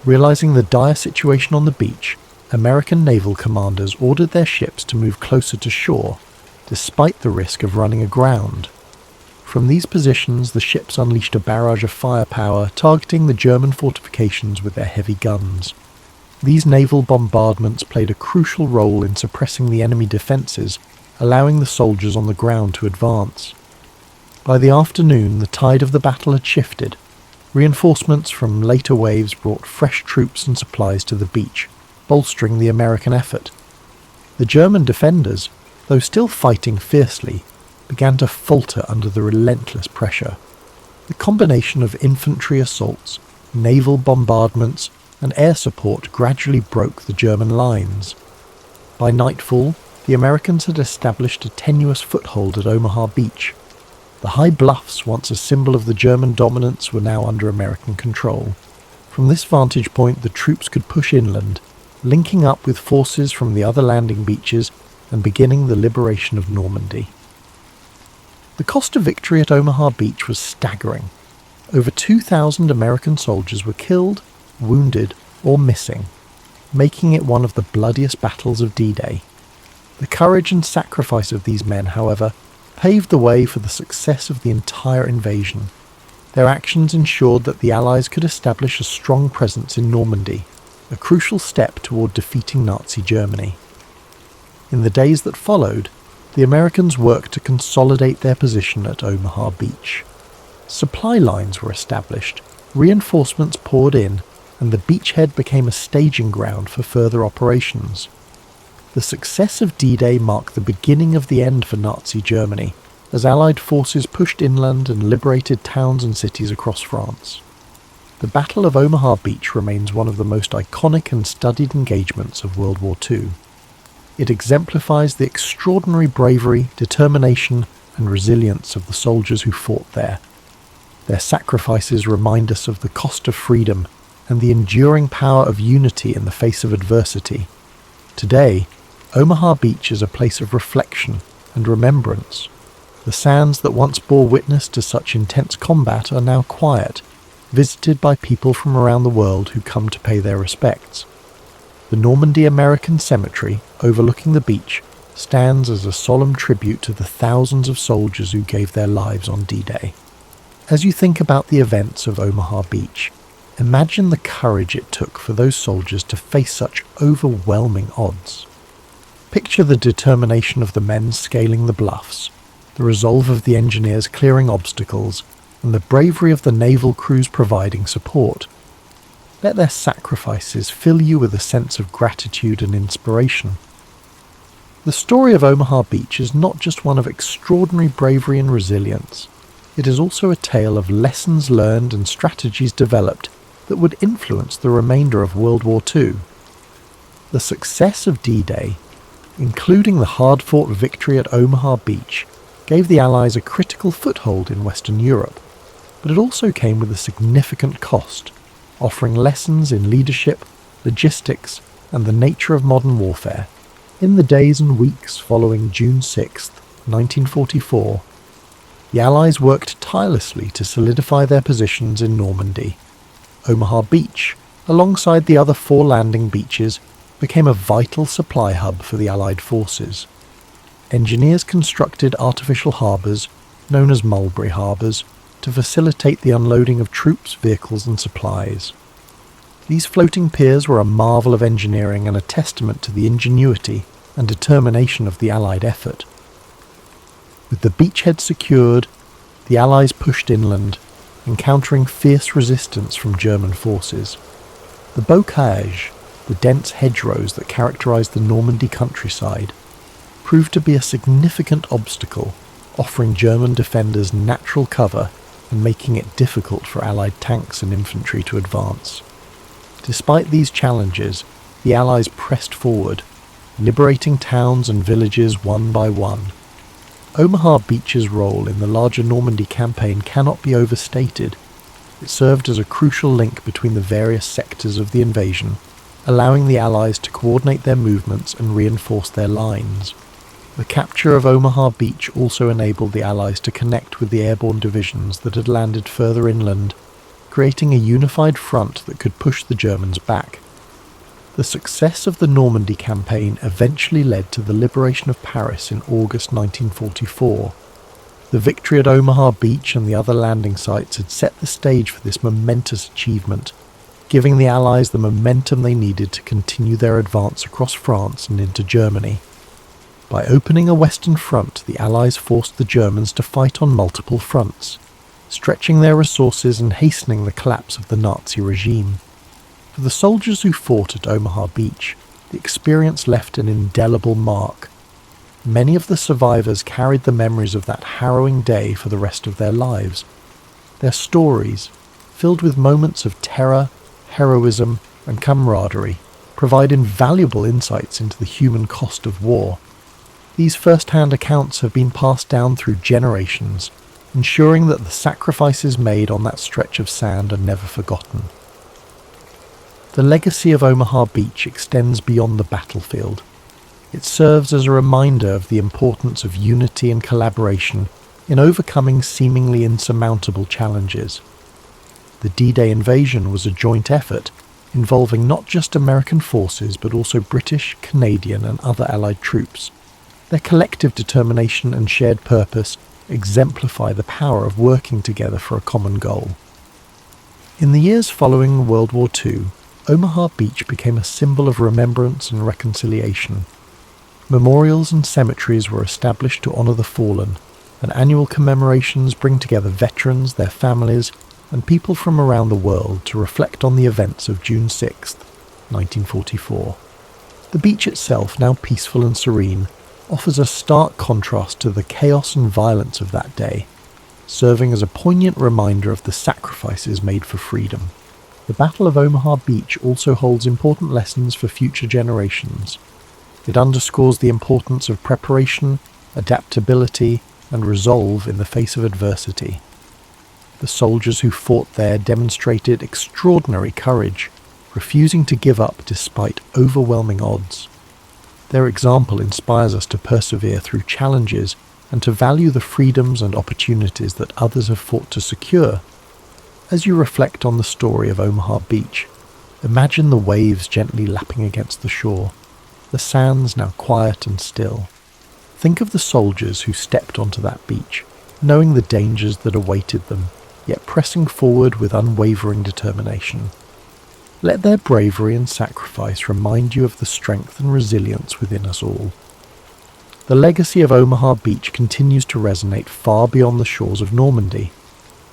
Realizing the dire situation on the beach, American naval commanders ordered their ships to move closer to shore, despite the risk of running aground. From these positions, the ships unleashed a barrage of firepower, targeting the German fortifications with their heavy guns. These naval bombardments played a crucial role in suppressing the enemy defences, allowing the soldiers on the ground to advance. By the afternoon, the tide of the battle had shifted. Reinforcements from later waves brought fresh troops and supplies to the beach, bolstering the American effort. The German defenders, though still fighting fiercely, began to falter under the relentless pressure. The combination of infantry assaults, naval bombardments, and air support gradually broke the German lines. By nightfall, the Americans had established a tenuous foothold at Omaha Beach. The high bluffs, once a symbol of the German dominance, were now under American control. From this vantage point, the troops could push inland, linking up with forces from the other landing beaches and beginning the liberation of Normandy. The cost of victory at Omaha Beach was staggering. Over 2,000 American soldiers were killed, wounded, or missing, making it one of the bloodiest battles of D-Day. The courage and sacrifice of these men, however, paved the way for the success of the entire invasion. Their actions ensured that the Allies could establish a strong presence in Normandy, a crucial step toward defeating Nazi Germany. In the days that followed, the Americans worked to consolidate their position at Omaha Beach. Supply lines were established, reinforcements poured in, and the beachhead became a staging ground for further operations. The success of D-Day marked the beginning of the end for Nazi Germany, as Allied forces pushed inland and liberated towns and cities across France. The Battle of Omaha Beach remains one of the most iconic and studied engagements of World War II. It exemplifies the extraordinary bravery, determination, and resilience of the soldiers who fought there. Their sacrifices remind us of the cost of freedom and the enduring power of unity in the face of adversity. Today, Omaha Beach is a place of reflection and remembrance. The sands that once bore witness to such intense combat are now quiet, visited by people from around the world who come to pay their respects. The Normandy American Cemetery, overlooking the beach, stands as a solemn tribute to the thousands of soldiers who gave their lives on D-Day. As you think about the events of Omaha Beach, imagine the courage it took for those soldiers to face such overwhelming odds. Picture the determination of the men scaling the bluffs, the resolve of the engineers clearing obstacles, and the bravery of the naval crews providing support. Let their sacrifices fill you with a sense of gratitude and inspiration. The story of Omaha Beach is not just one of extraordinary bravery and resilience. It is also a tale of lessons learned and strategies developed that would influence the remainder of World War II. The success of D-Day, including the hard-fought victory at Omaha Beach, gave the Allies a critical foothold in Western Europe, but it also came with a significant cost, offering lessons in leadership, logistics, and the nature of modern warfare. In the days and weeks following June 6, 1944, the Allies worked tirelessly to solidify their positions in Normandy. Omaha Beach, alongside the other 4 landing beaches, became a vital supply hub for the Allied forces. Engineers constructed artificial harbours, known as mulberry harbours, to facilitate the unloading of troops, vehicles and supplies. These floating piers were a marvel of engineering and a testament to the ingenuity and determination of the Allied effort. With the beachhead secured, the Allies pushed inland, encountering fierce resistance from German forces. The bocage, the dense hedgerows that characterised the Normandy countryside, proved to be a significant obstacle, offering German defenders natural cover and making it difficult for Allied tanks and infantry to advance. Despite these challenges, the Allies pressed forward, liberating towns and villages one by one. Omaha Beach's role in the larger Normandy campaign cannot be overstated. It served as a crucial link between the various sectors of the invasion, allowing the Allies to coordinate their movements and reinforce their lines. The capture of Omaha Beach also enabled the Allies to connect with the airborne divisions that had landed further inland, creating a unified front that could push the Germans back. The success of the Normandy campaign eventually led to the liberation of Paris in August 1944. The victory at Omaha Beach and the other landing sites had set the stage for this momentous achievement, giving the Allies the momentum they needed to continue their advance across France and into Germany. By opening a western front, the Allies forced the Germans to fight on multiple fronts, stretching their resources and hastening the collapse of the Nazi regime. For the soldiers who fought at Omaha Beach, the experience left an indelible mark. Many of the survivors carried the memories of that harrowing day for the rest of their lives. Their stories, filled with moments of terror, heroism, and camaraderie, provide invaluable insights into the human cost of war. These first-hand accounts have been passed down through generations, ensuring that the sacrifices made on that stretch of sand are never forgotten. The legacy of Omaha Beach extends beyond the battlefield. It serves as a reminder of the importance of unity and collaboration in overcoming seemingly insurmountable challenges. The D-Day invasion was a joint effort involving not just American forces but also British, Canadian and other Allied troops. Their collective determination and shared purpose exemplify the power of working together for a common goal. In the years following World War II, Omaha Beach became a symbol of remembrance and reconciliation. Memorials and cemeteries were established to honour the fallen, and annual commemorations bring together veterans, their families, and people from around the world to reflect on the events of June 6, 1944. The beach itself, now peaceful and serene, offers a stark contrast to the chaos and violence of that day, serving as a poignant reminder of the sacrifices made for freedom. The Battle of Omaha Beach also holds important lessons for future generations. It underscores the importance of preparation, adaptability, and resolve in the face of adversity. The soldiers who fought there demonstrated extraordinary courage, refusing to give up despite overwhelming odds. Their example inspires us to persevere through challenges and to value the freedoms and opportunities that others have fought to secure. As you reflect on the story of Omaha Beach, imagine the waves gently lapping against the shore, the sands now quiet and still. Think of the soldiers who stepped onto that beach, knowing the dangers that awaited them, yet pressing forward with unwavering determination. Let their bravery and sacrifice remind you of the strength and resilience within us all. The legacy of Omaha Beach continues to resonate far beyond the shores of Normandy.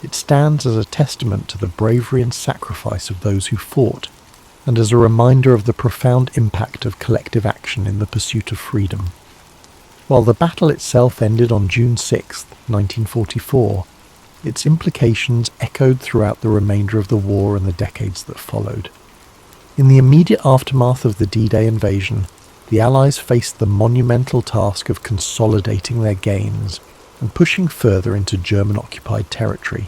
It stands as a testament to the bravery and sacrifice of those who fought, and as a reminder of the profound impact of collective action in the pursuit of freedom. While the battle itself ended on June 6, 1944, its implications echoed throughout the remainder of the war and the decades that followed. In the immediate aftermath of the D-Day invasion, the Allies faced the monumental task of consolidating their gains and pushing further into German-occupied territory.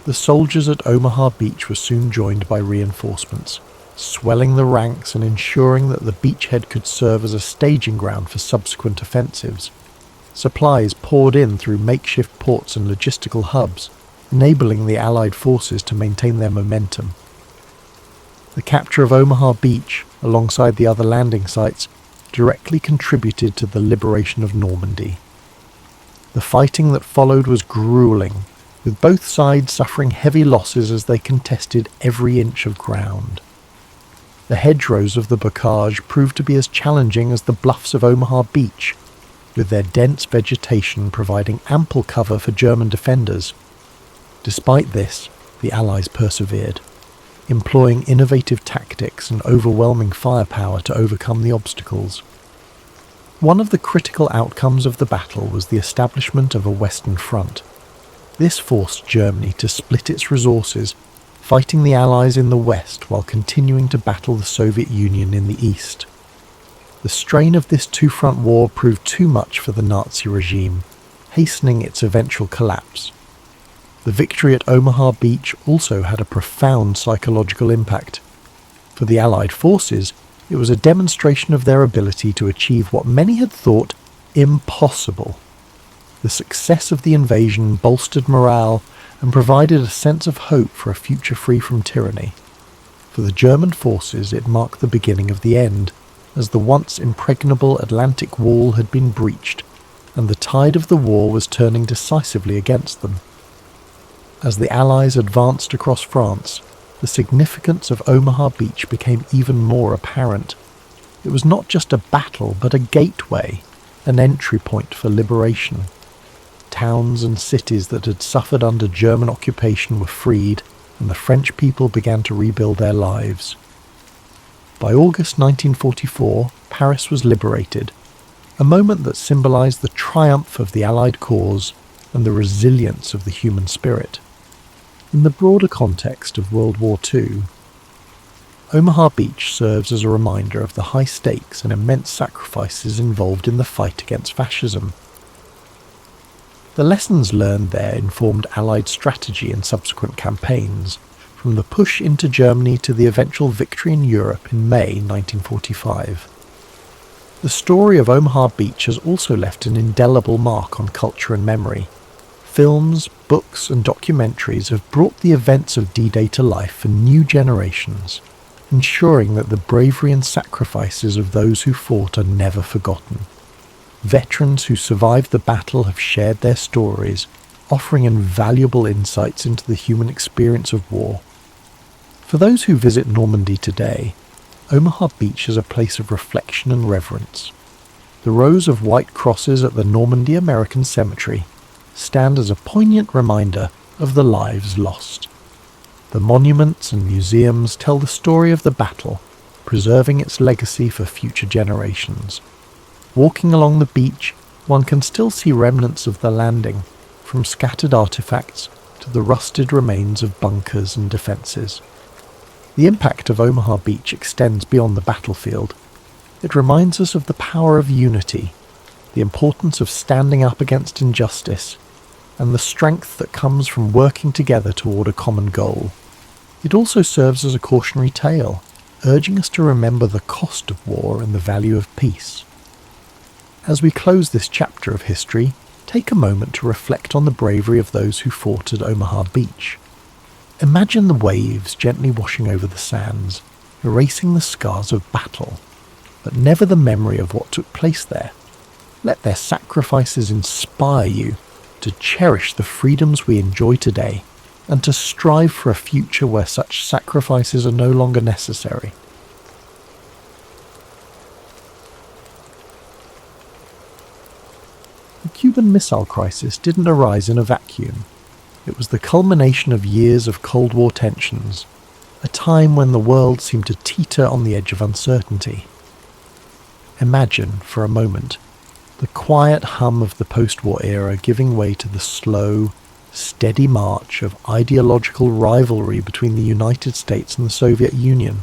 The soldiers at Omaha Beach were soon joined by reinforcements, swelling the ranks and ensuring that the beachhead could serve as a staging ground for subsequent offensives. Supplies poured in through makeshift ports and logistical hubs, enabling the Allied forces to maintain their momentum. The capture of Omaha Beach, alongside the other landing sites, directly contributed to the liberation of Normandy. The fighting that followed was grueling, with both sides suffering heavy losses as they contested every inch of ground. The hedgerows of the bocage proved to be as challenging as the bluffs of Omaha Beach, with their dense vegetation providing ample cover for German defenders. Despite this, the Allies persevered, employing innovative tactics and overwhelming firepower to overcome the obstacles. One of the critical outcomes of the battle was the establishment of a Western Front. This forced Germany to split its resources, fighting the Allies in the west while continuing to battle the Soviet Union in the east. The strain of this two-front war proved too much for the Nazi regime, hastening its eventual collapse. The victory at Omaha Beach also had a profound psychological impact. For the Allied forces, it was a demonstration of their ability to achieve what many had thought impossible. The success of the invasion bolstered morale and provided a sense of hope for a future free from tyranny. For the German forces, it marked the beginning of the end, as the once impregnable Atlantic Wall had been breached, and the tide of the war was turning decisively against them. As the Allies advanced across France, the significance of Omaha Beach became even more apparent. It was not just a battle, but a gateway, an entry point for liberation. Towns and cities that had suffered under German occupation were freed, and the French people began to rebuild their lives. By August 1944, Paris was liberated, a moment that symbolized the triumph of the Allied cause and the resilience of the human spirit. In the broader context of World War II, Omaha Beach serves as a reminder of the high stakes and immense sacrifices involved in the fight against fascism. The lessons learned there informed Allied strategy in subsequent campaigns, from the push into Germany to the eventual victory in Europe in May 1945. The story of Omaha Beach has also left an indelible mark on culture and memory. Films, books and documentaries have brought the events of D-Day to life for new generations, ensuring that the bravery and sacrifices of those who fought are never forgotten. Veterans who survived the battle have shared their stories, offering invaluable insights into the human experience of war. For those who visit Normandy today, Omaha Beach is a place of reflection and reverence. The rows of white crosses at the Normandy American Cemetery stand as a poignant reminder of the lives lost. The monuments and museums tell the story of the battle, preserving its legacy for future generations. Walking along the beach, one can still see remnants of the landing, from scattered artifacts to the rusted remains of bunkers and defences. The impact of Omaha Beach extends beyond the battlefield. It reminds us of the power of unity, the importance of standing up against injustice, and the strength that comes from working together toward a common goal. It also serves as a cautionary tale, urging us to remember the cost of war and the value of peace. As we close this chapter of history, take a moment to reflect on the bravery of those who fought at Omaha Beach. Imagine the waves gently washing over the sands, erasing the scars of battle, but never the memory of what took place there. Let their sacrifices inspire you to cherish the freedoms we enjoy today, and to strive for a future where such sacrifices are no longer necessary. The Cuban Missile Crisis didn't arise in a vacuum. It was the culmination of years of Cold War tensions, a time when the world seemed to teeter on the edge of uncertainty. Imagine, for a moment, the quiet hum of the post-war era giving way to the slow, steady march of ideological rivalry between the United States and the Soviet Union.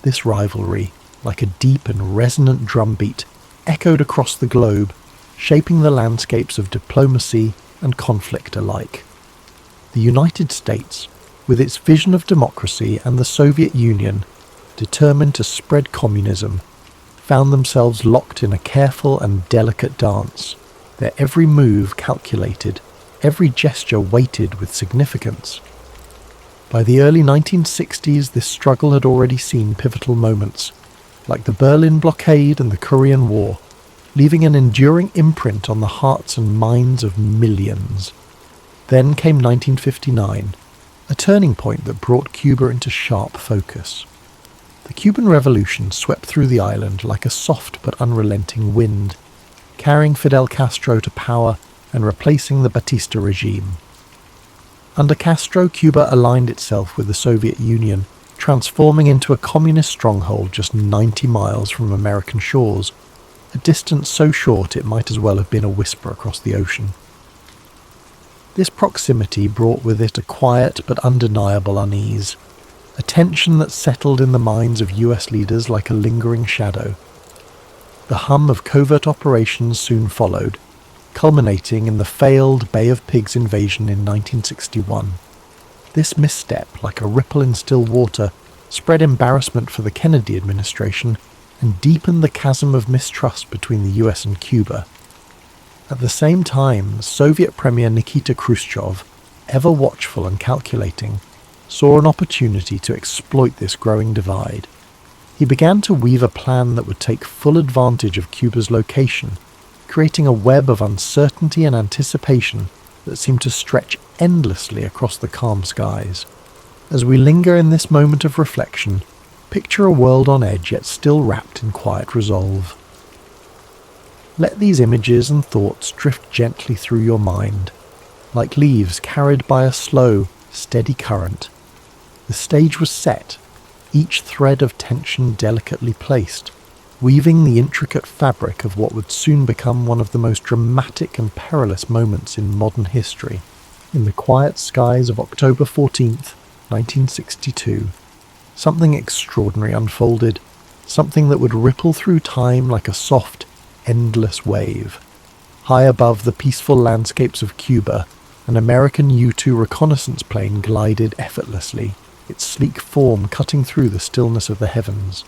This rivalry, like a deep and resonant drumbeat, echoed across the globe, shaping the landscapes of diplomacy and conflict alike. The United States, with its vision of democracy, and the Soviet Union, determined to spread communism, found themselves locked in a careful and delicate dance, their every move calculated, every gesture weighted with significance. By the early 1960s, this struggle had already seen pivotal moments, like the Berlin blockade and the Korean War, leaving an enduring imprint on the hearts and minds of millions. Then came 1959, a turning point that brought Cuba into sharp focus. The Cuban Revolution swept through the island like a soft but unrelenting wind, carrying Fidel Castro to power and replacing the Batista regime. Under Castro, Cuba aligned itself with the Soviet Union, transforming into a communist stronghold just 90 miles from American shores, a distance so short it might as well have been a whisper across the ocean. This proximity brought with it a quiet but undeniable unease, a tension that settled in the minds of US leaders like a lingering shadow. The hum of covert operations soon followed, culminating in the failed Bay of Pigs invasion in 1961. This misstep, like a ripple in still water, spread embarrassment for the Kennedy administration and deepened the chasm of mistrust between the US and Cuba. At the same time, Soviet Premier Nikita Khrushchev, ever watchful and calculating, saw an opportunity to exploit this growing divide. He began to weave a plan that would take full advantage of Cuba's location, creating a web of uncertainty and anticipation that seemed to stretch endlessly across the calm skies. As we linger in this moment of reflection, picture a world on edge yet still wrapped in quiet resolve. Let these images and thoughts drift gently through your mind, like leaves carried by a slow, steady current. The stage was set, each thread of tension delicately placed, weaving the intricate fabric of what would soon become one of the most dramatic and perilous moments in modern history. In the quiet skies of October 14th, 1962, something extraordinary unfolded, something that would ripple through time like a soft, endless wave. High above the peaceful landscapes of Cuba, an American U-2 reconnaissance plane glided effortlessly, its sleek form cutting through the stillness of the heavens.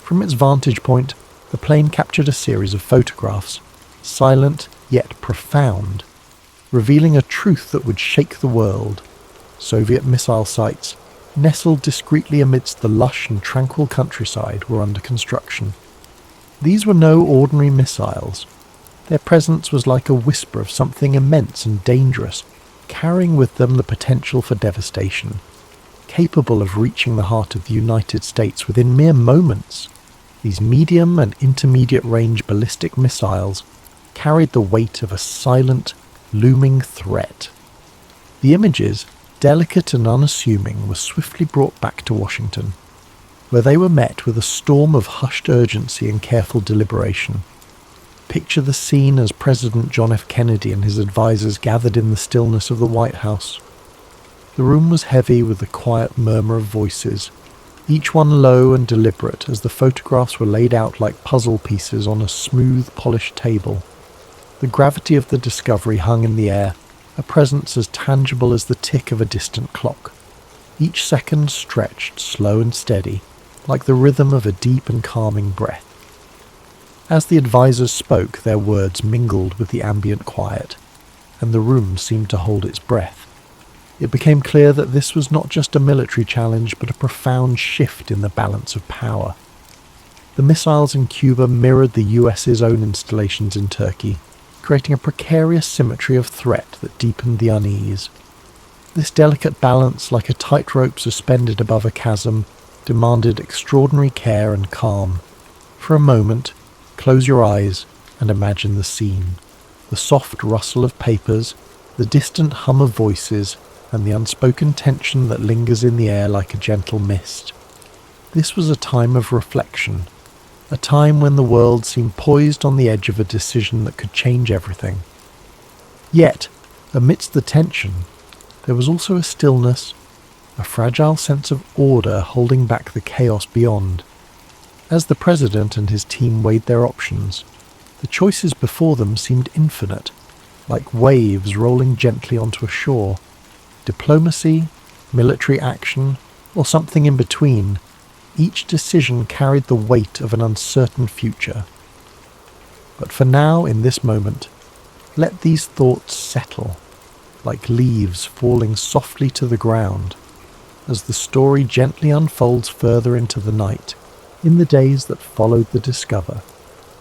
From its vantage point, the plane captured a series of photographs, silent yet profound, revealing a truth that would shake the world. Soviet missile sites, nestled discreetly amidst the lush and tranquil countryside, were under construction. These were no ordinary missiles. Their presence was like a whisper of something immense and dangerous, carrying with them the potential for devastation, capable of reaching the heart of the United States within mere moments. These medium and intermediate range ballistic missiles carried the weight of a silent, looming threat. The images, delicate and unassuming, were swiftly brought back to Washington, where they were met with a storm of hushed urgency and careful deliberation. Picture the scene as President John F. Kennedy and his advisors gathered in the stillness of the White House. The room was heavy with the quiet murmur of voices, each one low and deliberate as the photographs were laid out like puzzle pieces on a smooth, polished table. The gravity of the discovery hung in the air, a presence as tangible as the tick of a distant clock. Each second stretched slow and steady, like the rhythm of a deep and calming breath. As the advisors spoke, their words mingled with the ambient quiet, and the room seemed to hold its breath. It became clear that this was not just a military challenge, but a profound shift in the balance of power. The missiles in Cuba mirrored the US's own installations in Turkey, creating a precarious symmetry of threat that deepened the unease. This delicate balance, like a tightrope suspended above a chasm, demanded extraordinary care and calm. For a moment, close your eyes and imagine the scene. The soft rustle of papers, the distant hum of voices, and the unspoken tension that lingers in the air like a gentle mist. This was a time of reflection, a time when the world seemed poised on the edge of a decision that could change everything. Yet, amidst the tension, there was also a stillness, a fragile sense of order holding back the chaos beyond. As the president and his team weighed their options, the choices before them seemed infinite, like waves rolling gently onto a shore. Diplomacy, military action, or something in between, each decision carried the weight of an uncertain future. But for now, in this moment, let these thoughts settle, like leaves falling softly to the ground, as the story gently unfolds further into the night. In the days that followed the discover,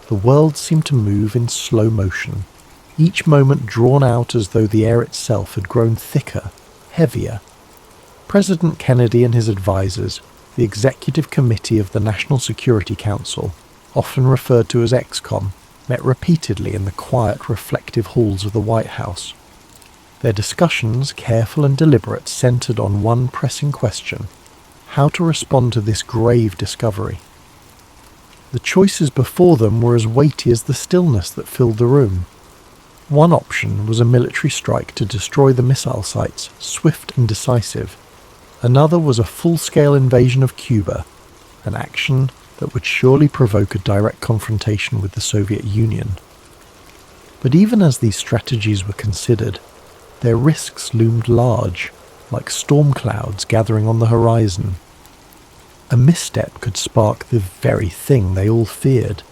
the world seemed to move in slow motion, each moment drawn out as though the air itself had grown thicker, heavier. President Kennedy and his advisors, the Executive Committee of the National Security Council, often referred to as EXCOM, met repeatedly in the quiet, reflective halls of the White House. Their discussions, careful and deliberate, centered on one pressing question: how to respond to this grave discovery. The choices before them were as weighty as the stillness that filled the room. One option was a military strike to destroy the missile sites, swift and decisive. Another was a full-scale invasion of Cuba, an action that would surely provoke a direct confrontation with the Soviet Union. But even as these strategies were considered, their risks loomed large, like storm clouds gathering on the horizon. A misstep could spark the very thing they all feared,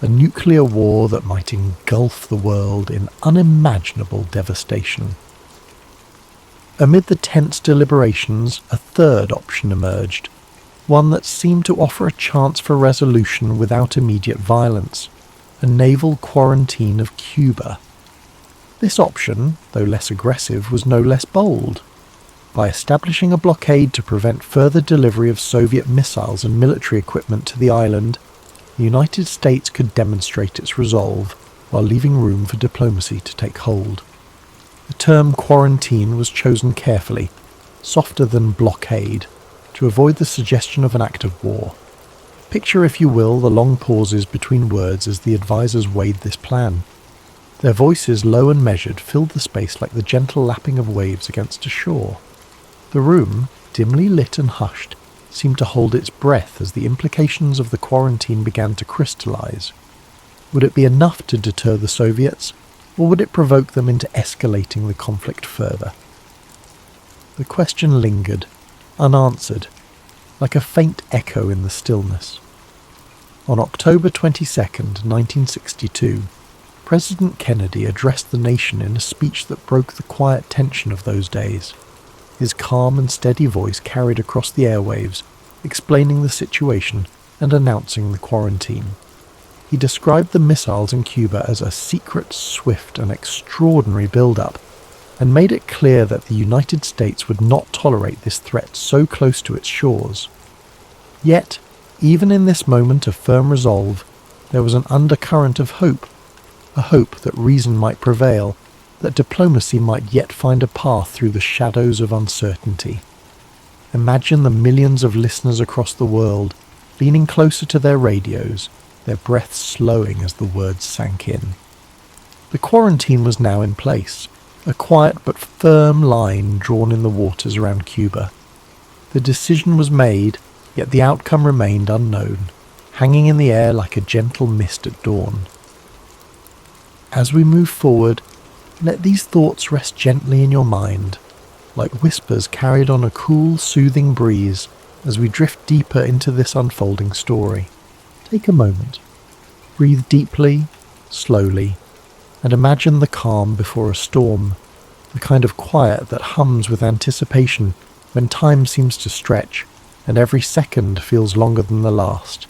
a nuclear war that might engulf the world in unimaginable devastation. Amid the tense deliberations, a third option emerged, one that seemed to offer a chance for resolution without immediate violence: a naval quarantine of Cuba. This option, though less aggressive, was no less bold. By establishing a blockade to prevent further delivery of Soviet missiles and military equipment to the island, the United States could demonstrate its resolve while leaving room for diplomacy to take hold. The term quarantine was chosen carefully, softer than blockade, to avoid the suggestion of an act of war. Picture, if you will, the long pauses between words as the advisors weighed this plan. Their voices, low and measured, filled the space like the gentle lapping of waves against a shore. The room, dimly lit and hushed, seemed to hold its breath as the implications of the quarantine began to crystallize. Would it be enough to deter the Soviets, or would it provoke them into escalating the conflict further? The question lingered, unanswered, like a faint echo in the stillness. On October 22nd, 1962, President Kennedy addressed the nation in a speech that broke the quiet tension of those days. His calm and steady voice carried across the airwaves, explaining the situation and announcing the quarantine. He described the missiles in Cuba as a secret, swift and extraordinary build-up, and made it clear that the United States would not tolerate this threat so close to its shores. Yet, even in this moment of firm resolve, there was an undercurrent of hope, a hope that reason might prevail, that diplomacy might yet find a path through the shadows of uncertainty. Imagine the millions of listeners across the world leaning closer to their radios, their breaths slowing as the words sank in. The quarantine was now in place, a quiet but firm line drawn in the waters around Cuba. The decision was made, yet the outcome remained unknown, hanging in the air like a gentle mist at dawn. As we move forward, let these thoughts rest gently in your mind, like whispers carried on a cool, soothing breeze as we drift deeper into this unfolding story. Take a moment, breathe deeply, slowly, and imagine the calm before a storm, the kind of quiet that hums with anticipation when time seems to stretch and every second feels longer than the last.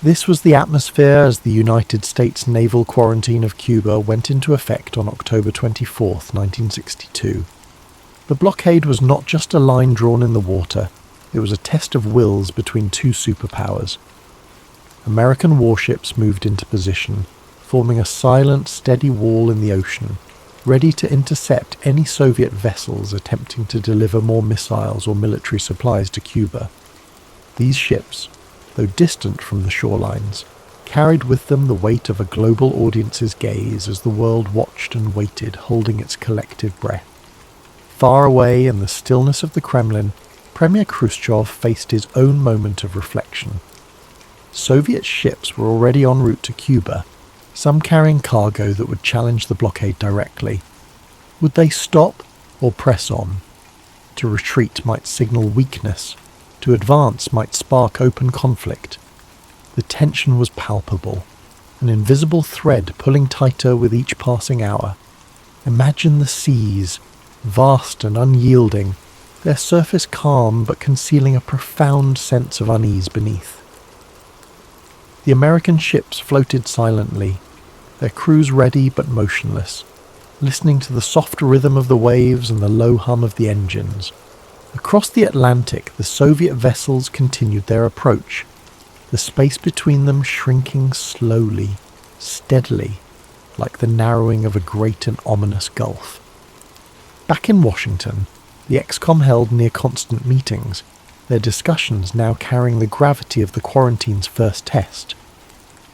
This was the atmosphere as the United States naval quarantine of Cuba went into effect on October 24th, 1962. The blockade was not just a line drawn in the water, it was a test of wills between two superpowers. American warships moved into position, forming a silent, steady wall in the ocean, ready to intercept any Soviet vessels attempting to deliver more missiles or military supplies to Cuba. These ships, though distant from the shorelines, carried with them the weight of a global audience's gaze as the world watched and waited, holding its collective breath. Far away in the stillness of the Kremlin, Premier Khrushchev faced his own moment of reflection. Soviet ships were already en route to Cuba, some carrying cargo that would challenge the blockade directly. Would they stop or press on? To retreat might signal weakness. To advance might spark open conflict. The tension was palpable, an invisible thread pulling tighter with each passing hour. Imagine the seas, vast and unyielding, their surface calm but concealing a profound sense of unease beneath. The American ships floated silently, their crews ready but motionless, listening to the soft rhythm of the waves and the low hum of the engines. Across the Atlantic, the Soviet vessels continued their approach, the space between them shrinking slowly, steadily, like the narrowing of a great and ominous gulf. Back in Washington, the ExCom held near-constant meetings, their discussions now carrying the gravity of the quarantine's first test.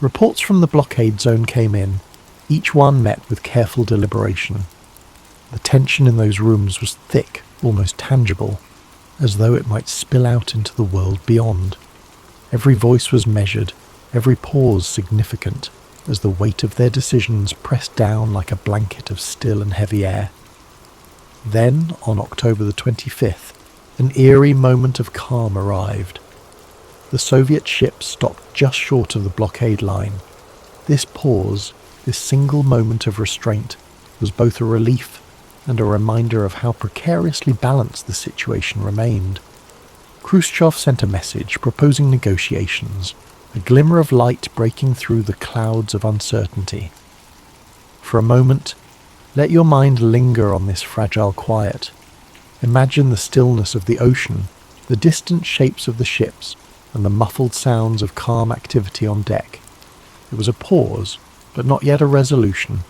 Reports from the blockade zone came in, each one met with careful deliberation. The tension in those rooms was thick, almost tangible, as though it might spill out into the world beyond. Every voice was measured, every pause significant, as the weight of their decisions pressed down like a blanket of still and heavy air. Then, on October the 25th, an eerie moment of calm arrived. The Soviet ships stopped just short of the blockade line. This pause, this single moment of restraint, was both a relief and a reminder of how precariously balanced the situation remained. Khrushchev sent a message proposing negotiations, a glimmer of light breaking through the clouds of uncertainty. For a moment, let your mind linger on this fragile quiet. Imagine the stillness of the ocean, the distant shapes of the ships, and the muffled sounds of calm activity on deck. It was a pause, but not yet a resolution,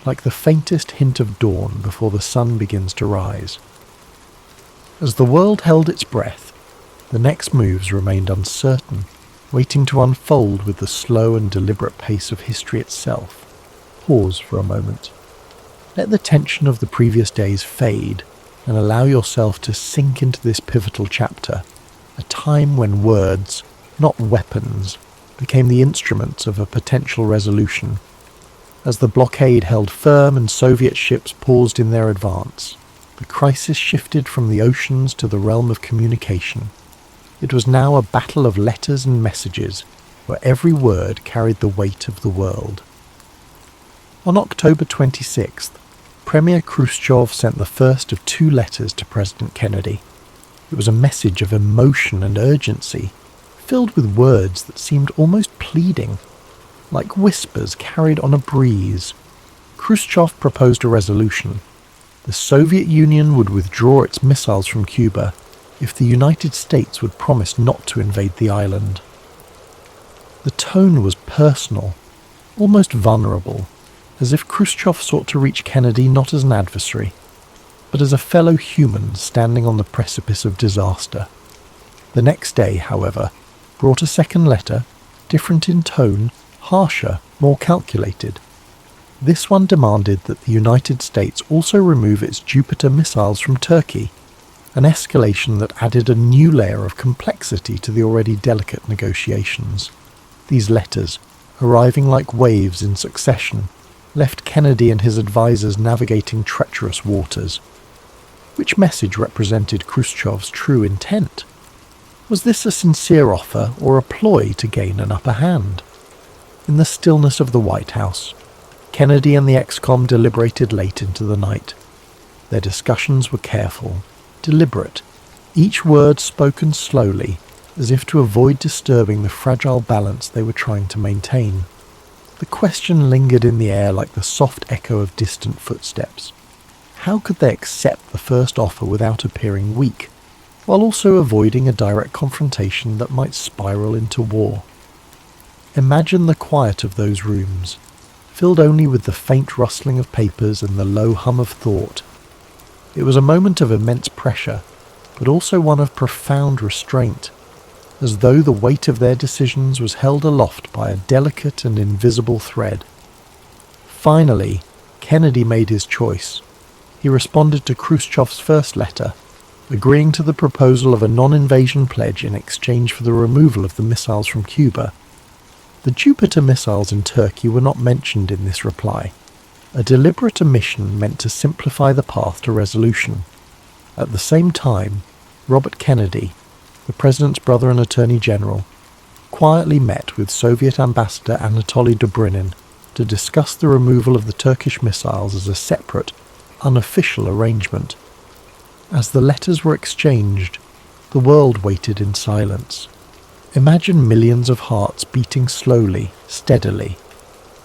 like the faintest hint of dawn before the sun begins to rise. As the world held its breath, the next moves remained uncertain, waiting to unfold with the slow and deliberate pace of history itself. Pause for a moment. Let the tension of the previous days fade, and allow yourself to sink into this pivotal chapter, a time when words, not weapons, became the instrument of a potential resolution. As the blockade held firm and Soviet ships paused in their advance, the crisis shifted from the oceans to the realm of communication. It was now a battle of letters and messages, where every word carried the weight of the world. On October 26th, Premier Khrushchev sent the first of 2 letters to President Kennedy. It was a message of emotion and urgency, filled with words that seemed almost pleading, like whispers carried on a breeze. Khrushchev proposed a resolution. The Soviet Union would withdraw its missiles from Cuba if the United States would promise not to invade the island. The tone was personal, almost vulnerable, as if Khrushchev sought to reach Kennedy not as an adversary, but as a fellow human standing on the precipice of disaster. The next day, however, brought a second letter, different in tone, harsher, more calculated. This one demanded that the United States also remove its Jupiter missiles from Turkey, an escalation that added a new layer of complexity to the already delicate negotiations. These letters, arriving like waves in succession, left Kennedy and his advisers navigating treacherous waters. Which message represented Khrushchev's true intent? Was this a sincere offer or a ploy to gain an upper hand? In the stillness of the White House, Kennedy and the ex-com deliberated late into the night. Their discussions were careful, deliberate, each word spoken slowly, as if to avoid disturbing the fragile balance they were trying to maintain. The question lingered in the air like the soft echo of distant footsteps. How could they accept the first offer without appearing weak, while also avoiding a direct confrontation that might spiral into war? Imagine the quiet of those rooms, filled only with the faint rustling of papers and the low hum of thought. It was a moment of immense pressure, but also one of profound restraint, as though the weight of their decisions was held aloft by a delicate and invisible thread. Finally, Kennedy made his choice. He responded to Khrushchev's first letter, agreeing to the proposal of a non-invasion pledge in exchange for the removal of the missiles from Cuba. The Jupiter missiles in Turkey were not mentioned in this reply, a deliberate omission meant to simplify the path to resolution. At the same time, Robert Kennedy, the President's brother and Attorney General, quietly met with Soviet Ambassador Anatoly Dobrynin to discuss the removal of the Turkish missiles as a separate, unofficial arrangement. As the letters were exchanged, the world waited in silence. Imagine millions of hearts beating slowly, steadily,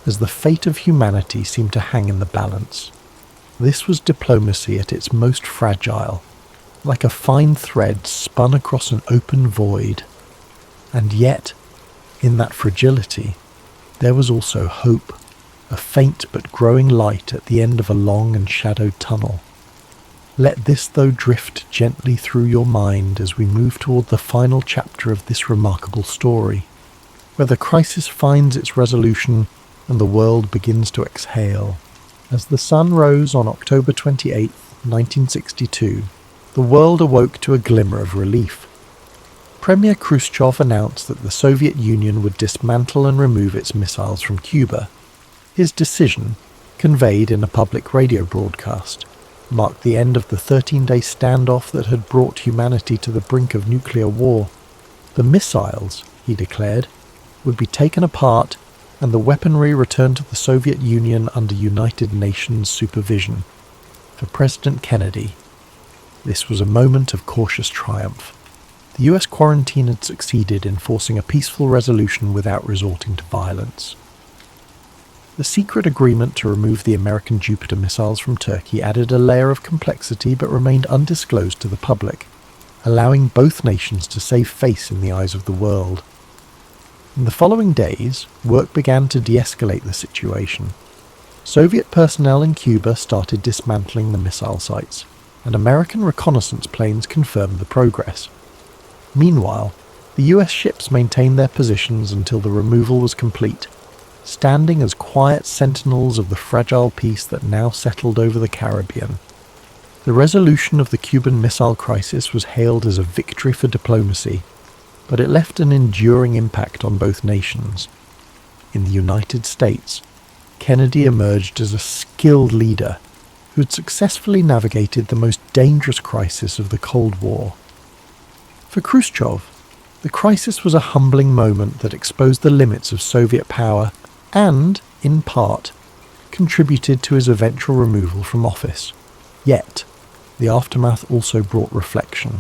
as the fate of humanity seemed to hang in the balance. This was diplomacy at its most fragile, like a fine thread spun across an open void. And yet, in that fragility, there was also hope, a faint but growing light at the end of a long and shadowed tunnel. Let this, though, drift gently through your mind as we move toward the final chapter of this remarkable story, where the crisis finds its resolution and the world begins to exhale. As the sun rose on October 28, 1962, the world awoke to a glimmer of relief. Premier Khrushchev announced that the Soviet Union would dismantle and remove its missiles from Cuba. His decision, conveyed in a public radio broadcast, marked the end of the 13-day standoff that had brought humanity to the brink of nuclear war. The missiles, he declared, would be taken apart and the weaponry returned to the Soviet Union under United Nations supervision. For President Kennedy, this was a moment of cautious triumph. The US quarantine had succeeded in forcing a peaceful resolution without resorting to violence. The secret agreement to remove the American Jupiter missiles from Turkey added a layer of complexity but remained undisclosed to the public, allowing both nations to save face in the eyes of the world. In the following days, work began to de-escalate the situation. Soviet personnel in Cuba started dismantling the missile sites, and American reconnaissance planes confirmed the progress. Meanwhile, the US ships maintained their positions until the removal was complete, standing as quiet sentinels of the fragile peace that now settled over the Caribbean. The resolution of the Cuban Missile Crisis was hailed as a victory for diplomacy, but it left an enduring impact on both nations. In the United States, Kennedy emerged as a skilled leader who had successfully navigated the most dangerous crisis of the Cold War. For Khrushchev, the crisis was a humbling moment that exposed the limits of Soviet power and, in part, contributed to his eventual removal from office. Yet, the aftermath also brought reflection.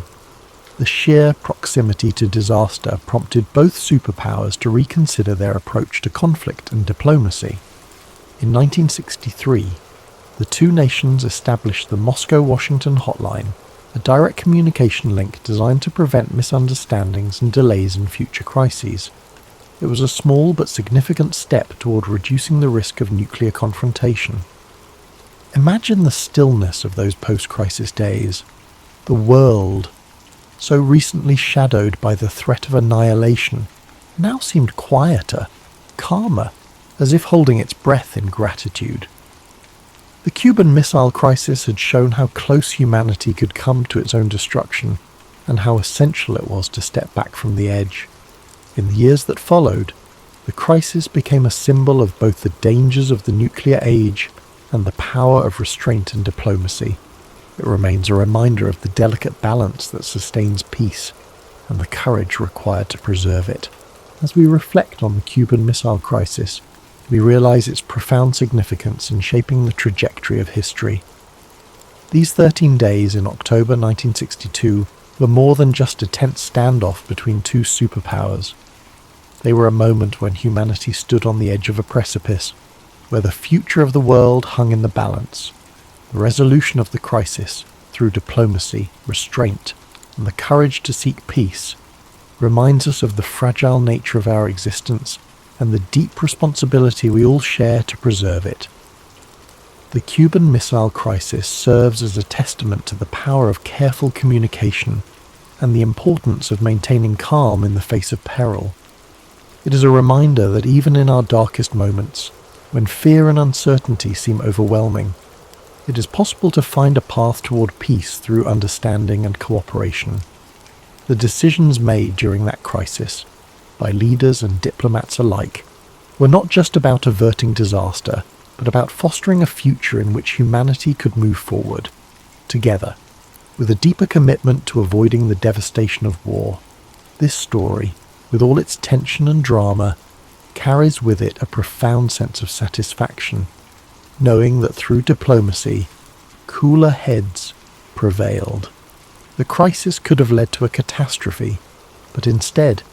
The sheer proximity to disaster prompted both superpowers to reconsider their approach to conflict and diplomacy. In 1963, the two nations established the Moscow-Washington Hotline, a direct communication link designed to prevent misunderstandings and delays in future crises. It was a small but significant step toward reducing the risk of nuclear confrontation. Imagine the stillness of those post-crisis days. The world, so recently shadowed by the threat of annihilation, now seemed quieter, calmer, as if holding its breath in gratitude. The Cuban Missile Crisis had shown how close humanity could come to its own destruction, and how essential it was to step back from the edge. In the years that followed, the crisis became a symbol of both the dangers of the nuclear age and the power of restraint and diplomacy. It remains a reminder of the delicate balance that sustains peace and the courage required to preserve it. As we reflect on the Cuban Missile Crisis, we realize its profound significance in shaping the trajectory of history. These 13 days in October 1962 were more than just a tense standoff between two superpowers. They were a moment when humanity stood on the edge of a precipice, where the future of the world hung in the balance. The resolution of the crisis, through diplomacy, restraint, and the courage to seek peace, reminds us of the fragile nature of our existence and the deep responsibility we all share to preserve it. The Cuban Missile Crisis serves as a testament to the power of careful communication and the importance of maintaining calm in the face of peril. It is a reminder that even in our darkest moments, when fear and uncertainty seem overwhelming, it is possible to find a path toward peace through understanding and cooperation. The decisions made during that crisis, by leaders and diplomats alike, were not just about averting disaster, but about fostering a future in which humanity could move forward, together, with a deeper commitment to avoiding the devastation of war. This story, with all its tension and drama, carries with it a profound sense of satisfaction, knowing that through diplomacy, cooler heads prevailed. The crisis could have led to a catastrophe, but instead,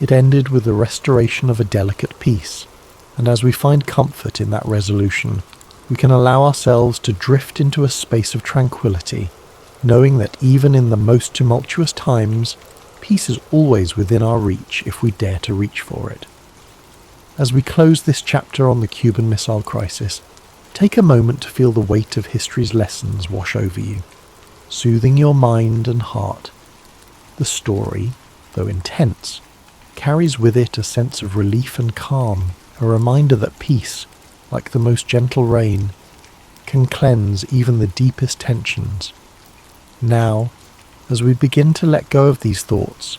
it ended with the restoration of a delicate peace, and as we find comfort in that resolution, we can allow ourselves to drift into a space of tranquility, knowing that even in the most tumultuous times, peace is always within our reach if we dare to reach for it. As we close this chapter on the Cuban Missile Crisis, take a moment to feel the weight of history's lessons wash over you, soothing your mind and heart. The story, though intense, carries with it a sense of relief and calm, a reminder that peace, like the most gentle rain, can cleanse even the deepest tensions. Now, as we begin to let go of these thoughts,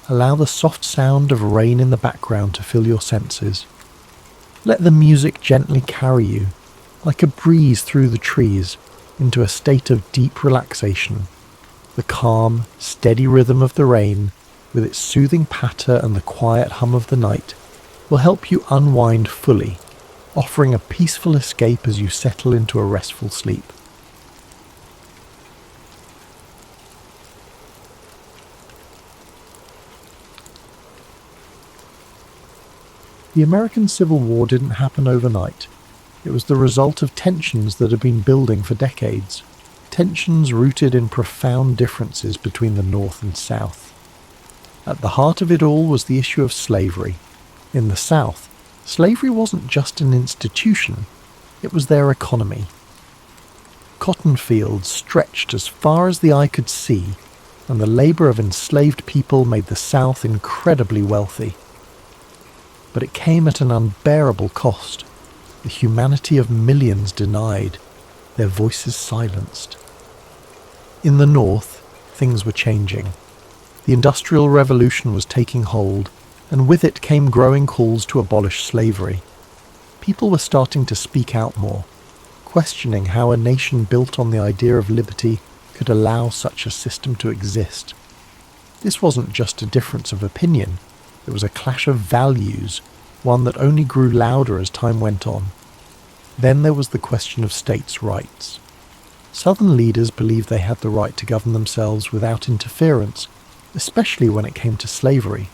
allow the soft sound of rain in the background to fill your senses. Let the music gently carry you, like a breeze through the trees, into a state of deep relaxation. The calm, steady rhythm of the rain, with its soothing patter and the quiet hum of the night, will help you unwind fully, offering a peaceful escape as you settle into a restful sleep. The American Civil War didn't happen overnight. It was the result of tensions that had been building for decades, tensions rooted in profound differences between the North and South. At the heart of it all was the issue of slavery. In the South, slavery wasn't just an institution, it was their economy. Cotton fields stretched as far as the eye could see, and the labour of enslaved people made the South incredibly wealthy. But it came at an unbearable cost, the humanity of millions denied, their voices silenced. In the North, things were changing. The Industrial Revolution was taking hold, and with it came growing calls to abolish slavery. People were starting to speak out more, questioning how a nation built on the idea of liberty could allow such a system to exist. This wasn't just a difference of opinion, it was a clash of values, one that only grew louder as time went on. Then there was the question of states' rights. Southern leaders believed they had the right to govern themselves without interference, especially when it came to slavery.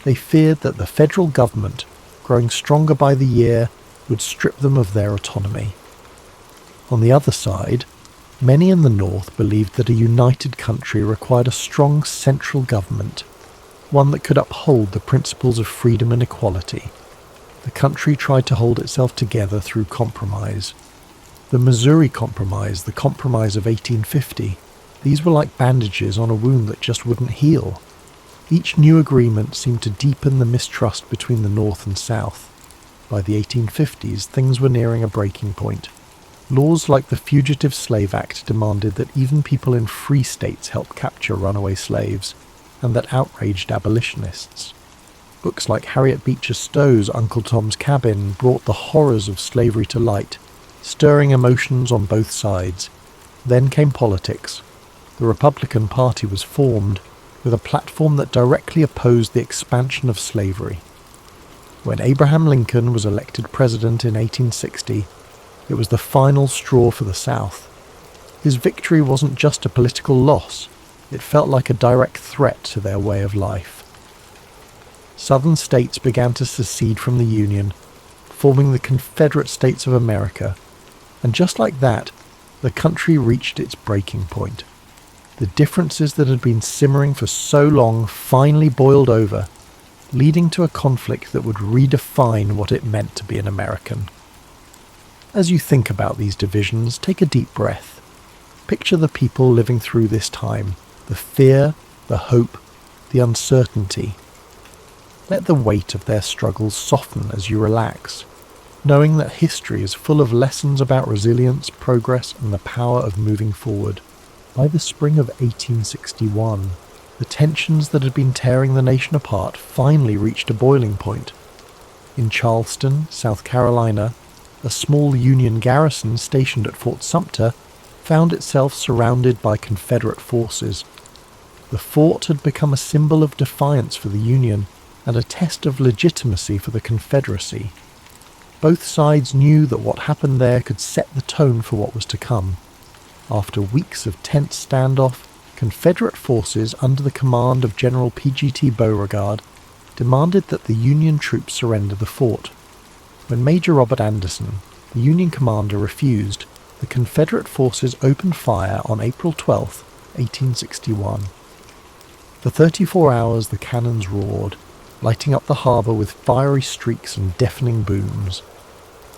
They feared that the federal government, growing stronger by the year, would strip them of their autonomy. On the other side, many in the North believed that a united country required a strong central government, one that could uphold the principles of freedom and equality. The country tried to hold itself together through compromise. The Missouri Compromise, the Compromise of 1850, these were like bandages on a wound that just wouldn't heal. Each new agreement seemed to deepen the mistrust between the North and South. By the 1850s, things were nearing a breaking point. Laws like the Fugitive Slave Act demanded that even people in free states help capture runaway slaves, and that outraged abolitionists. Books like Harriet Beecher Stowe's Uncle Tom's Cabin brought the horrors of slavery to light, stirring emotions on both sides. Then came politics. The Republican Party was formed, with a platform that directly opposed the expansion of slavery. When Abraham Lincoln was elected president in 1860, it was the final straw for the South. His victory wasn't just a political loss, it felt like a direct threat to their way of life. Southern states began to secede from the Union, forming the Confederate States of America, and just like that, the country reached its breaking point. The differences that had been simmering for so long finally boiled over, leading to a conflict that would redefine what it meant to be an American. As you think about these divisions, take a deep breath. Picture the people living through this time, the fear, the hope, the uncertainty. Let the weight of their struggles soften as you relax, knowing that history is full of lessons about resilience, progress, and the power of moving forward. By the spring of 1861, the tensions that had been tearing the nation apart finally reached a boiling point. In Charleston, South Carolina, a small Union garrison stationed at Fort Sumter found itself surrounded by Confederate forces. The fort had become a symbol of defiance for the Union and a test of legitimacy for the Confederacy. Both sides knew that what happened there could set the tone for what was to come. After weeks of tense standoff, Confederate forces under the command of General P.G.T. Beauregard demanded that the Union troops surrender the fort. When Major Robert Anderson, the Union commander, refused, the Confederate forces opened fire on April 12, 1861. For 34 hours the cannons roared, lighting up the harbour with fiery streaks and deafening booms.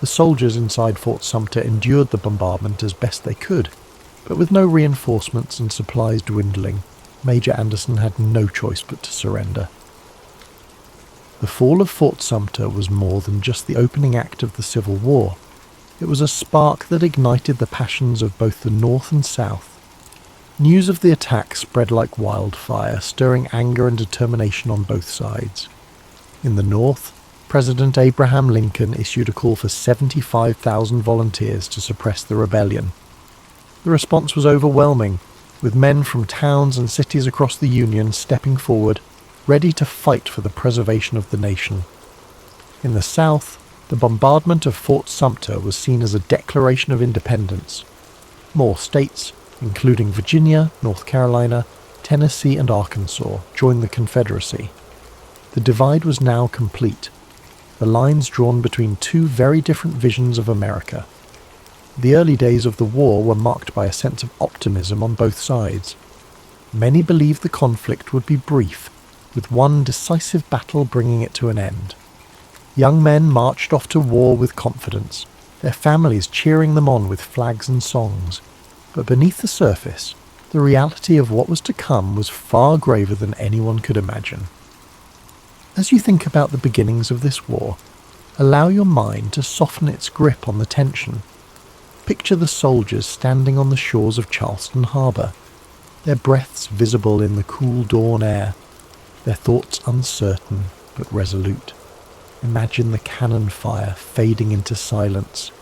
The soldiers inside Fort Sumter endured the bombardment as best they could, but with no reinforcements and supplies dwindling, Major Anderson had no choice but to surrender. The fall of Fort Sumter was more than just the opening act of the Civil War. It was a spark that ignited the passions of both the North and South. News of the attack spread like wildfire, stirring anger and determination on both sides. In the North, President Abraham Lincoln issued a call for 75,000 volunteers to suppress the rebellion. The response was overwhelming, with men from towns and cities across the Union stepping forward, ready to fight for the preservation of the nation. In the South, the bombardment of Fort Sumter was seen as a declaration of independence. More states, including Virginia, North Carolina, Tennessee, and Arkansas, joined the Confederacy. The divide was now complete, the lines drawn between two very different visions of America. The early days of the war were marked by a sense of optimism on both sides. Many believed the conflict would be brief, with one decisive battle bringing it to an end. Young men marched off to war with confidence, their families cheering them on with flags and songs. But beneath the surface, the reality of what was to come was far graver than anyone could imagine. As you think about the beginnings of this war, allow your mind to soften its grip on the tension. Picture the soldiers standing on the shores of Charleston Harbour. their breaths visible in the cool dawn air, their thoughts uncertain but resolute. Imagine the cannon fire fading into silence,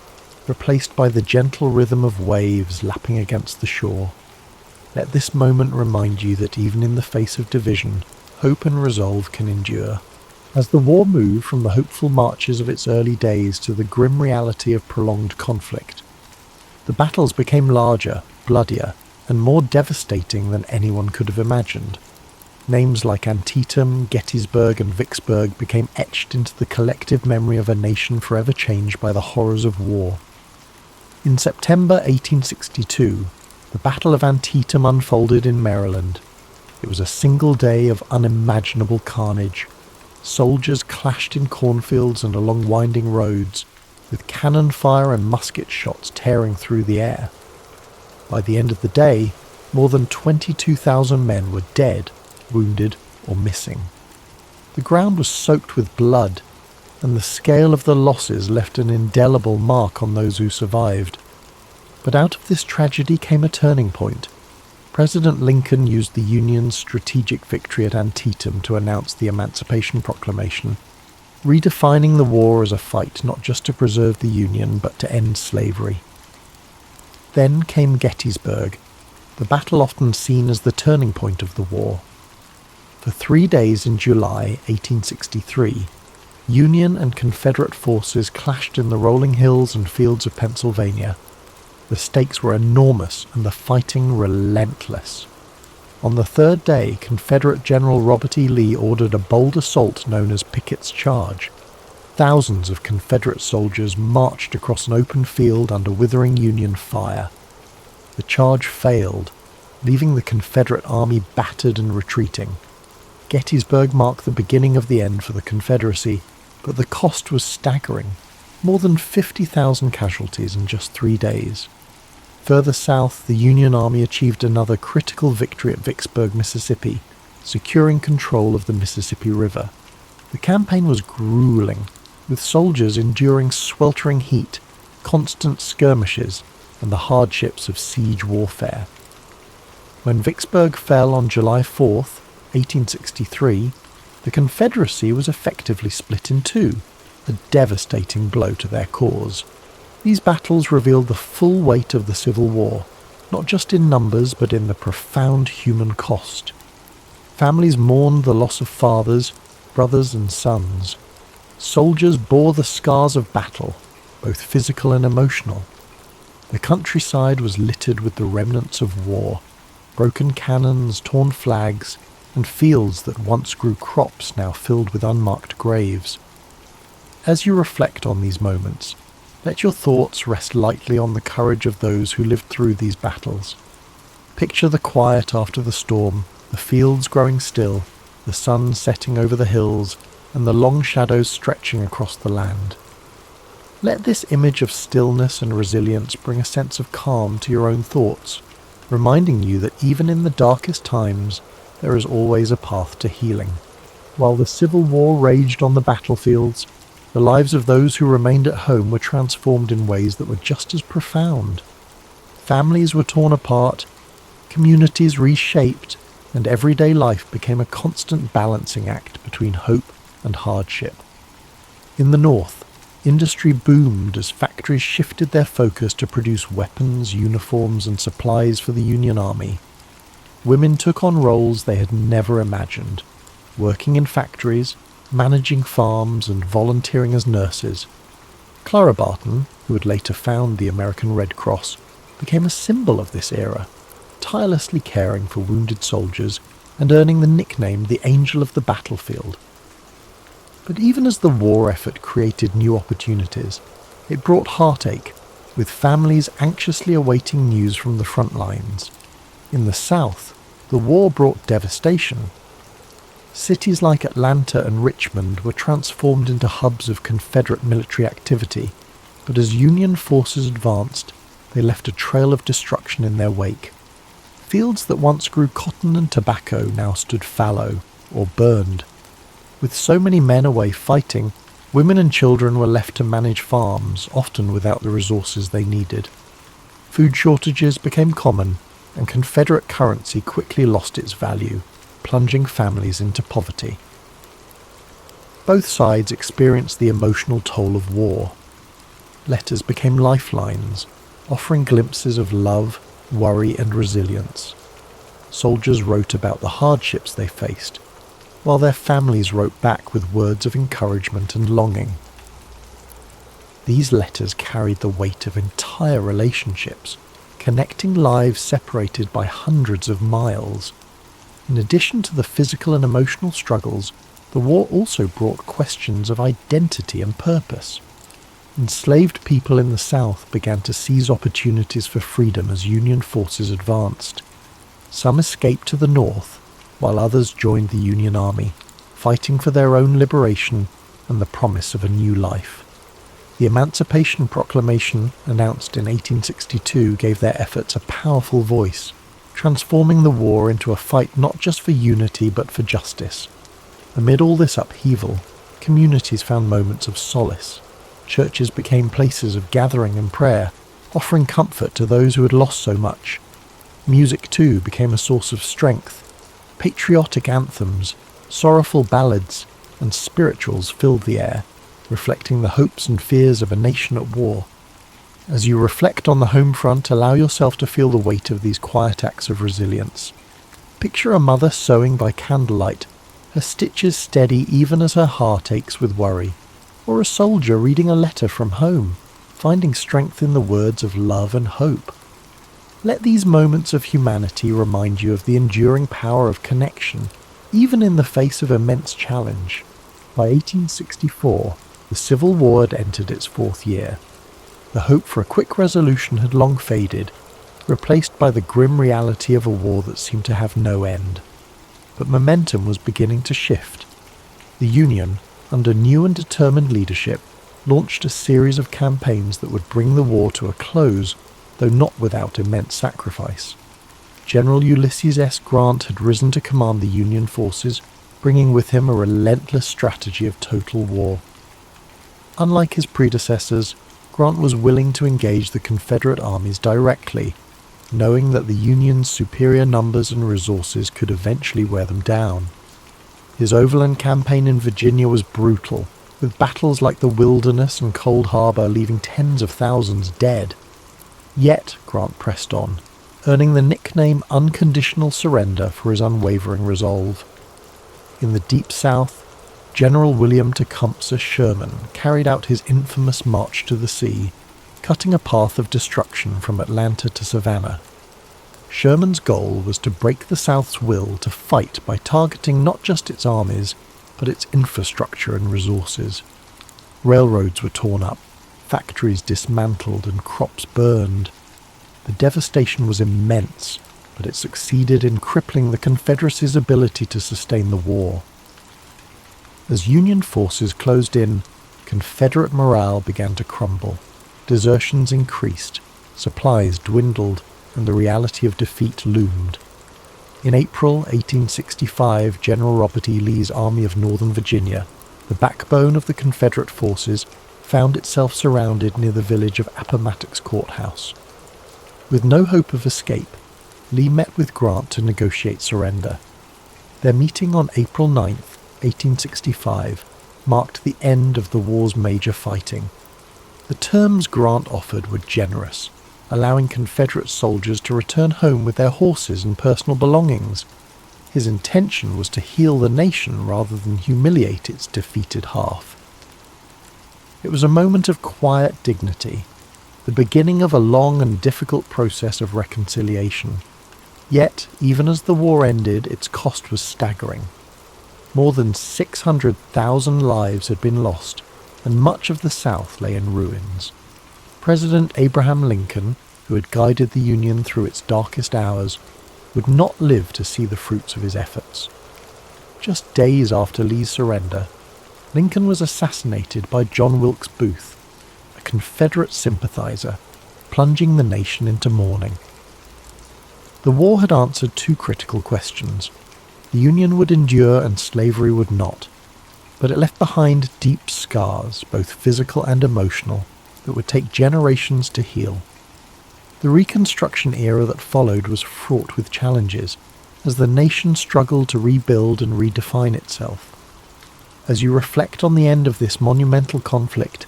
replaced by the gentle rhythm of waves lapping against the shore. Let this moment remind you that even in the face of division, hope and resolve can endure. As the war moved from the hopeful marches of its early days to the grim reality of prolonged conflict, the battles became larger, bloodier, and more devastating than anyone could have imagined. Names like Antietam, Gettysburg, and Vicksburg became etched into the collective memory of a nation forever changed by the horrors of war. In September 1862, the Battle of Antietam unfolded in Maryland. It was a single day of unimaginable carnage. Soldiers clashed in cornfields and along winding roads, with cannon fire and musket shots tearing through the air. By the end of the day, more than 22,000 men were dead, wounded, or missing. The ground was soaked with blood, and the scale of the losses left an indelible mark on those who survived. But out of this tragedy came a turning point. President Lincoln used the Union's strategic victory at Antietam to announce the Emancipation Proclamation, redefining the war as a fight not just to preserve the Union but to end slavery. Then came Gettysburg, the battle often seen as the turning point of the war. For 3 days in July 1863, Union and Confederate forces clashed in the rolling hills and fields of Pennsylvania. The stakes were enormous and the fighting relentless. On the third day, Confederate General Robert E. Lee ordered a bold assault known as Pickett's Charge. Thousands of Confederate soldiers marched across an open field under withering Union fire. The charge failed, leaving the Confederate army battered and retreating. Gettysburg marked the beginning of the end for the Confederacy, but the cost was staggering. More than 50,000 casualties in just 3 days. Further south, the Union Army achieved another critical victory at Vicksburg, Mississippi, securing control of the Mississippi River. The campaign was grueling, with soldiers enduring sweltering heat, constant skirmishes, and the hardships of siege warfare. When Vicksburg fell on July 4th, 1863, the Confederacy was effectively split in two, a devastating blow to their cause. These battles revealed the full weight of the Civil War, not just in numbers but in the profound human cost. Families mourned the loss of fathers, brothers and sons. Soldiers bore the scars of battle, both physical and emotional. The countryside was littered with the remnants of war, broken cannons, torn flags, and fields that once grew crops now filled with unmarked graves. As you reflect on these moments, let your thoughts rest lightly on the courage of those who lived through these battles. Picture the quiet after the storm, the fields growing still, the sun setting over the hills, and the long shadows stretching across the land. Let this image of stillness and resilience bring a sense of calm to your own thoughts, reminding you that even in the darkest times, there is always a path to healing. While the Civil War raged on the battlefields, the lives of those who remained at home were transformed in ways that were just as profound. Families were torn apart, communities reshaped, and everyday life became a constant balancing act between hope and hardship. In the North, industry boomed as factories shifted their focus to produce weapons, uniforms, and supplies for the Union Army. Women took on roles they had never imagined, working in factories, managing farms, and volunteering as nurses. Clara Barton, who would later found the American Red Cross, became a symbol of this era, tirelessly caring for wounded soldiers and earning the nickname the Angel of the Battlefield. But even as the war effort created new opportunities, it brought heartache, with families anxiously awaiting news from the front lines. In the South, the war brought devastation. Cities like Atlanta and Richmond were transformed into hubs of Confederate military activity, but as Union forces advanced, they left a trail of destruction in their wake. Fields that once grew cotton and tobacco now stood fallow or burned. With so many men away fighting, women and children were left to manage farms, often without the resources they needed. Food shortages became common, and Confederate currency quickly lost its value, plunging families into poverty. Both sides experienced the emotional toll of war. Letters became lifelines, offering glimpses of love, worry, and resilience. Soldiers wrote about the hardships they faced, while their families wrote back with words of encouragement and longing. These letters carried the weight of entire relationships, connecting lives separated by hundreds of miles. In addition to the physical and emotional struggles, the war also brought questions of identity and purpose. Enslaved people in the South began to seize opportunities for freedom as Union forces advanced. Some escaped to the North, while others joined the Union Army, fighting for their own liberation and the promise of a new life. The Emancipation Proclamation, announced in 1862, gave their efforts a powerful voice, transforming the war into a fight not just for unity but for justice. Amid all this upheaval, communities found moments of solace. Churches became places of gathering and prayer, offering comfort to those who had lost so much. Music, too, became a source of strength. Patriotic anthems, sorrowful ballads, and spirituals filled the air, reflecting the hopes and fears of a nation at war. As you reflect on the home front, allow yourself to feel the weight of these quiet acts of resilience. Picture a mother sewing by candlelight, her stitches steady even as her heart aches with worry, or a soldier reading a letter from home, finding strength in the words of love and hope. Let these moments of humanity remind you of the enduring power of connection, even in the face of immense challenge. By 1864, the Civil War had entered its fourth year. The hope for a quick resolution had long faded, replaced by the grim reality of a war that seemed to have no end. But momentum was beginning to shift. The Union, under new and determined leadership, launched a series of campaigns that would bring the war to a close, though not without immense sacrifice. General Ulysses S. Grant had risen to command the Union forces, bringing with him a relentless strategy of total war. Unlike his predecessors, Grant was willing to engage the Confederate armies directly, knowing that the Union's superior numbers and resources could eventually wear them down. His overland campaign in Virginia was brutal, with battles like the Wilderness and Cold Harbor leaving tens of thousands dead. Yet Grant pressed on, earning the nickname Unconditional Surrender for his unwavering resolve. In the Deep South, General William Tecumseh Sherman carried out his infamous March to the Sea, cutting a path of destruction from Atlanta to Savannah. Sherman's goal was to break the South's will to fight by targeting not just its armies, but its infrastructure and resources. Railroads were torn up, factories dismantled, and crops burned. The devastation was immense, but it succeeded in crippling the Confederacy's ability to sustain the war. As Union forces closed in, Confederate morale began to crumble. Desertions increased, supplies dwindled, and the reality of defeat loomed. In April 1865, General Robert E. Lee's Army of Northern Virginia, the backbone of the Confederate forces, found itself surrounded near the village of Appomattox Courthouse. With no hope of escape, Lee met with Grant to negotiate surrender. Their meeting on April 9, 1865, marked the end of the war's major fighting. The terms Grant offered were generous, allowing Confederate soldiers to return home with their horses and personal belongings. His intention was to heal the nation rather than humiliate its defeated half. It was a moment of quiet dignity, the beginning of a long and difficult process of reconciliation. Yet, even as the war ended, its cost was staggering. More than 600,000 lives had been lost, and much of the South lay in ruins. President Abraham Lincoln, who had guided the Union through its darkest hours, would not live to see the fruits of his efforts. Just days after Lee's surrender, Lincoln was assassinated by John Wilkes Booth, a Confederate sympathizer, plunging the nation into mourning. The war had answered two critical questions. The Union would endure and slavery would not, but it left behind deep scars, both physical and emotional, that would take generations to heal. The Reconstruction era that followed was fraught with challenges, as the nation struggled to rebuild and redefine itself. As you reflect on the end of this monumental conflict,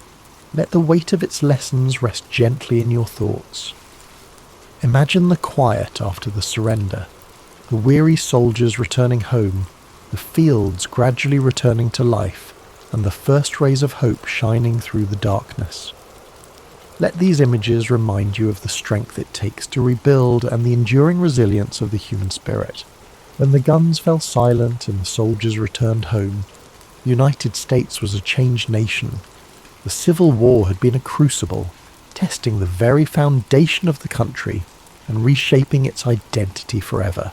let the weight of its lessons rest gently in your thoughts. Imagine the quiet after the surrender, the weary soldiers returning home, the fields gradually returning to life, and the first rays of hope shining through the darkness. Let these images remind you of the strength it takes to rebuild and the enduring resilience of the human spirit. When the guns fell silent and the soldiers returned home, the United States was a changed nation. The Civil War had been a crucible, testing the very foundation of the country and reshaping its identity forever.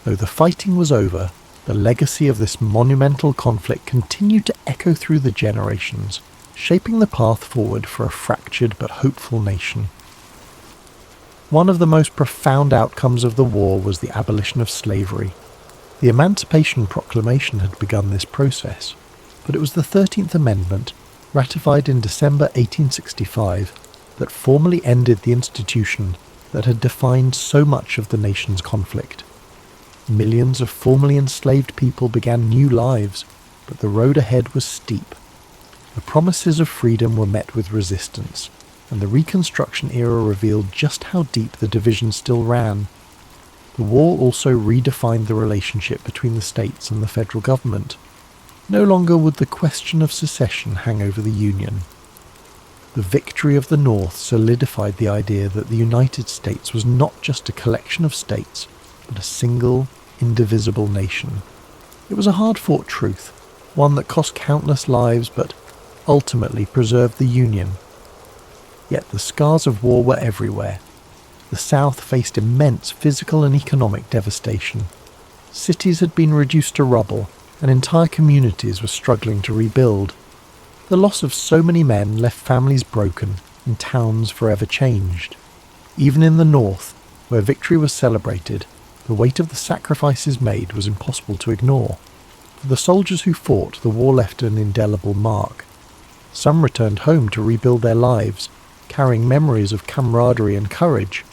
Though the fighting was over, the legacy of this monumental conflict continued to echo through the generations, shaping the path forward for a fractured but hopeful nation. One of the most profound outcomes of the war was the abolition of slavery. The Emancipation Proclamation had begun this process, but it was the 13th Amendment, ratified in December 1865, that formally ended the institution that had defined so much of the nation's conflict. Millions of formerly enslaved people began new lives, but the road ahead was steep. The promises of freedom were met with resistance, and the Reconstruction era revealed just how deep the division still ran. The war also redefined the relationship between the states and the federal government. No longer would the question of secession hang over the Union. The victory of the North solidified the idea that the United States was not just a collection of states, but a single, indivisible nation. It was a hard-fought truth, one that cost countless lives but ultimately preserved the Union. Yet the scars of war were everywhere. The South faced immense physical and economic devastation. Cities had been reduced to rubble, and entire communities were struggling to rebuild. The loss of so many men left families broken and towns forever changed. Even in the North, where victory was celebrated, the weight of the sacrifices made was impossible to ignore. For the soldiers who fought, the war left an indelible mark. Some returned home to rebuild their lives, carrying memories of camaraderie and courage.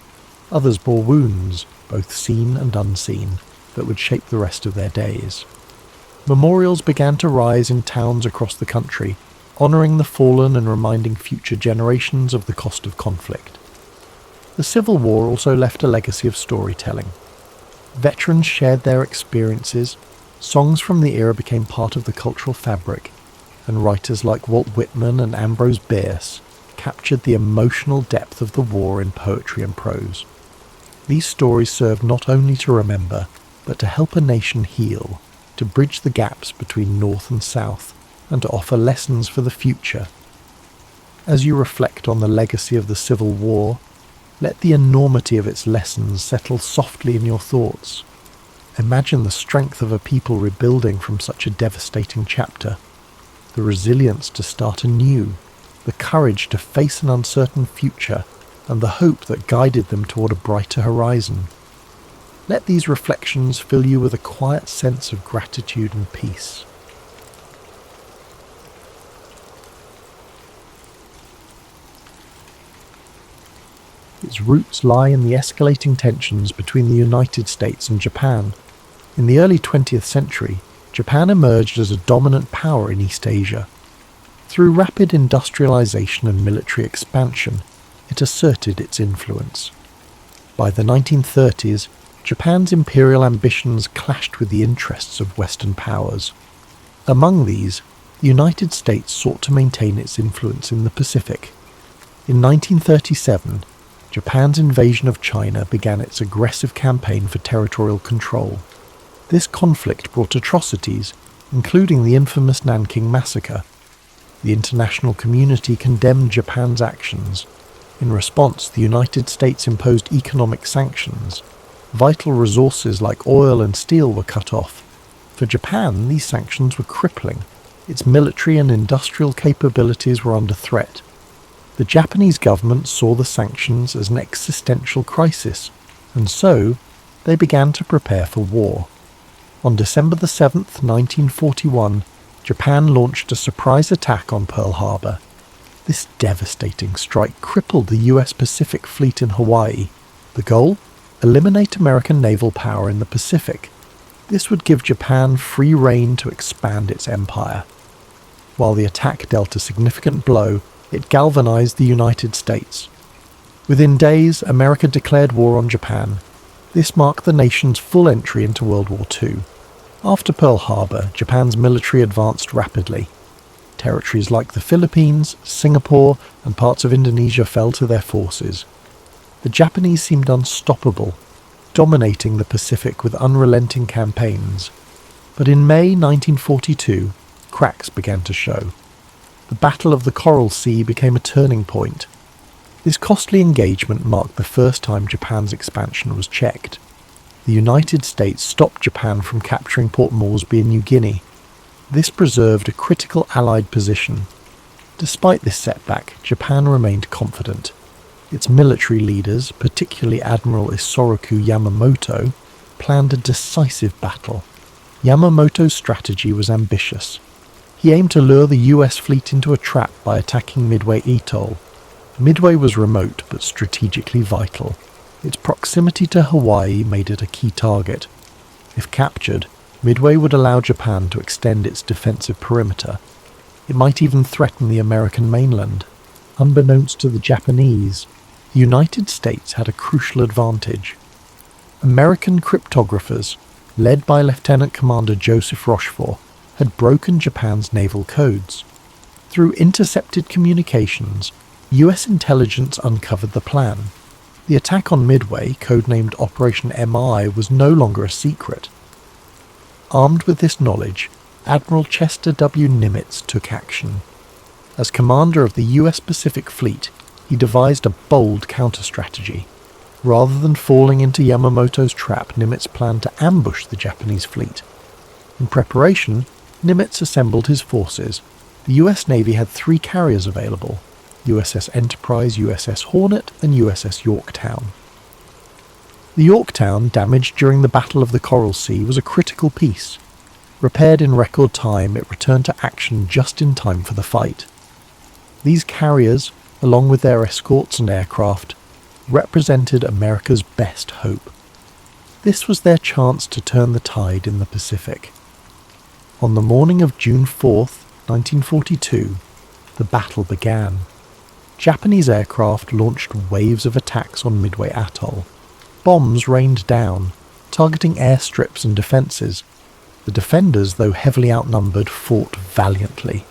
Others bore wounds, both seen and unseen, that would shape the rest of their days. Memorials began to rise in towns across the country, honouring the fallen and reminding future generations of the cost of conflict. The Civil War also left a legacy of storytelling. Veterans shared their experiences, songs from the era became part of the cultural fabric, and writers like Walt Whitman and Ambrose Bierce captured the emotional depth of the war in poetry and prose. These stories serve not only to remember, but to help a nation heal, to bridge the gaps between North and South, and to offer lessons for the future. As you reflect on the legacy of the Civil War, let the enormity of its lessons settle softly in your thoughts. Imagine the strength of a people rebuilding from such a devastating chapter, the resilience to start anew, the courage to face an uncertain future, and the hope that guided them toward a brighter horizon. Let these reflections fill you with a quiet sense of gratitude and peace. Its roots lie in the escalating tensions between the United States and Japan. In the early 20th century, Japan emerged as a dominant power in East Asia. Through rapid industrialization and military expansion, it asserted its influence. By the 1930s, Japan's imperial ambitions clashed with the interests of Western powers. Among these, the United States sought to maintain its influence in the Pacific. In 1937, Japan's invasion of China began its aggressive campaign for territorial control. This conflict brought atrocities, including the infamous Nanking Massacre. The international community condemned Japan's actions. In response, the United States imposed economic sanctions. Vital resources like oil and steel were cut off. For Japan, these sanctions were crippling. Its military and industrial capabilities were under threat. The Japanese government saw the sanctions as an existential crisis, and so they began to prepare for war. On December 7th, 1941, Japan launched a surprise attack on Pearl Harbor. This devastating strike crippled the US Pacific Fleet in Hawaii. The goal? Eliminate American naval power in the Pacific. This would give Japan free rein to expand its empire. While the attack dealt a significant blow, it galvanized the United States. Within days, America declared war on Japan. This marked the nation's full entry into World War II. After Pearl Harbor, Japan's military advanced rapidly. Territories like the Philippines, Singapore, and parts of Indonesia fell to their forces. The Japanese seemed unstoppable, dominating the Pacific with unrelenting campaigns. But in May 1942, cracks began to show. The Battle of the Coral Sea became a turning point. This costly engagement marked the first time Japan's expansion was checked. The United States stopped Japan from capturing Port Moresby in New Guinea. This preserved a critical Allied position. Despite this setback, Japan remained confident. Its military leaders, particularly Admiral Isoroku Yamamoto, planned a decisive battle. Yamamoto's strategy was ambitious. He aimed to lure the US fleet into a trap by attacking Midway Atoll. Midway was remote but strategically vital. Its proximity to Hawaii made it a key target. If captured, Midway would allow Japan to extend its defensive perimeter. It might even threaten the American mainland. Unbeknownst to the Japanese, the United States had a crucial advantage. American cryptographers, led by Lieutenant Commander Joseph Rochefort, had broken Japan's naval codes. Through intercepted communications, US intelligence uncovered the plan. The attack on Midway, codenamed Operation MI, was no longer a secret. Armed with this knowledge, Admiral Chester W. Nimitz took action. As commander of the US Pacific Fleet, he devised a bold counter-strategy. Rather than falling into Yamamoto's trap, Nimitz planned to ambush the Japanese fleet. In preparation, Nimitz assembled his forces. The US Navy had 3 carriers available: USS Enterprise, USS Hornet, and USS Yorktown. The Yorktown, damaged during the Battle of the Coral Sea, was a critical piece. Repaired in record time, it returned to action just in time for the fight. These carriers, along with their escorts and aircraft, represented America's best hope. This was their chance to turn the tide in the Pacific. On the morning of June 4th, 1942, the battle began. Japanese aircraft launched waves of attacks on Midway Atoll. Bombs rained down, targeting airstrips and defences. The defenders, though heavily outnumbered, fought valiantly.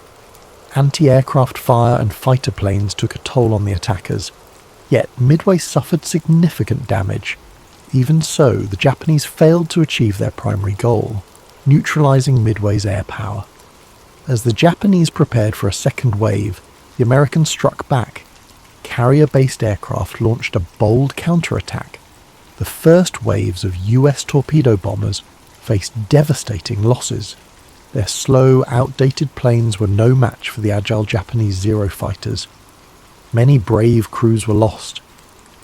Anti-aircraft fire and fighter planes took a toll on the attackers. Yet Midway suffered significant damage. Even so, the Japanese failed to achieve their primary goal, neutralising Midway's air power. As the Japanese prepared for a second wave, the Americans struck back. Carrier-based aircraft launched a bold counterattack. The first waves of US torpedo bombers faced devastating losses. Their slow, outdated planes were no match for the agile Japanese Zero fighters. Many brave crews were lost,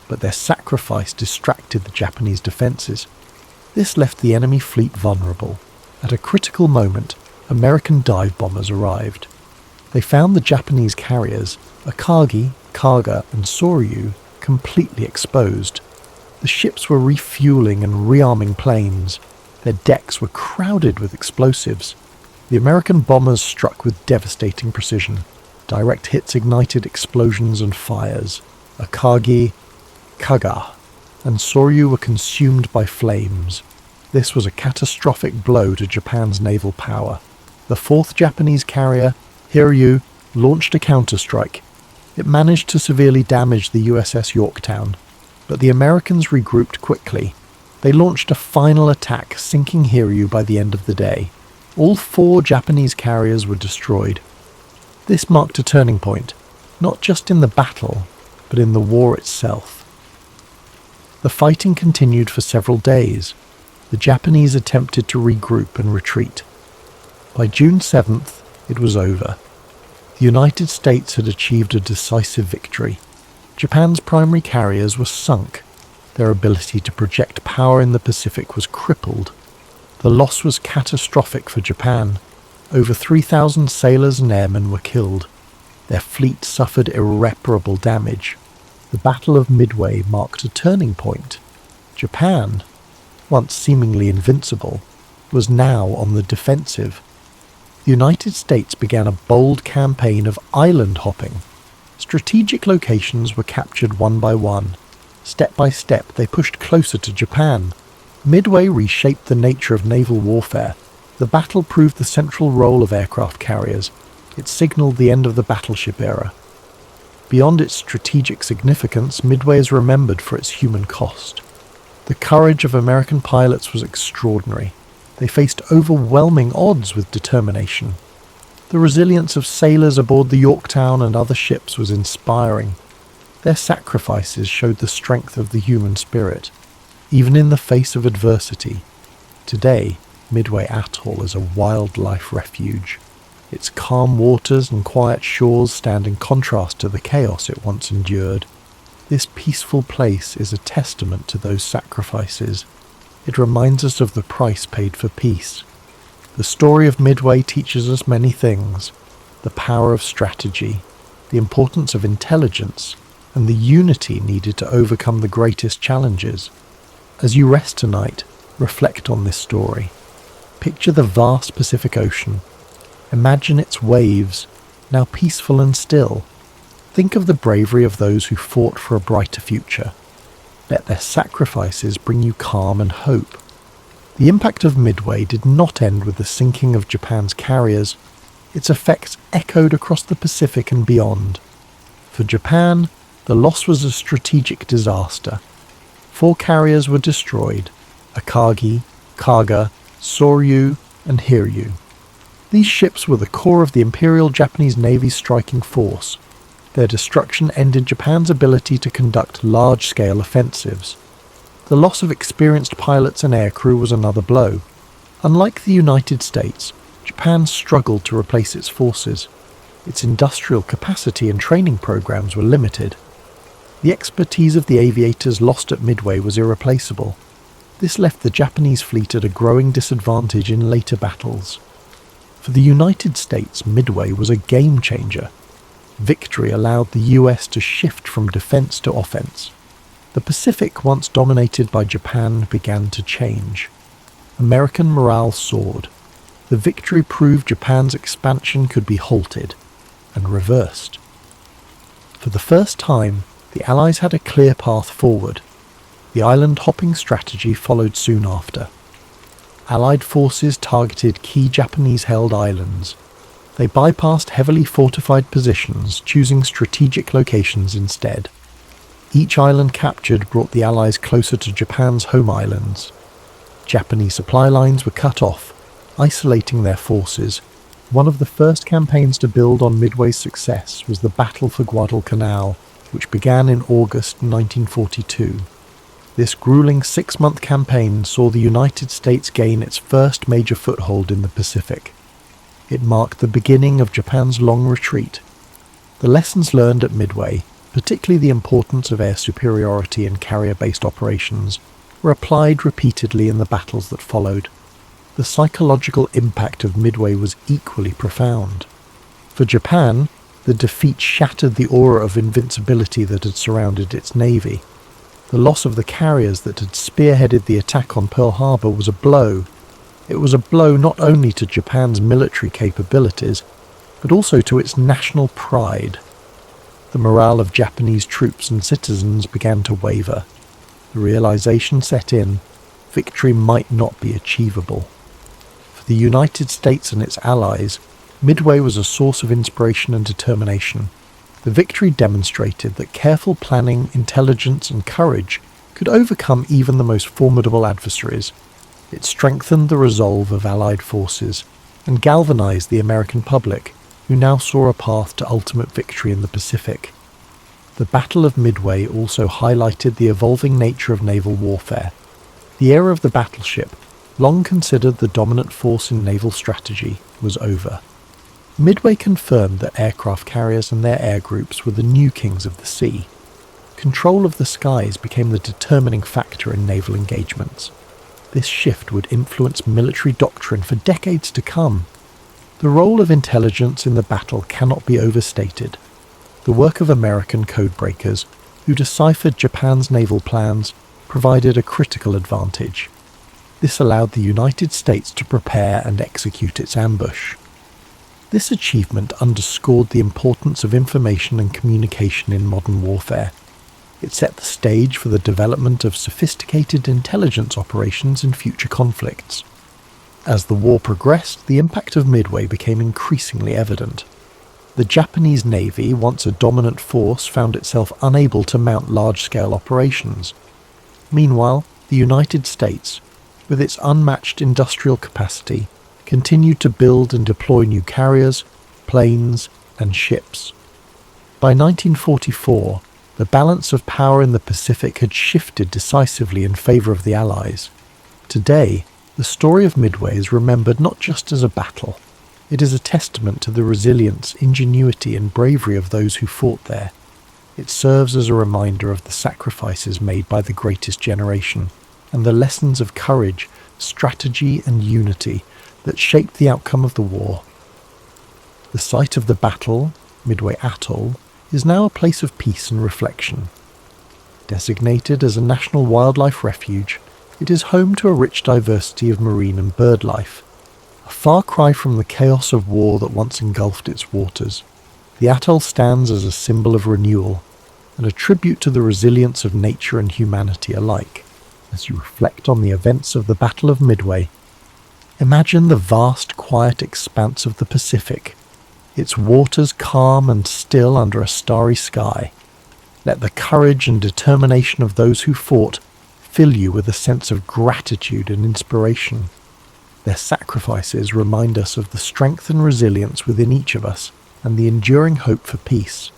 but their sacrifice distracted the Japanese defences. This left the enemy fleet vulnerable. At a critical moment, American dive bombers arrived. They found the Japanese carriers, Akagi, Kaga, and Soryu, completely exposed. The ships were refueling and rearming planes. Their decks were crowded with explosives. The American bombers struck with devastating precision. Direct hits ignited explosions and fires. Akagi, Kaga, and Soryu were consumed by flames. This was a catastrophic blow to Japan's naval power. The 4th Japanese carrier, Hiryu, launched a counterstrike. It managed to severely damage the USS Yorktown, but the Americans regrouped quickly. They launched a final attack, sinking Hiryu by the end of the day. All 4 Japanese carriers were destroyed. This marked a turning point, not just in the battle, but in the war itself. The fighting continued for several days. The Japanese attempted to regroup and retreat. By June 7th, it was over. The United States had achieved a decisive victory. Japan's primary carriers were sunk. Their ability to project power in the Pacific was crippled. The loss was catastrophic for Japan. Over 3,000 sailors and airmen were killed. Their fleet suffered irreparable damage. The Battle of Midway marked a turning point. Japan, once seemingly invincible, was now on the defensive. The United States began a bold campaign of island hopping. Strategic locations were captured one by one. Step by step, they pushed closer to Japan. Midway reshaped the nature of naval warfare. The battle proved the central role of aircraft carriers. It signaled the end of the battleship era. Beyond its strategic significance, Midway is remembered for its human cost. The courage of American pilots was extraordinary. They faced overwhelming odds with determination. The resilience of sailors aboard the Yorktown and other ships was inspiring. Their sacrifices showed the strength of the human spirit, even in the face of adversity. Today, Midway Atoll is a wildlife refuge. Its calm waters and quiet shores stand in contrast to the chaos it once endured. This peaceful place is a testament to those sacrifices. It reminds us of the price paid for peace. The story of Midway teaches us many things: the power of strategy, the importance of intelligence, and the unity needed to overcome the greatest challenges. As you rest tonight, reflect on this story. Picture the vast Pacific Ocean. Imagine its waves, now peaceful and still. Think of the bravery of those who fought for a brighter future. Let their sacrifices bring you calm and hope. The impact of Midway did not end with the sinking of Japan's carriers. Its effects echoed across the Pacific and beyond. For Japan, the loss was a strategic disaster. 4 carriers were destroyed: Akagi, Kaga, Soryu, and Hiryu. These ships were the core of the Imperial Japanese Navy's striking force. Their destruction ended Japan's ability to conduct large-scale offensives. The loss of experienced pilots and aircrew was another blow. Unlike the United States, Japan struggled to replace its forces. Its industrial capacity and training programs were limited. The expertise of the aviators lost at Midway was irreplaceable. This left the Japanese fleet at a growing disadvantage in later battles. For the United States, Midway was a game-changer. Victory allowed the US to shift from defense to offense. The Pacific, once dominated by Japan, began to change. American morale soared. The victory proved Japan's expansion could be halted and reversed. For the first time, the Allies had a clear path forward. The island-hopping strategy followed soon after. Allied forces targeted key Japanese-held islands. They bypassed heavily fortified positions, choosing strategic locations instead. Each island captured brought the Allies closer to Japan's home islands. Japanese supply lines were cut off, isolating their forces. One of the first campaigns to build on Midway's success was the Battle for Guadalcanal, which began in August 1942. This grueling 6-month campaign saw the United States gain its first major foothold in the Pacific. It marked the beginning of Japan's long retreat. The lessons learned at Midway, particularly the importance of air superiority in carrier-based operations, were applied repeatedly in the battles that followed. The psychological impact of Midway was equally profound. For Japan, the defeat shattered the aura of invincibility that had surrounded its navy. The loss of the carriers that had spearheaded the attack on Pearl Harbor was a blow. It was a blow not only to Japan's military capabilities, but also to its national pride. The morale of Japanese troops and citizens began to waver. The realization set in: victory might not be achievable. For the United States and its allies, Midway was a source of inspiration and determination. The victory demonstrated that careful planning, intelligence, and courage could overcome even the most formidable adversaries. It strengthened the resolve of Allied forces and galvanized the American public, who now saw a path to ultimate victory in the Pacific. The Battle of Midway also highlighted the evolving nature of naval warfare. The era of the battleship, long considered the dominant force in naval strategy, was over. Midway confirmed that aircraft carriers and their air groups were the new kings of the sea. Control of the skies became the determining factor in naval engagements. This shift would influence military doctrine for decades to come. The role of intelligence in the battle cannot be overstated. The work of American codebreakers, who deciphered Japan's naval plans, provided a critical advantage. This allowed the United States to prepare and execute its ambush. This achievement underscored the importance of information and communication in modern warfare. It set the stage for the development of sophisticated intelligence operations in future conflicts. As the war progressed, the impact of Midway became increasingly evident. The Japanese Navy, once a dominant force, found itself unable to mount large-scale operations. Meanwhile, the United States, with its unmatched industrial capacity, continued to build and deploy new carriers, planes, and ships. By 1944, the balance of power in the Pacific had shifted decisively in favor of the Allies. Today, the story of Midway is remembered not just as a battle. It is a testament to the resilience, ingenuity, and bravery of those who fought there. It serves as a reminder of the sacrifices made by the greatest generation, and the lessons of courage, strategy, and unity that shaped the outcome of the war. The site of the battle, Midway Atoll, is now a place of peace and reflection. Designated as a national wildlife refuge, it is home to a rich diversity of marine and bird life. A far cry from the chaos of war that once engulfed its waters, the atoll stands as a symbol of renewal and a tribute to the resilience of nature and humanity alike. As you reflect on the events of the Battle of Midway, imagine the vast, quiet expanse of the Pacific, its waters calm and still under a starry sky. Let the courage and determination of those who fought fill you with a sense of gratitude and inspiration. Their sacrifices remind us of the strength and resilience within each of us and the enduring hope for peace.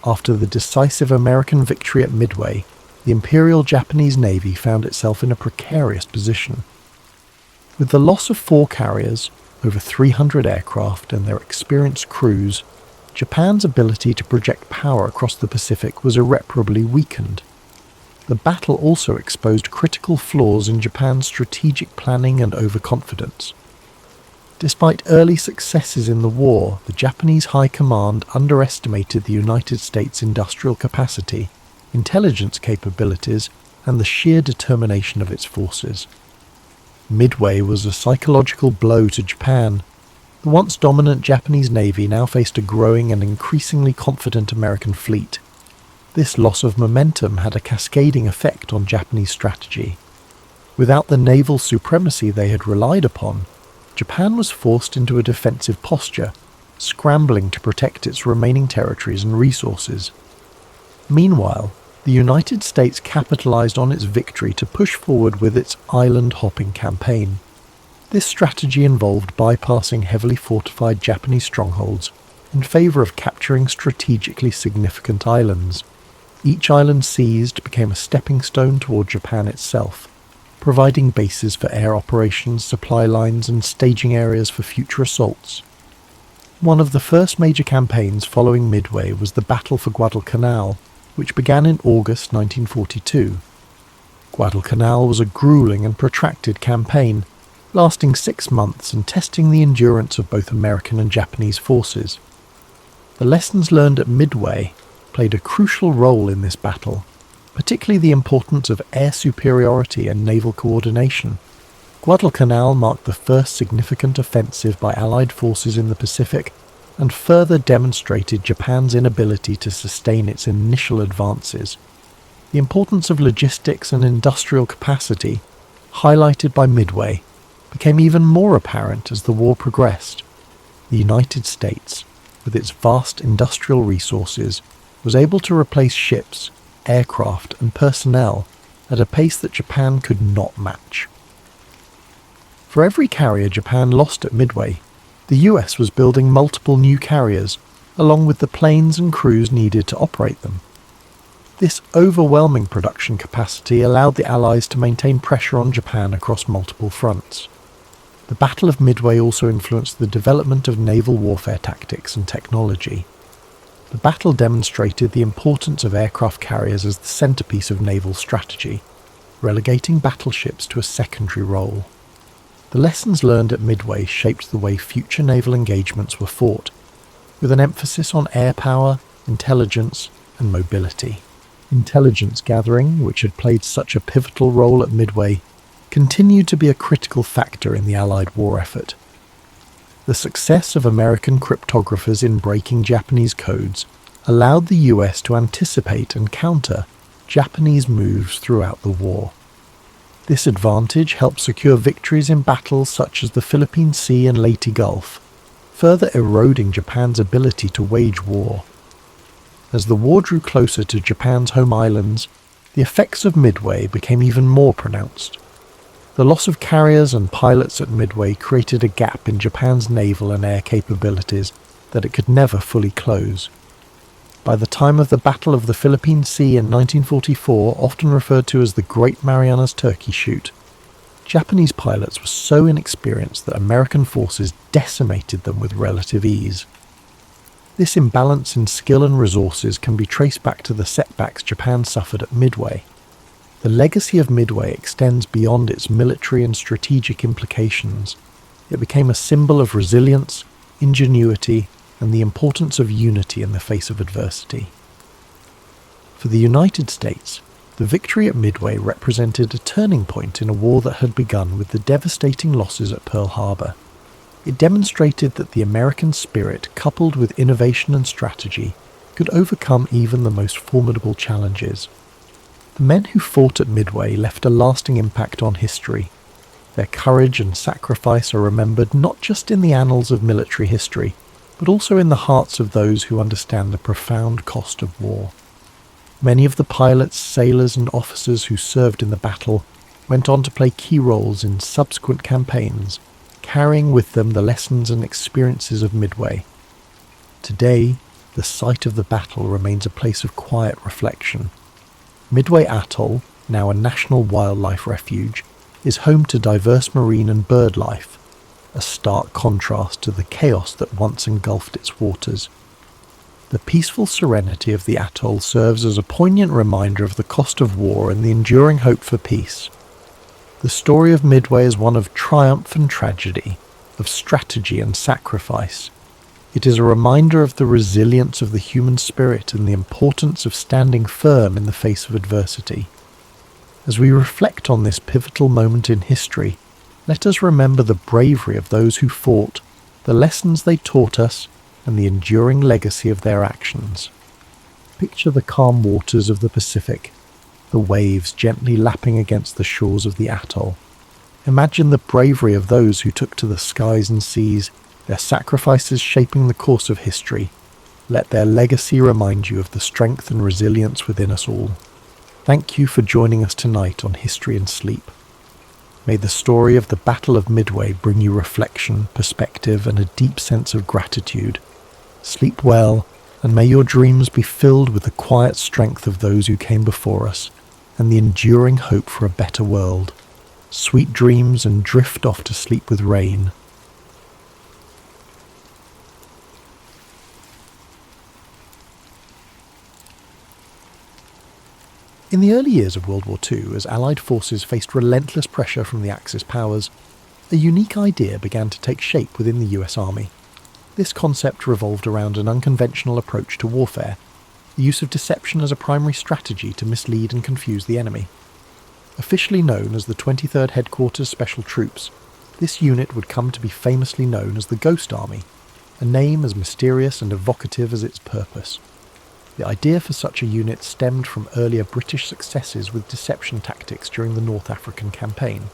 After the decisive American victory at Midway, the Imperial Japanese Navy found itself in a precarious position. With the loss of 4 carriers, over 300 aircraft, and their experienced crews, Japan's ability to project power across the Pacific was irreparably weakened. The battle also exposed critical flaws in Japan's strategic planning and overconfidence. Despite early successes in the war, the Japanese High Command underestimated the United States' industrial capacity, intelligence capabilities, and the sheer determination of its forces. Midway was a psychological blow to Japan. The once dominant Japanese Navy now faced a growing and increasingly confident American fleet. This loss of momentum had a cascading effect on Japanese strategy. Without the naval supremacy they had relied upon, Japan was forced into a defensive posture, scrambling to protect its remaining territories and resources. Meanwhile, the United States capitalized on its victory to push forward with its island-hopping campaign. This strategy involved bypassing heavily fortified Japanese strongholds in favor of capturing strategically significant islands. Each island seized became a stepping stone toward Japan itself, providing bases for air operations, supply lines, and staging areas for future assaults. One of the first major campaigns following Midway was the Battle for Guadalcanal, which began in August 1942. Guadalcanal was a grueling and protracted campaign, lasting 6 months and testing the endurance of both American and Japanese forces. The lessons learned at Midway played a crucial role in this battle, particularly the importance of air superiority and naval coordination. Guadalcanal marked the first significant offensive by Allied forces in the Pacific and further demonstrated Japan's inability to sustain its initial advances. The importance of logistics and industrial capacity, highlighted by Midway, became even more apparent as the war progressed. The United States, with its vast industrial resources, was able to replace ships, aircraft, and personnel at a pace that Japan could not match. For every carrier Japan lost at Midway, the US was building multiple new carriers, along with the planes and crews needed to operate them. This overwhelming production capacity allowed the Allies to maintain pressure on Japan across multiple fronts. The Battle of Midway also influenced the development of naval warfare tactics and technology. The battle demonstrated the importance of aircraft carriers as the centerpiece of naval strategy, relegating battleships to a secondary role. The lessons learned at Midway shaped the way future naval engagements were fought, with an emphasis on air power, intelligence, and mobility. Intelligence gathering, which had played such a pivotal role at Midway, continued to be a critical factor in the Allied war effort. The success of American cryptographers in breaking Japanese codes allowed the US to anticipate and counter Japanese moves throughout the war. This advantage helped secure victories in battles such as the Philippine Sea and Leyte Gulf, further eroding Japan's ability to wage war. As the war drew closer to Japan's home islands, the effects of Midway became even more pronounced. The loss of carriers and pilots at Midway created a gap in Japan's naval and air capabilities that it could never fully close. By the time of the Battle of the Philippine Sea in 1944, often referred to as the Great Marianas Turkey Shoot, Japanese pilots were so inexperienced that American forces decimated them with relative ease. This imbalance in skill and resources can be traced back to the setbacks Japan suffered at Midway. The legacy of Midway extends beyond its military and strategic implications. It became a symbol of resilience, ingenuity, and the importance of unity in the face of adversity. For the United States, the victory at Midway represented a turning point in a war that had begun with the devastating losses at Pearl Harbor. It demonstrated that the American spirit, coupled with innovation and strategy, could overcome even the most formidable challenges. The men who fought at Midway left a lasting impact on history. Their courage and sacrifice are remembered not just in the annals of military history, but also in the hearts of those who understand the profound cost of war. Many of the pilots, sailors, and officers who served in the battle went on to play key roles in subsequent campaigns, carrying with them the lessons and experiences of Midway. Today, the site of the battle remains a place of quiet reflection. Midway Atoll, now a national wildlife refuge, is home to diverse marine and bird life, a stark contrast to the chaos that once engulfed its waters. The peaceful serenity of the atoll serves as a poignant reminder of the cost of war and the enduring hope for peace. The story of Midway is one of triumph and tragedy, of strategy and sacrifice. It is a reminder of the resilience of the human spirit and the importance of standing firm in the face of adversity. As we reflect on this pivotal moment in history, let us remember the bravery of those who fought, the lessons they taught us, and the enduring legacy of their actions. Picture the calm waters of the Pacific, the waves gently lapping against the shores of the atoll. Imagine the bravery of those who took to the skies and seas, their sacrifices shaping the course of history. Let their legacy remind you of the strength and resilience within us all. Thank you for joining us tonight on History and Sleep. May the story of the Battle of Midway bring you reflection, perspective, and a deep sense of gratitude. Sleep well, and may your dreams be filled with the quiet strength of those who came before us, and the enduring hope for a better world. Sweet dreams, and drift off to sleep with rain. In the early years of World War II, as Allied forces faced relentless pressure from the Axis powers, a unique idea began to take shape within the US Army. This concept revolved around an unconventional approach to warfare, the use of deception as a primary strategy to mislead and confuse the enemy. Officially known as the 23rd Headquarters Special Troops, this unit would come to be famously known as the Ghost Army, a name as mysterious and evocative as its purpose. The idea for such a unit stemmed from earlier British successes with deception tactics during the North African campaign.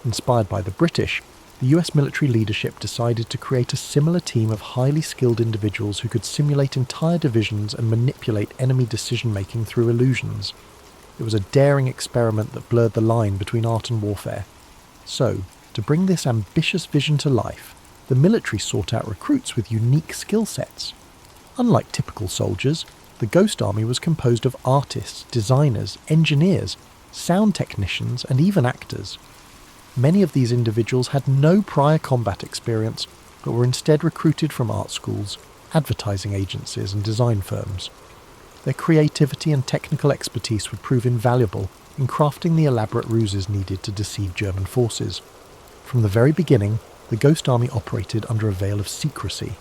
Inspired by the British, the US military leadership decided to create a similar team of highly skilled individuals who could simulate entire divisions and manipulate enemy decision-making through illusions. It was a daring experiment that blurred the line between art and warfare. So, to bring this ambitious vision to life, the military sought out recruits with unique skill sets. Unlike typical soldiers, the Ghost Army was composed of artists, designers, engineers, sound technicians, and even actors. Many of these individuals had no prior combat experience, but were instead recruited from art schools, advertising agencies, and design firms. Their creativity and technical expertise would prove invaluable in crafting the elaborate ruses needed to deceive German forces. From the very beginning, the Ghost Army operated under a veil of secrecy.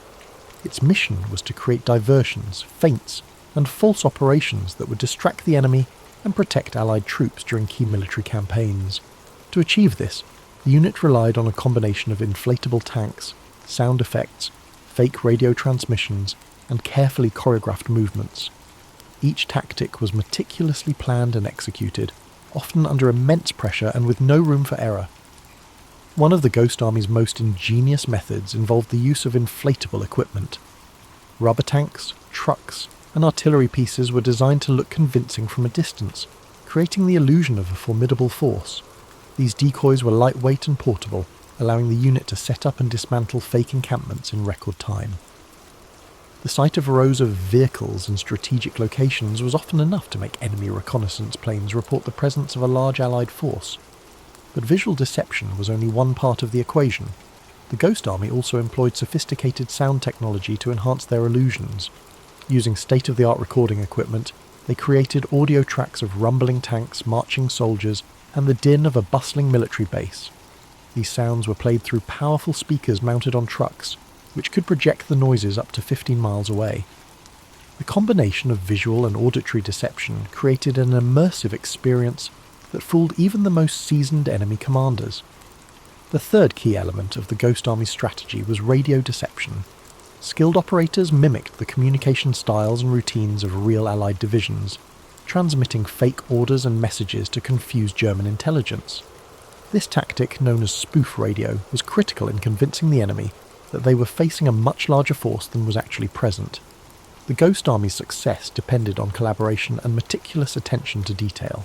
Its mission was to create diversions, feints, and false operations that would distract the enemy and protect Allied troops during key military campaigns. To achieve this, the unit relied on a combination of inflatable tanks, sound effects, fake radio transmissions, and carefully choreographed movements. Each tactic was meticulously planned and executed, often under immense pressure and with no room for error. One of the Ghost Army's most ingenious methods involved the use of inflatable equipment. Rubber tanks, trucks, and artillery pieces were designed to look convincing from a distance, creating the illusion of a formidable force. These decoys were lightweight and portable, allowing the unit to set up and dismantle fake encampments in record time. The sight of rows of vehicles in strategic locations was often enough to make enemy reconnaissance planes report the presence of a large Allied force. But visual deception was only one part of the equation. The Ghost Army also employed sophisticated sound technology to enhance their illusions. Using state-of-the-art recording equipment, they created audio tracks of rumbling tanks, marching soldiers, and the din of a bustling military base. These sounds were played through powerful speakers mounted on trucks, which could project the noises up to 15 miles away. The combination of visual and auditory deception created an immersive experience that fooled even the most seasoned enemy commanders. The third key element of the Ghost Army's strategy was radio deception. Skilled operators mimicked the communication styles and routines of real Allied divisions, transmitting fake orders and messages to confuse German intelligence. This tactic, known as spoof radio, was critical in convincing the enemy that they were facing a much larger force than was actually present. The Ghost Army's success depended on collaboration and meticulous attention to detail.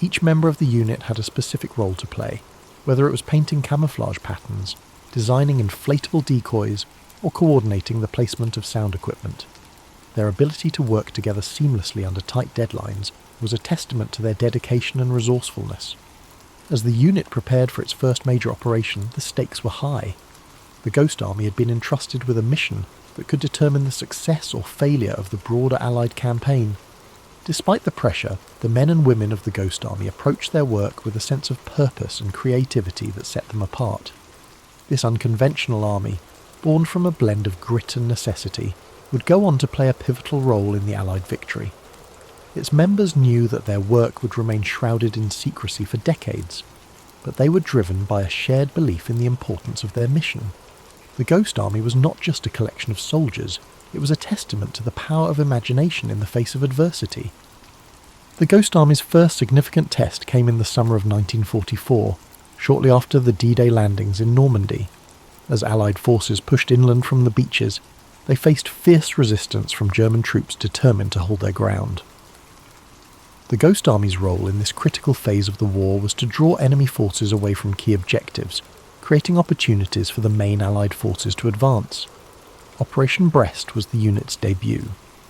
Each member of the unit had a specific role to play, whether it was painting camouflage patterns, designing inflatable decoys, or coordinating the placement of sound equipment. Their ability to work together seamlessly under tight deadlines was a testament to their dedication and resourcefulness. As the unit prepared for its first major operation, the stakes were high. The Ghost Army had been entrusted with a mission that could determine the success or failure of the broader Allied campaign. Despite the pressure, the men and women of the Ghost Army approached their work with a sense of purpose and creativity that set them apart. This unconventional army, born from a blend of grit and necessity, would go on to play a pivotal role in the Allied victory. Its members knew that their work would remain shrouded in secrecy for decades, but they were driven by a shared belief in the importance of their mission. The Ghost Army was not just a collection of soldiers, it was a testament to the power of imagination in the face of adversity. The Ghost Army's first significant test came in the summer of 1944, shortly after the D-Day landings in Normandy. As Allied forces pushed inland from the beaches, they faced fierce resistance from German troops determined to hold their ground. The Ghost Army's role in this critical phase of the war was to draw enemy forces away from key objectives, creating opportunities for the main Allied forces to advance. Operation Brest was the unit's debut,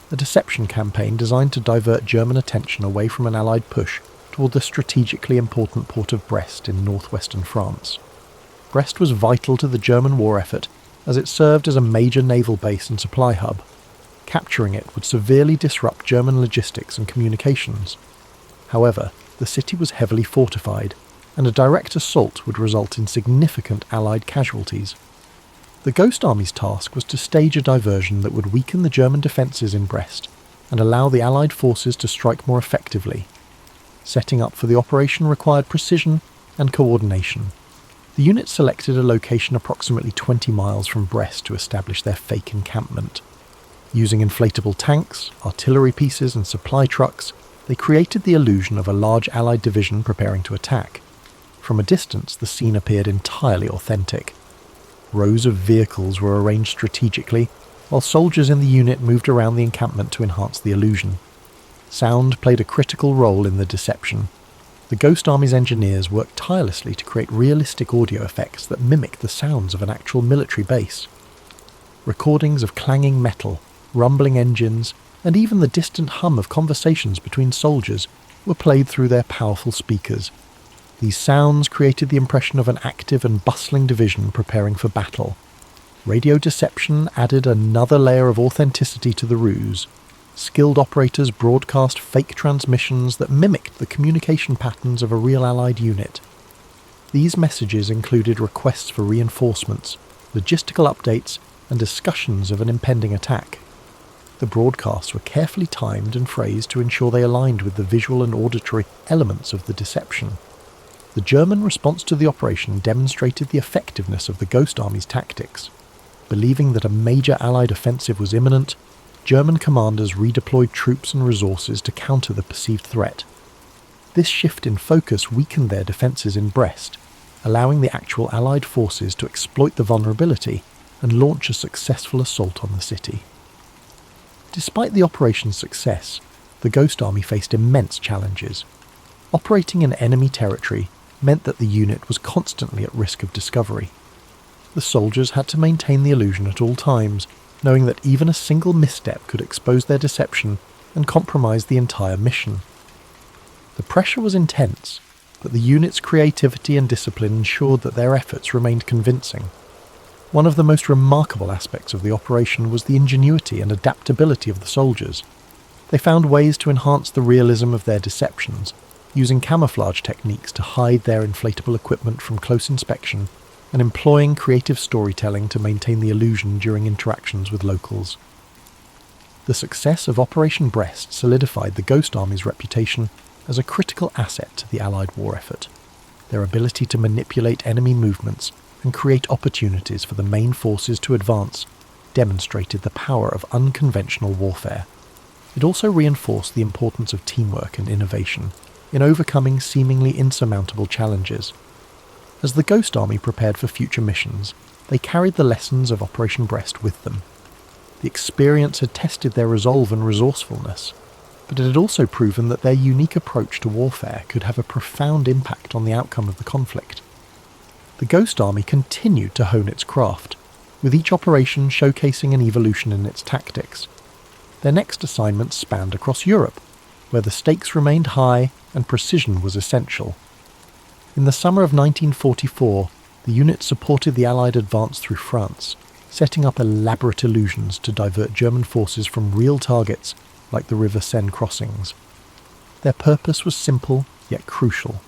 a deception campaign designed to divert German attention away from an Allied push toward the strategically important port of Brest in northwestern France. Brest was vital to the German war effort as it served as a major naval base and supply hub. Capturing it would severely disrupt German logistics and communications. However, the city was heavily fortified, and a direct assault would result in significant Allied casualties. The Ghost Army's task was to stage a diversion that would weaken the German defences in Brest and allow the Allied forces to strike more effectively. Setting up for the operation required precision and coordination. The unit selected a location approximately 20 miles from Brest to establish their fake encampment. Using inflatable tanks, artillery pieces and supply trucks, they created the illusion of a large Allied division preparing to attack. From a distance, the scene appeared entirely authentic. Rows of vehicles were arranged strategically, while soldiers in the unit moved around the encampment to enhance the illusion. Sound played a critical role in the deception. The Ghost Army's engineers worked tirelessly to create realistic audio effects that mimic the sounds of an actual military base. Recordings of clanging metal, rumbling engines, and even the distant hum of conversations between soldiers were played through their powerful speakers. These sounds created the impression of an active and bustling division preparing for battle. Radio deception added another layer of authenticity to the ruse. Skilled operators broadcast fake transmissions that mimicked the communication patterns of a real Allied unit. These messages included requests for reinforcements, logistical updates, and discussions of an impending attack. The broadcasts were carefully timed and phrased to ensure they aligned with the visual and auditory elements of the deception. The German response to the operation demonstrated the effectiveness of the Ghost Army's tactics. Believing that a major Allied offensive was imminent, German commanders redeployed troops and resources to counter the perceived threat. This shift in focus weakened their defences in Brest, allowing the actual Allied forces to exploit the vulnerability and launch a successful assault on the city. Despite the operation's success, the Ghost Army faced immense challenges. Operating in enemy territory meant that the unit was constantly at risk of discovery. The soldiers had to maintain the illusion at all times, knowing that even a single misstep could expose their deception and compromise the entire mission. The pressure was intense, but the unit's creativity and discipline ensured that their efforts remained convincing. One of the most remarkable aspects of the operation was the ingenuity and adaptability of the soldiers. They found ways to enhance the realism of their deceptions, using camouflage techniques to hide their inflatable equipment from close inspection, and employing creative storytelling to maintain the illusion during interactions with locals. The success of Operation Brest solidified the Ghost Army's reputation as a critical asset to the Allied war effort. Their ability to manipulate enemy movements and create opportunities for the main forces to advance demonstrated the power of unconventional warfare. It also reinforced the importance of teamwork and innovation in overcoming seemingly insurmountable challenges. As the Ghost Army prepared for future missions, they carried the lessons of Operation Brest with them. The experience had tested their resolve and resourcefulness, but it had also proven that their unique approach to warfare could have a profound impact on the outcome of the conflict. The Ghost Army continued to hone its craft, with each operation showcasing an evolution in its tactics. Their next assignments spanned across Europe, where the stakes remained high and precision was essential. In the summer of 1944, the unit supported the Allied advance through France, setting up elaborate illusions to divert German forces from real targets like the River Seine crossings. Their purpose was simple yet crucial: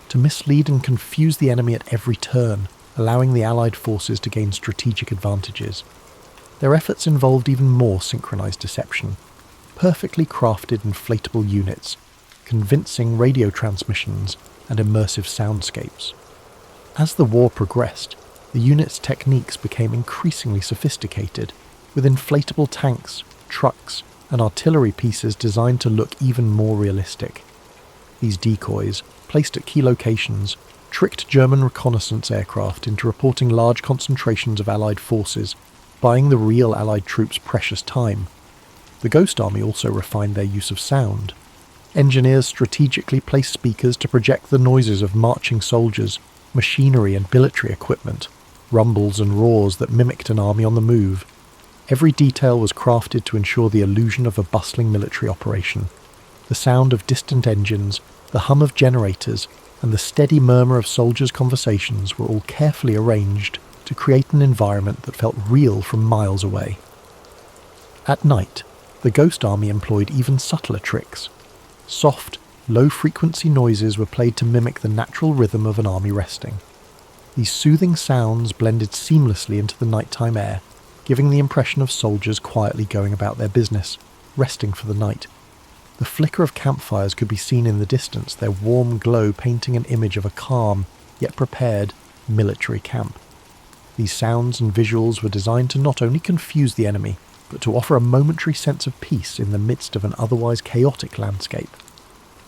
to mislead and confuse the enemy at every turn, allowing the Allied forces to gain strategic advantages. Their efforts involved even more synchronized deception: perfectly crafted inflatable units, convincing radio transmissions, and immersive soundscapes. As the war progressed, the unit's techniques became increasingly sophisticated, with inflatable tanks, trucks, and artillery pieces designed to look even more realistic. These decoys, placed at key locations, tricked German reconnaissance aircraft into reporting large concentrations of Allied forces, buying the real Allied troops precious time. The Ghost Army also refined their use of sound. Engineers strategically placed speakers to project the noises of marching soldiers, machinery and military equipment, rumbles and roars that mimicked an army on the move. Every detail was crafted to ensure the illusion of a bustling military operation. The sound of distant engines, the hum of generators, and the steady murmur of soldiers' conversations were all carefully arranged to create an environment that felt real from miles away. At night, the Ghost Army employed even subtler tricks. Soft, low-frequency noises were played to mimic the natural rhythm of an army resting. These soothing sounds blended seamlessly into the nighttime air, giving the impression of soldiers quietly going about their business, resting for the night. The flicker of campfires could be seen in the distance, their warm glow painting an image of a calm, yet prepared, military camp. These sounds and visuals were designed to not only confuse the enemy, but to offer a momentary sense of peace in the midst of an otherwise chaotic landscape.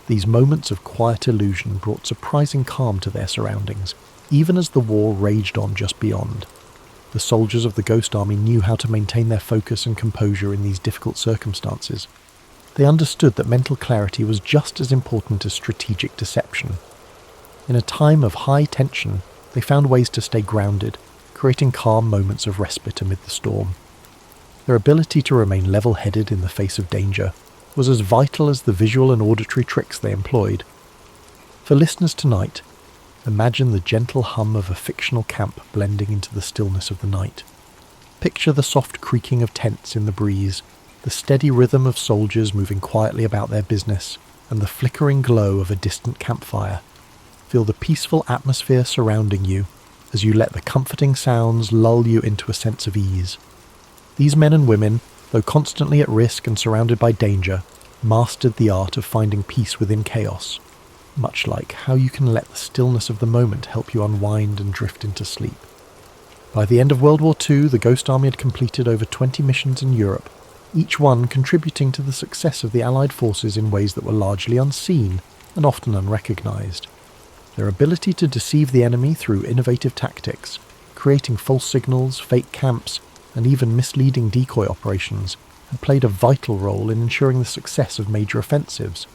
These moments of quiet illusion brought surprising calm to their surroundings, even as the war raged on just beyond. The soldiers of the Ghost Army knew how to maintain their focus and composure in these difficult circumstances. They understood that mental clarity was just as important as strategic deception. In a time of high tension, they found ways to stay grounded, creating calm moments of respite amid the storm. Their ability to remain level-headed in the face of danger was as vital as the visual and auditory tricks they employed. For listeners tonight, imagine the gentle hum of a fictional camp blending into the stillness of the night. Picture the soft creaking of tents in the breeze, the steady rhythm of soldiers moving quietly about their business, and the flickering glow of a distant campfire. feel the peaceful atmosphere surrounding you as you let the comforting sounds lull you into a sense of ease. These men and women, though constantly at risk and surrounded by danger, mastered the art of finding peace within chaos, much like how you can let the stillness of the moment help you unwind and drift into sleep. By the end of World War II, the Ghost Army had completed over 20 missions in Europe, each one contributing to the success of the Allied forces in ways that were largely unseen and often unrecognised. Their ability to deceive the enemy through innovative tactics, creating false signals, fake camps, and even misleading decoy operations, had played a vital role in ensuring the success of major offensives.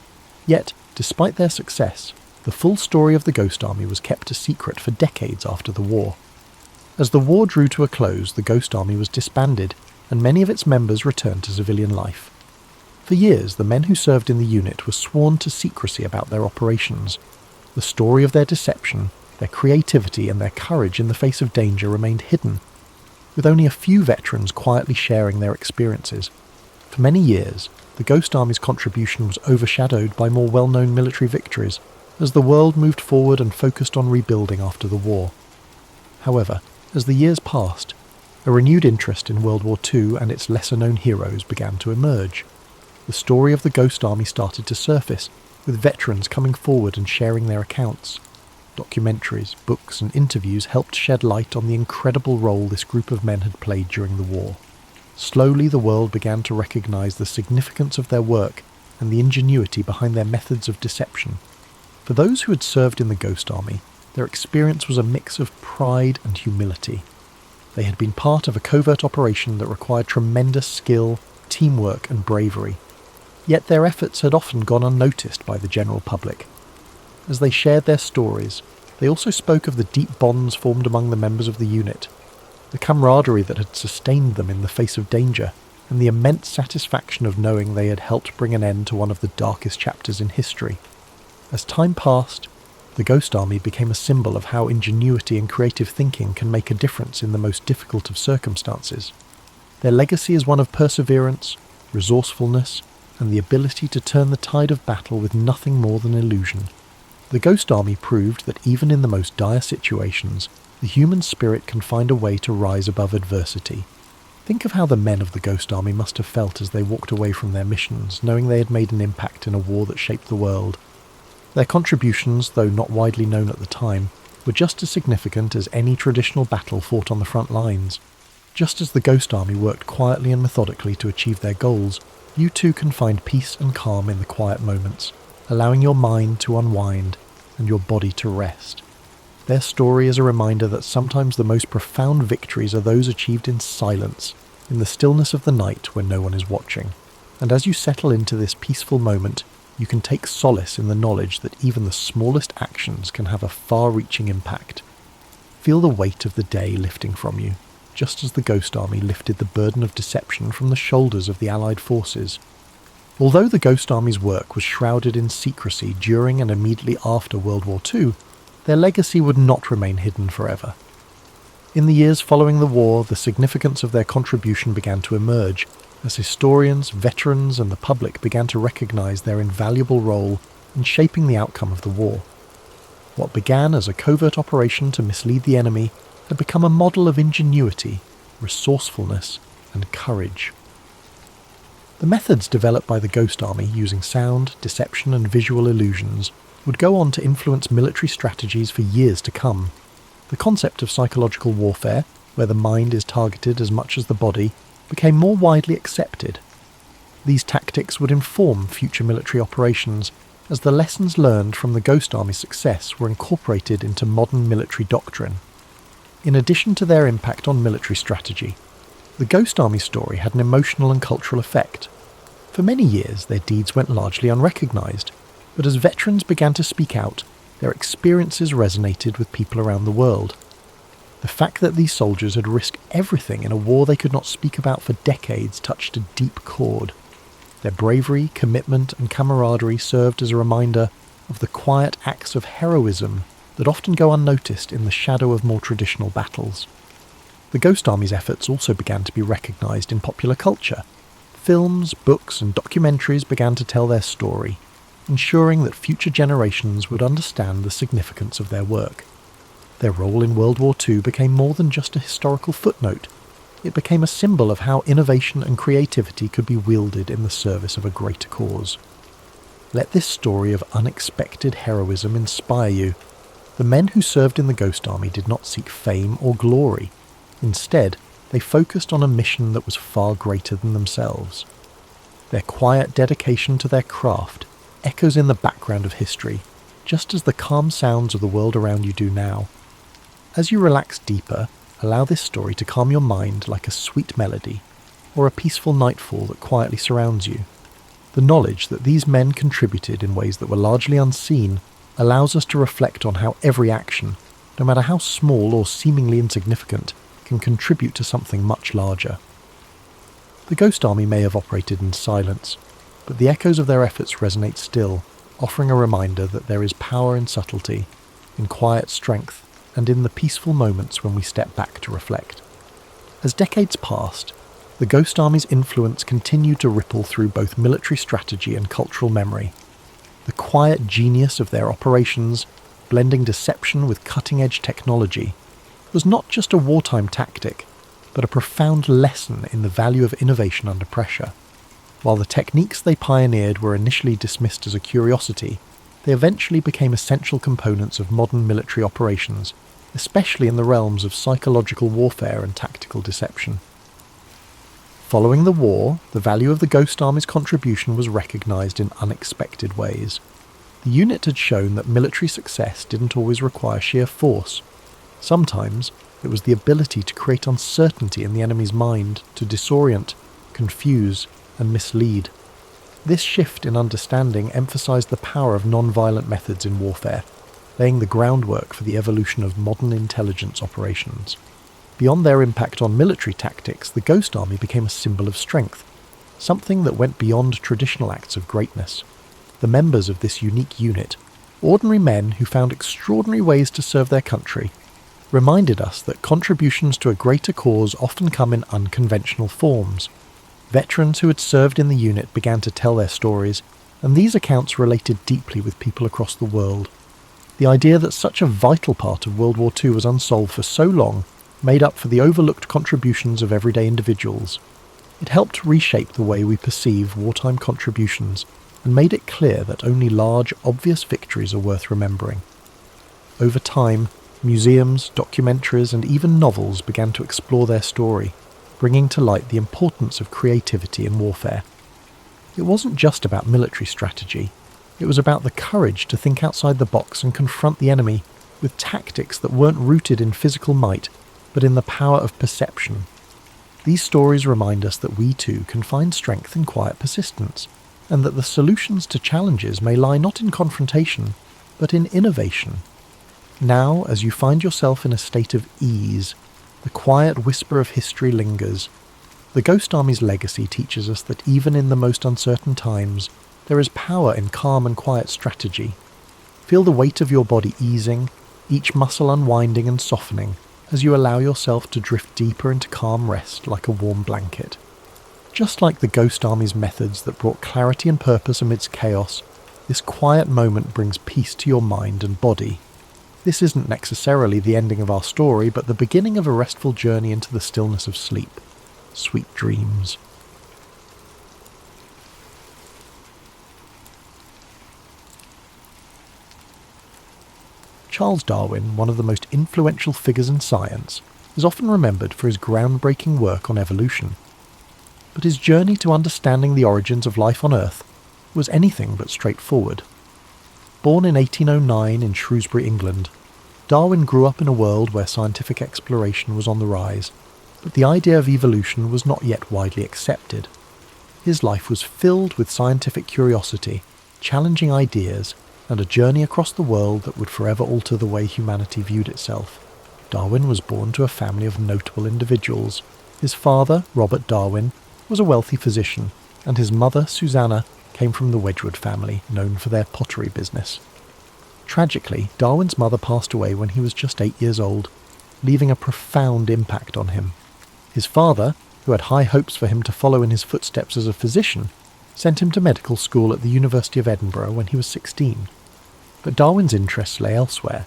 Yet, despite their success, the full story of the Ghost Army was kept a secret for decades after the war. As the war drew to a close, the Ghost Army was disbanded, and many of its members returned to civilian life. For years, the men who served in the unit were sworn to secrecy about their operations. The story of their deception, their creativity, and their courage in the face of danger remained hidden, with only a few veterans quietly sharing their experiences. For many years, the Ghost Army's contribution was overshadowed by more well-known military victories, as the world moved forward and focused on rebuilding after the war. However, as the years passed, a renewed interest in World War II and its lesser-known heroes began to emerge. The story of the Ghost Army started to surface, with veterans coming forward and sharing their accounts. Documentaries, books, and interviews helped shed light on the incredible role this group of men had played during the war. Slowly, the world began to recognise the significance of their work and the ingenuity behind their methods of deception. For those who had served in the Ghost Army, their experience was a mix of pride and humility. They had been part of a covert operation that required tremendous skill, teamwork, and bravery. Yet their efforts had often gone unnoticed by the general public. As they shared their stories, they also spoke of the deep bonds formed among the members of the unit, the camaraderie that had sustained them in the face of danger, and the immense satisfaction of knowing they had helped bring an end to one of the darkest chapters in history. As time passed, the Ghost Army became a symbol of how ingenuity and creative thinking can make a difference in the most difficult of circumstances. Their legacy is one of perseverance, resourcefulness, and the ability to turn the tide of battle with nothing more than illusion. The Ghost Army proved that even in the most dire situations, the human spirit can find a way to rise above adversity. Think of how the men of the Ghost Army must have felt as they walked away from their missions, knowing they had made an impact in a war that shaped the world. Their contributions, though not widely known at the time, were just as significant as any traditional battle fought on the front lines. Just as the Ghost Army worked quietly and methodically to achieve their goals, you too can find peace and calm in the quiet moments, allowing your mind to unwind and your body to rest. Their story is a reminder that sometimes the most profound victories are those achieved in silence, in the stillness of the night when no one is watching. And as you settle into this peaceful moment, you can take solace in the knowledge that even the smallest actions can have a far-reaching impact. Feel the weight of the day lifting from you, just as the Ghost Army lifted the burden of deception from the shoulders of the Allied forces. Although the Ghost Army's work was shrouded in secrecy during and immediately after World War II, their legacy would not remain hidden forever. In the years following the war, the significance of their contribution began to emerge, as historians, veterans, and the public began to recognise their invaluable role in shaping the outcome of the war. What began as a covert operation to mislead the enemy had become a model of ingenuity, resourcefulness, and courage. The methods developed by the Ghost Army using sound, deception, and visual illusions would go on to influence military strategies for years to come. The concept of psychological warfare, where the mind is targeted as much as the body, became more widely accepted. These tactics would inform future military operations, as the lessons learned from the Ghost Army's success were incorporated into modern military doctrine. In addition to their impact on military strategy, the Ghost Army story had an emotional and cultural effect. For many years, their deeds went largely unrecognised, but as veterans began to speak out, their experiences resonated with people around the world. The fact that these soldiers had risked everything in a war they could not speak about for decades touched a deep chord. Their bravery, commitment, and camaraderie served as a reminder of the quiet acts of heroism that often go unnoticed in the shadow of more traditional battles. The Ghost Army's efforts also began to be recognised in popular culture. Films, books, and documentaries began to tell their story. ensuring that future generations would understand the significance of their work. Their role in World War II became more than just a historical footnote. It became a symbol of how innovation and creativity could be wielded in the service of a greater cause. Let this story of unexpected heroism inspire you. The men who served in the Ghost Army did not seek fame or glory. Instead, they focused on a mission that was far greater than themselves. Their quiet dedication to their craft echoes in the background of history, just as the calm sounds of the world around you do now. As you relax deeper, allow this story to calm your mind like a sweet melody, or a peaceful nightfall that quietly surrounds you. The knowledge that these men contributed in ways that were largely unseen allows us to reflect on how every action, no matter how small or seemingly insignificant, can contribute to something much larger. The Ghost Army may have operated in silence, but the echoes of their efforts resonate still, offering a reminder that there is power in subtlety, in quiet strength, and in the peaceful moments when we step back to reflect. As decades passed, the Ghost Army's influence continued to ripple through both military strategy and cultural memory. The quiet genius of their operations, blending deception with cutting-edge technology, was not just a wartime tactic, but a profound lesson in the value of innovation under pressure. While the techniques they pioneered were initially dismissed as a curiosity, they eventually became essential components of modern military operations, especially in the realms of psychological warfare and tactical deception. Following the war, the value of the Ghost Army's contribution was recognised in unexpected ways. The unit had shown that military success didn't always require sheer force. Sometimes, it was the ability to create uncertainty in the enemy's mind, to disorient, confuse, and mislead. This shift in understanding emphasised the power of non-violent methods in warfare, laying the groundwork for the evolution of modern intelligence operations. Beyond their impact on military tactics, the Ghost Army became a symbol of strength, something that went beyond traditional acts of greatness. The members of this unique unit, ordinary men who found extraordinary ways to serve their country, reminded us that contributions to a greater cause often come in unconventional forms. Veterans who had served in the unit began to tell their stories, and these accounts related deeply with people across the world. The idea that such a vital part of World War II was unsolved for so long made up for the overlooked contributions of everyday individuals. It helped reshape the way we perceive wartime contributions and made it clear that only large, obvious victories are worth remembering. Over time, museums, documentaries, and even novels began to explore their story, bringing to light the importance of creativity in warfare. It wasn't just about military strategy. It was about the courage to think outside the box and confront the enemy with tactics that weren't rooted in physical might, but in the power of perception. These stories remind us that we too can find strength in quiet persistence, and that the solutions to challenges may lie not in confrontation, but in innovation. Now, as you find yourself in a state of ease, the quiet whisper of history lingers. The Ghost Army's legacy teaches us that even in the most uncertain times, there is power in calm and quiet strategy. Feel the weight of your body easing, each muscle unwinding and softening, as you allow yourself to drift deeper into calm rest like a warm blanket. Just like the Ghost Army's methods that brought clarity and purpose amidst chaos, this quiet moment brings peace to your mind and body. This isn't necessarily the ending of our story, but the beginning of a restful journey into the stillness of sleep. Sweet dreams. Charles Darwin, one of the most influential figures in science, is often remembered for his groundbreaking work on evolution. But his journey to understanding the origins of life on Earth was anything but straightforward. Born in 1809 in Shrewsbury, England, Darwin grew up in a world where scientific exploration was on the rise, but the idea of evolution was not yet widely accepted. His life was filled with scientific curiosity, challenging ideas, and a journey across the world that would forever alter the way humanity viewed itself. Darwin was born to a family of notable individuals. His father, Robert Darwin, was a wealthy physician, and his mother, Susanna, came from the Wedgwood family, known for their pottery business. Tragically, Darwin's mother passed away when he was just 8 years old, leaving a profound impact on him. His father, who had high hopes for him to follow in his footsteps as a physician, sent him to medical school at the University of Edinburgh when he was 16. But Darwin's interests lay elsewhere.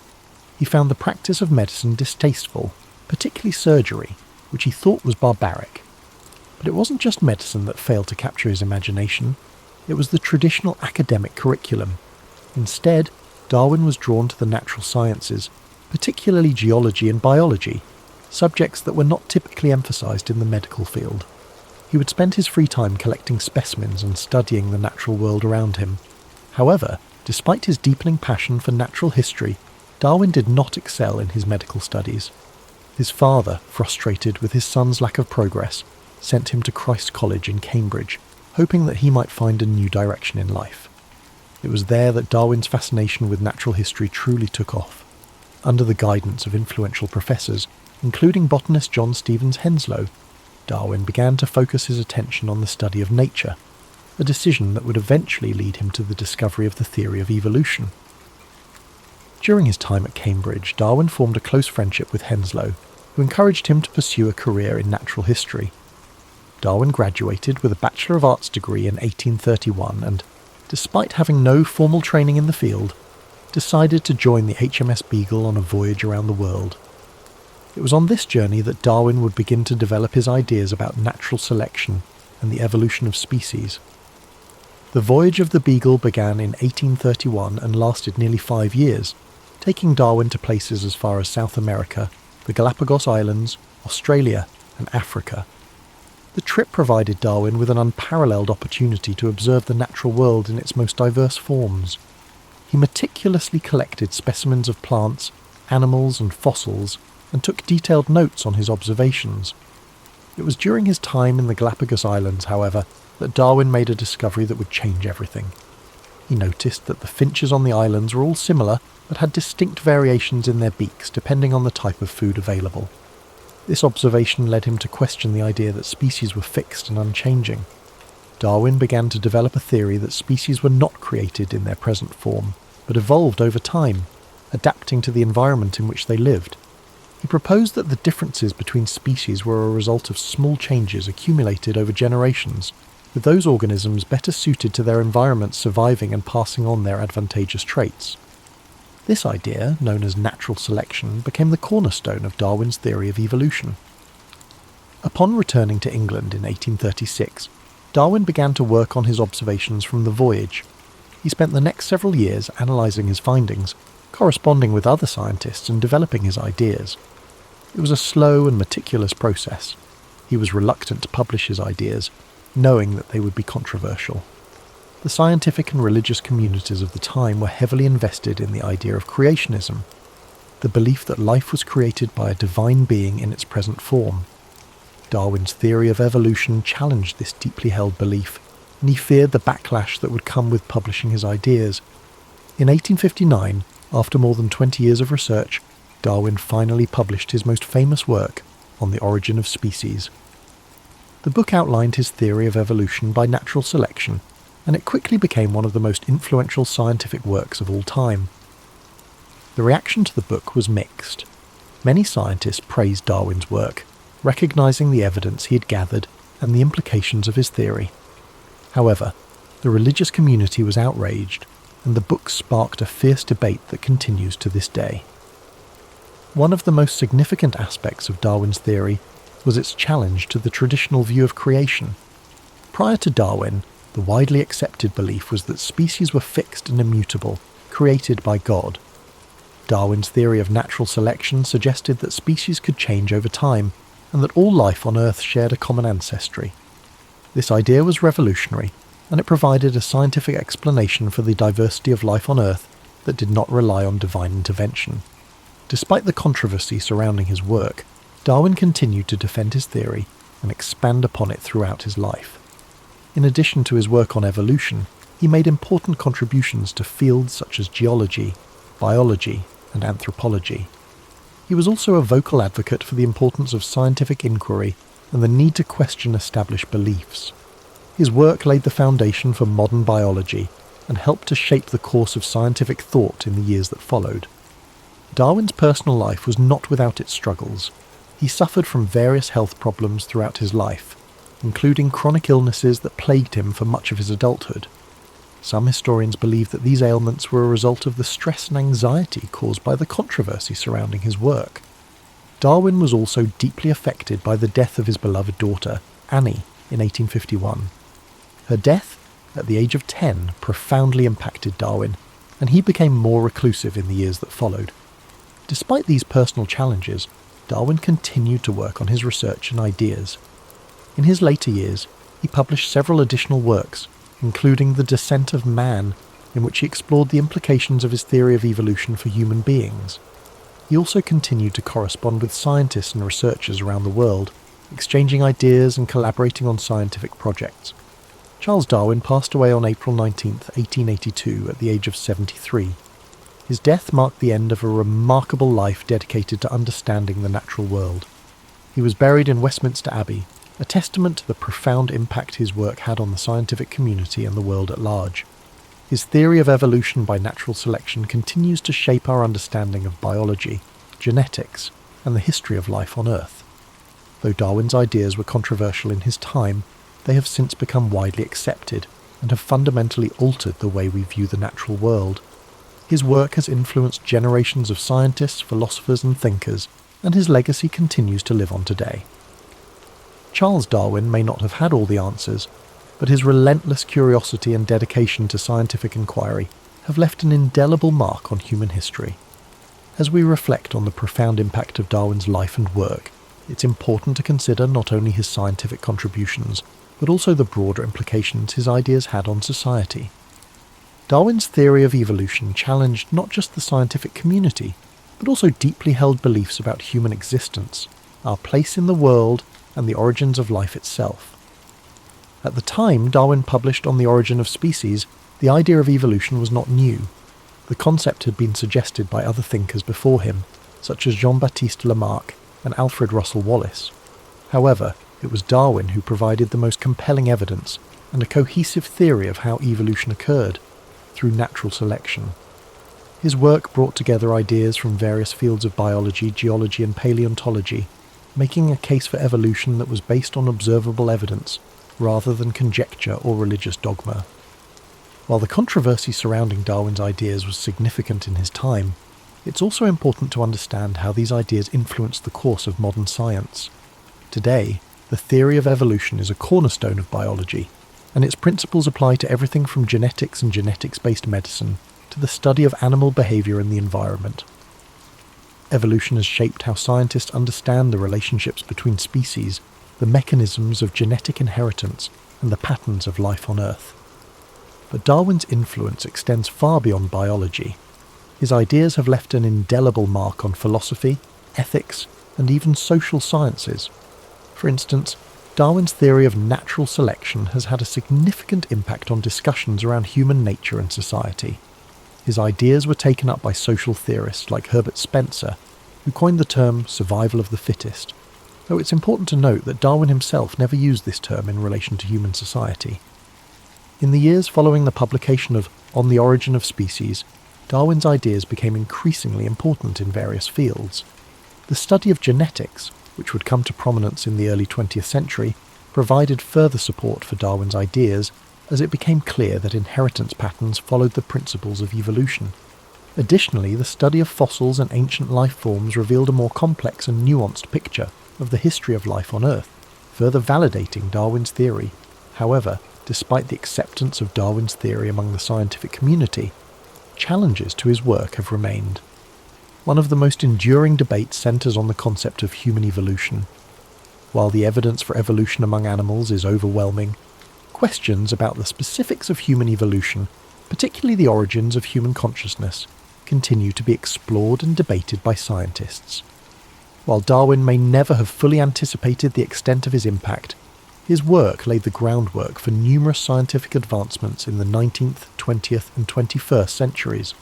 He found the practice of medicine distasteful, particularly surgery, which he thought was barbaric. But it wasn't just medicine that failed to capture his imagination, it was the traditional academic curriculum. Instead, Darwin was drawn to the natural sciences, particularly geology and biology, subjects that were not typically emphasised in the medical field. He would spend his free time collecting specimens and studying the natural world around him. However, despite his deepening passion for natural history, Darwin did not excel in his medical studies. His father, frustrated with his son's lack of progress, sent him to Christ College in Cambridge, hoping that he might find a new direction in life. It was there that Darwin's fascination with natural history truly took off. Under the guidance of influential professors, including botanist John Stevens Henslow, Darwin began to focus his attention on the study of nature, a decision that would eventually lead him to the discovery of the theory of evolution. During his time at Cambridge, Darwin formed a close friendship with Henslow, who encouraged him to pursue a career in natural history. Darwin graduated with a Bachelor of Arts degree in 1831 and, despite having no formal training in the field, decided to join the HMS Beagle on a voyage around the world. It was on this journey that Darwin would begin to develop his ideas about natural selection and the evolution of species. The voyage of the Beagle began in 1831 and lasted nearly 5 years, taking Darwin to places as far as South America, the Galapagos Islands, Australia, and Africa. The trip provided Darwin with an unparalleled opportunity to observe the natural world in its most diverse forms. He meticulously collected specimens of plants, animals, and fossils, and took detailed notes on his observations. It was during his time in the Galapagos Islands, however, that Darwin made a discovery that would change everything. He noticed that the finches on the islands were all similar, but had distinct variations in their beaks depending on the type of food available. This observation led him to question the idea that species were fixed and unchanging. Darwin began to develop a theory that species were not created in their present form, but evolved over time, adapting to the environment in which they lived. He proposed that the differences between species were a result of small changes accumulated over generations, with those organisms better suited to their environments surviving and passing on their advantageous traits. This idea, known as natural selection, became the cornerstone of Darwin's theory of evolution. Upon returning to England in 1836, Darwin began to work on his observations from the voyage. He spent the next several years analysing his findings, corresponding with other scientists and developing his ideas. It was a slow and meticulous process. He was reluctant to publish his ideas, knowing that they would be controversial. The scientific and religious communities of the time were heavily invested in the idea of creationism, the belief that life was created by a divine being in its present form. Darwin's theory of evolution challenged this deeply held belief, and he feared the backlash that would come with publishing his ideas. In 1859, after more than 20 years of research, Darwin finally published his most famous work, On the Origin of Species. The book outlined his theory of evolution by natural selection, and it quickly became one of the most influential scientific works of all time. The reaction to the book was mixed. Many scientists praised Darwin's work, recognizing the evidence he had gathered and the implications of his theory. However, the religious community was outraged, and the book sparked a fierce debate that continues to this day. One of the most significant aspects of Darwin's theory was its challenge to the traditional view of creation. Prior to Darwin, the widely accepted belief was that species were fixed and immutable, created by God. Darwin's theory of natural selection suggested that species could change over time, and that all life on Earth shared a common ancestry. This idea was revolutionary, and it provided a scientific explanation for the diversity of life on Earth that did not rely on divine intervention. Despite the controversy surrounding his work, Darwin continued to defend his theory and expand upon it throughout his life. In addition to his work on evolution, he made important contributions to fields such as geology, biology, and anthropology. He was also a vocal advocate for the importance of scientific inquiry and the need to question established beliefs. His work laid the foundation for modern biology and helped to shape the course of scientific thought in the years that followed. Darwin's personal life was not without its struggles. He suffered from various health problems throughout his life. including chronic illnesses that plagued him for much of his adulthood. Some historians believe that these ailments were a result of the stress and anxiety caused by the controversy surrounding his work. Darwin was also deeply affected by the death of his beloved daughter, Annie, in 1851. Her death, at the age of 10, profoundly impacted Darwin, and he became more reclusive in the years that followed. Despite these personal challenges, Darwin continued to work on his research and ideas. In his later years, he published several additional works, including The Descent of Man, in which he explored the implications of his theory of evolution for human beings. He also continued to correspond with scientists and researchers around the world, exchanging ideas and collaborating on scientific projects. Charles Darwin passed away on April 19, 1882, at the age of 73. His death marked the end of a remarkable life dedicated to understanding the natural world. He was buried in Westminster Abbey, a testament to the profound impact his work had on the scientific community and the world at large. His theory of evolution by natural selection continues to shape our understanding of biology, genetics, and the history of life on Earth. Though Darwin's ideas were controversial in his time, they have since become widely accepted and have fundamentally altered the way we view the natural world. His work has influenced generations of scientists, philosophers, and thinkers, and his legacy continues to live on today. Charles Darwin may not have had all the answers, but his relentless curiosity and dedication to scientific inquiry have left an indelible mark on human history. As we reflect on the profound impact of Darwin's life and work, it's important to consider not only his scientific contributions, but also the broader implications his ideas had on society. Darwin's theory of evolution challenged not just the scientific community, but also deeply held beliefs about human existence, our place in the world, and the origins of life itself. At the time Darwin published On the Origin of Species, the idea of evolution was not new. The concept had been suggested by other thinkers before him, such as Jean-Baptiste Lamarck and Alfred Russel Wallace. However, it was Darwin who provided the most compelling evidence and a cohesive theory of how evolution occurred, through natural selection. His work brought together ideas from various fields of biology, geology, and paleontology, making a case for evolution that was based on observable evidence, rather than conjecture or religious dogma. While the controversy surrounding Darwin's ideas was significant in his time, it's also important to understand how these ideas influenced the course of modern science. Today, the theory of evolution is a cornerstone of biology, and its principles apply to everything from genetics and genetics-based medicine to the study of animal behavior and the environment. Evolution has shaped how scientists understand the relationships between species, the mechanisms of genetic inheritance, and the patterns of life on Earth. But Darwin's influence extends far beyond biology. His ideas have left an indelible mark on philosophy, ethics, and even social sciences. For instance, Darwin's theory of natural selection has had a significant impact on discussions around human nature and society. His ideas were taken up by social theorists like Herbert Spencer, who coined the term survival of the fittest, though it's important to note that Darwin himself never used this term in relation to human society. In the years following the publication of On the Origin of Species, Darwin's ideas became increasingly important in various fields. The study of genetics, which would come to prominence in the early 20th century, provided further support for Darwin's ideas, as it became clear that inheritance patterns followed the principles of evolution. Additionally, the study of fossils and ancient life forms revealed a more complex and nuanced picture of the history of life on Earth, further validating Darwin's theory. However, despite the acceptance of Darwin's theory among the scientific community, challenges to his work have remained. One of the most enduring debates centres on the concept of human evolution. While the evidence for evolution among animals is overwhelming, questions about the specifics of human evolution, particularly the origins of human consciousness, continue to be explored and debated by scientists. While Darwin may never have fully anticipated the extent of his impact, his work laid the groundwork for numerous scientific advancements in the 19th, 20th, and 21st centuries.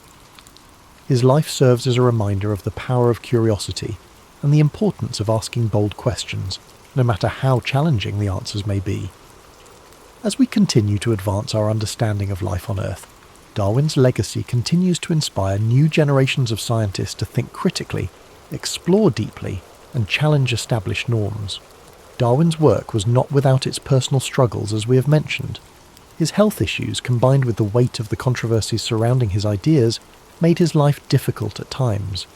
His life serves as a reminder of the power of curiosity and the importance of asking bold questions, no matter how challenging the answers may be. As we continue to advance our understanding of life on Earth, Darwin's legacy continues to inspire new generations of scientists to think critically, explore deeply, and challenge established norms. Darwin's work was not without its personal struggles, as we have mentioned. His health issues, combined with the weight of the controversies surrounding his ideas, made his life difficult at times.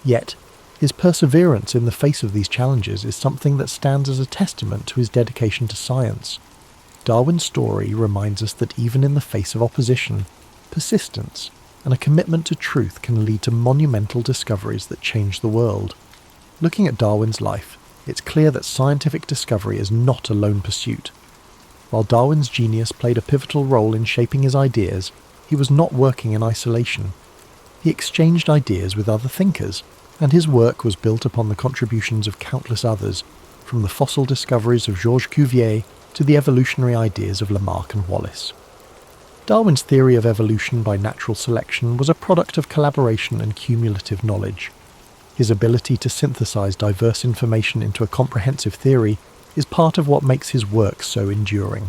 Yet, his perseverance in the face of these challenges is something that stands as a testament to his dedication to science. Darwin's story reminds us that even in the face of opposition, persistence and a commitment to truth can lead to monumental discoveries that change the world. Looking at Darwin's life, it's clear that scientific discovery is not a lone pursuit. While Darwin's genius played a pivotal role in shaping his ideas, he was not working in isolation. He exchanged ideas with other thinkers, and his work was built upon the contributions of countless others, from the fossil discoveries of Georges Cuvier to the evolutionary ideas of Lamarck and Wallace. Darwin's theory of evolution by natural selection was a product of collaboration and cumulative knowledge. His ability to synthesize diverse information into a comprehensive theory is part of what makes his work so enduring.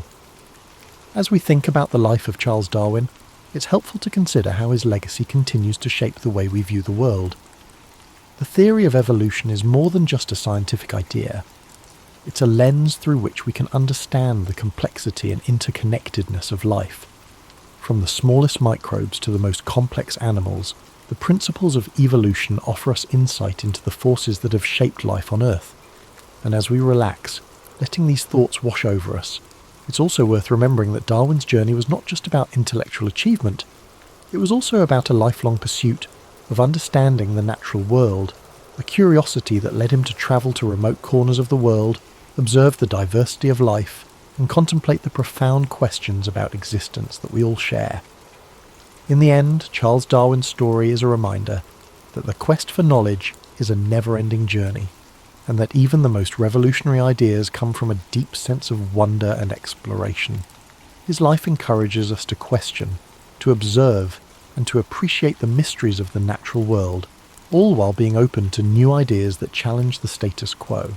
As we think about the life of Charles Darwin, it's helpful to consider how his legacy continues to shape the way we view the world. The theory of evolution is more than just a scientific idea. It's a lens through which we can understand the complexity and interconnectedness of life. From the smallest microbes to the most complex animals, the principles of evolution offer us insight into the forces that have shaped life on Earth. And as we relax, letting these thoughts wash over us, it's also worth remembering that Darwin's journey was not just about intellectual achievement, it was also about a lifelong pursuit of understanding the natural world, a curiosity that led him to travel to remote corners of the world, observe the diversity of life, and contemplate the profound questions about existence that we all share. In the end, Charles Darwin's story is a reminder that the quest for knowledge is a never-ending journey, and that even the most revolutionary ideas come from a deep sense of wonder and exploration. His life encourages us to question, to observe, and to appreciate the mysteries of the natural world, all while being open to new ideas that challenge the status quo.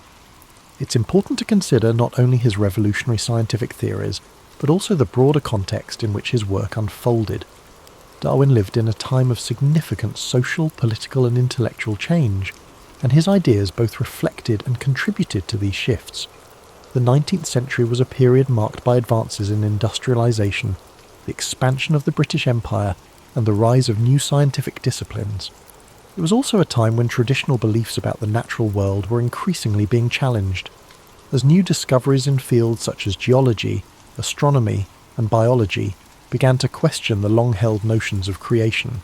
It's important to consider not only his revolutionary scientific theories, but also the broader context in which his work unfolded. Darwin lived in a time of significant social, political, and intellectual change, and his ideas both reflected and contributed to these shifts. The 19th century was a period marked by advances in industrialization, the expansion of the British Empire, and the rise of new scientific disciplines. It was also a time when traditional beliefs about the natural world were increasingly being challenged, as new discoveries in fields such as geology, astronomy, and biology began to question the long-held notions of creation.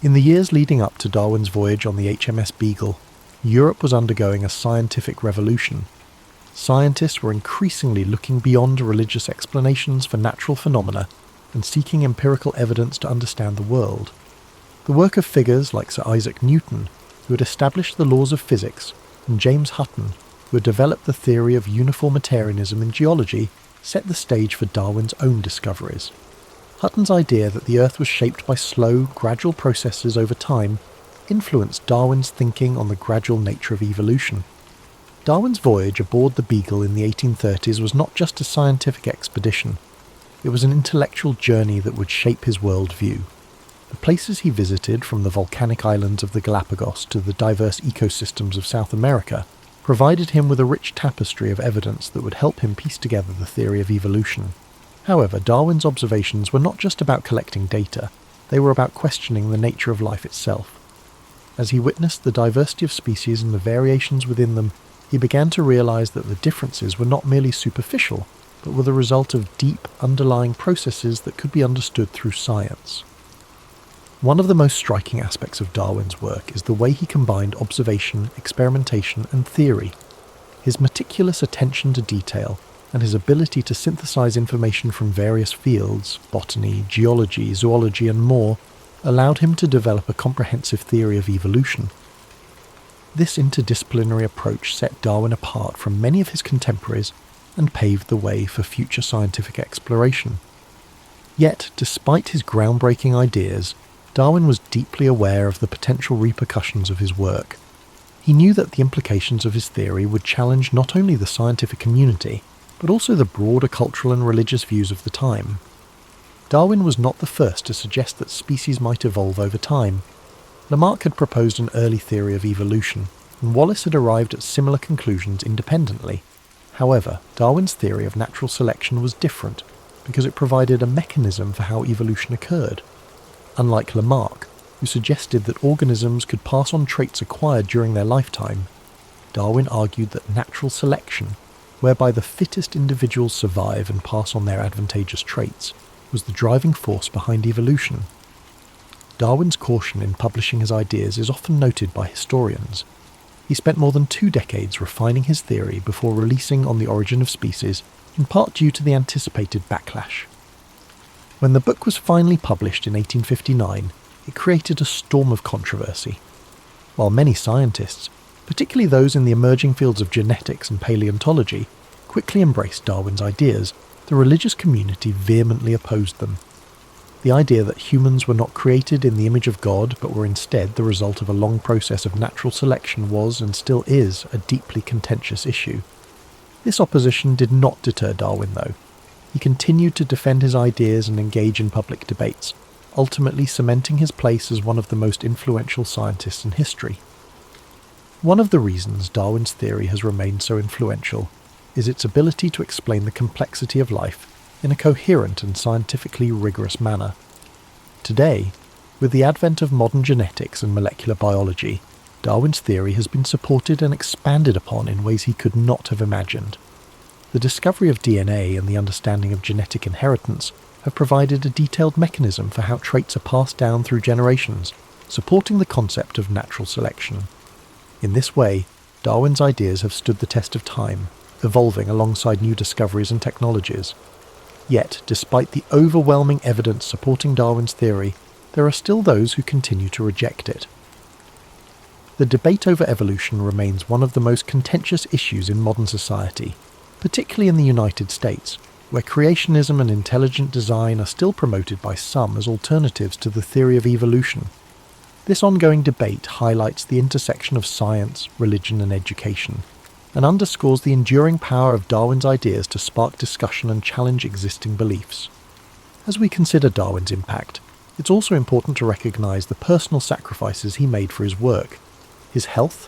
In the years leading up to Darwin's voyage on the HMS Beagle, Europe was undergoing a scientific revolution. Scientists were increasingly looking beyond religious explanations for natural phenomena and seeking empirical evidence to understand the world. The work of figures like Sir Isaac Newton, who had established the laws of physics, and James Hutton, who had developed the theory of uniformitarianism in geology, set the stage for Darwin's own discoveries. Hutton's idea that the Earth was shaped by slow, gradual processes over time influenced Darwin's thinking on the gradual nature of evolution. Darwin's voyage aboard the Beagle in the 1830s was not just a scientific expedition. It was an intellectual journey that would shape his worldview. The places he visited, from the volcanic islands of the Galapagos to the diverse ecosystems of South America, provided him with a rich tapestry of evidence that would help him piece together the theory of evolution. However, Darwin's observations were not just about collecting data, they were about questioning the nature of life itself. As he witnessed the diversity of species and the variations within them, he began to realize that the differences were not merely superficial, but were the result of deep, underlying processes that could be understood through science. One of the most striking aspects of Darwin's work is the way he combined observation, experimentation, and theory. His meticulous attention to detail and his ability to synthesize information from various fields, botany, geology, zoology, and more, allowed him to develop a comprehensive theory of evolution. This interdisciplinary approach set Darwin apart from many of his contemporaries and paved the way for future scientific exploration. Yet, despite his groundbreaking ideas, Darwin was deeply aware of the potential repercussions of his work. He knew that the implications of his theory would challenge not only the scientific community, but also the broader cultural and religious views of the time. Darwin was not the first to suggest that species might evolve over time. Lamarck had proposed an early theory of evolution, and Wallace had arrived at similar conclusions independently. However, Darwin's theory of natural selection was different because it provided a mechanism for how evolution occurred. Unlike Lamarck, who suggested that organisms could pass on traits acquired during their lifetime, Darwin argued that natural selection, whereby the fittest individuals survive and pass on their advantageous traits, was the driving force behind evolution. Darwin's caution in publishing his ideas is often noted by historians. He spent more than 2 decades refining his theory before releasing On the Origin of Species, in part due to the anticipated backlash. When the book was finally published in 1859, it created a storm of controversy. While many scientists, particularly those in the emerging fields of genetics and paleontology, quickly embraced Darwin's ideas, the religious community vehemently opposed them. The idea that humans were not created in the image of God but were instead the result of a long process of natural selection was, and still is, a deeply contentious issue. This opposition did not deter Darwin, though. He continued to defend his ideas and engage in public debates, ultimately cementing his place as one of the most influential scientists in history. One of the reasons Darwin's theory has remained so influential is its ability to explain the complexity of life in a coherent and scientifically rigorous manner. Today, with the advent of modern genetics and molecular biology, Darwin's theory has been supported and expanded upon in ways he could not have imagined. The discovery of DNA and the understanding of genetic inheritance have provided a detailed mechanism for how traits are passed down through generations, supporting the concept of natural selection. In this way, Darwin's ideas have stood the test of time, evolving alongside new discoveries and technologies. Yet, despite the overwhelming evidence supporting Darwin's theory, there are still those who continue to reject it. The debate over evolution remains one of the most contentious issues in modern society, particularly in the United States, where creationism and intelligent design are still promoted by some as alternatives to the theory of evolution. This ongoing debate highlights the intersection of science, religion, and education, and underscores the enduring power of Darwin's ideas to spark discussion and challenge existing beliefs. As we consider Darwin's impact, it's also important to recognise the personal sacrifices he made for his work. His health,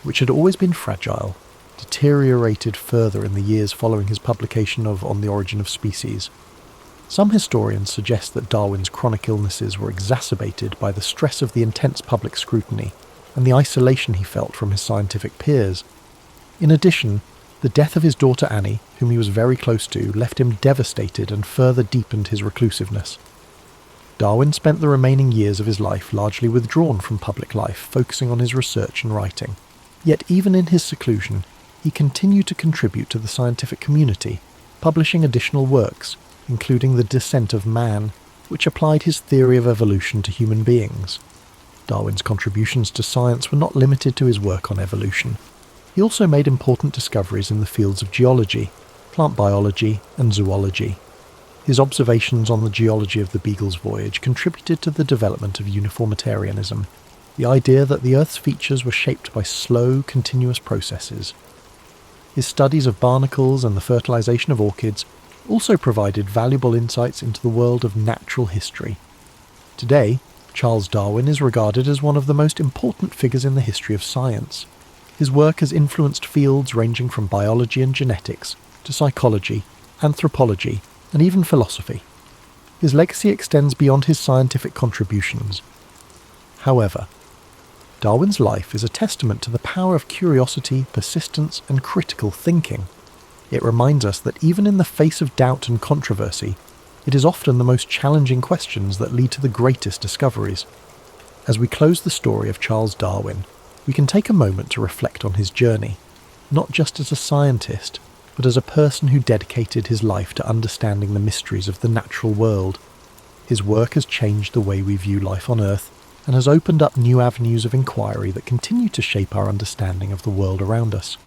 which had always been fragile, deteriorated further in the years following his publication of On the Origin of Species. Some historians suggest that Darwin's chronic illnesses were exacerbated by the stress of the intense public scrutiny and the isolation he felt from his scientific peers. In addition, the death of his daughter Annie, whom he was very close to, left him devastated and further deepened his reclusiveness. Darwin spent the remaining years of his life largely withdrawn from public life, focusing on his research and writing. Yet even in his seclusion, he continued to contribute to the scientific community, publishing additional works, including The Descent of Man, which applied his theory of evolution to human beings. Darwin's contributions to science were not limited to his work on evolution. He also made important discoveries in the fields of geology, plant biology, and zoology. His observations on the geology of the Beagle's voyage contributed to the development of uniformitarianism, the idea that the Earth's features were shaped by slow, continuous processes. His studies of barnacles and the fertilization of orchids also provided valuable insights into the world of natural history. Today, Charles Darwin is regarded as one of the most important figures in the history of science. His work has influenced fields ranging from biology and genetics to psychology, anthropology, and even philosophy. His legacy extends beyond his scientific contributions. However, Darwin's life is a testament to the power of curiosity, persistence, and critical thinking. It reminds us that even in the face of doubt and controversy, it is often the most challenging questions that lead to the greatest discoveries. As we close the story of Charles Darwin, we can take a moment to reflect on his journey, not just as a scientist, but as a person who dedicated his life to understanding the mysteries of the natural world. His work has changed the way we view life on Earth, and has opened up new avenues of inquiry that continue to shape our understanding of the world around us.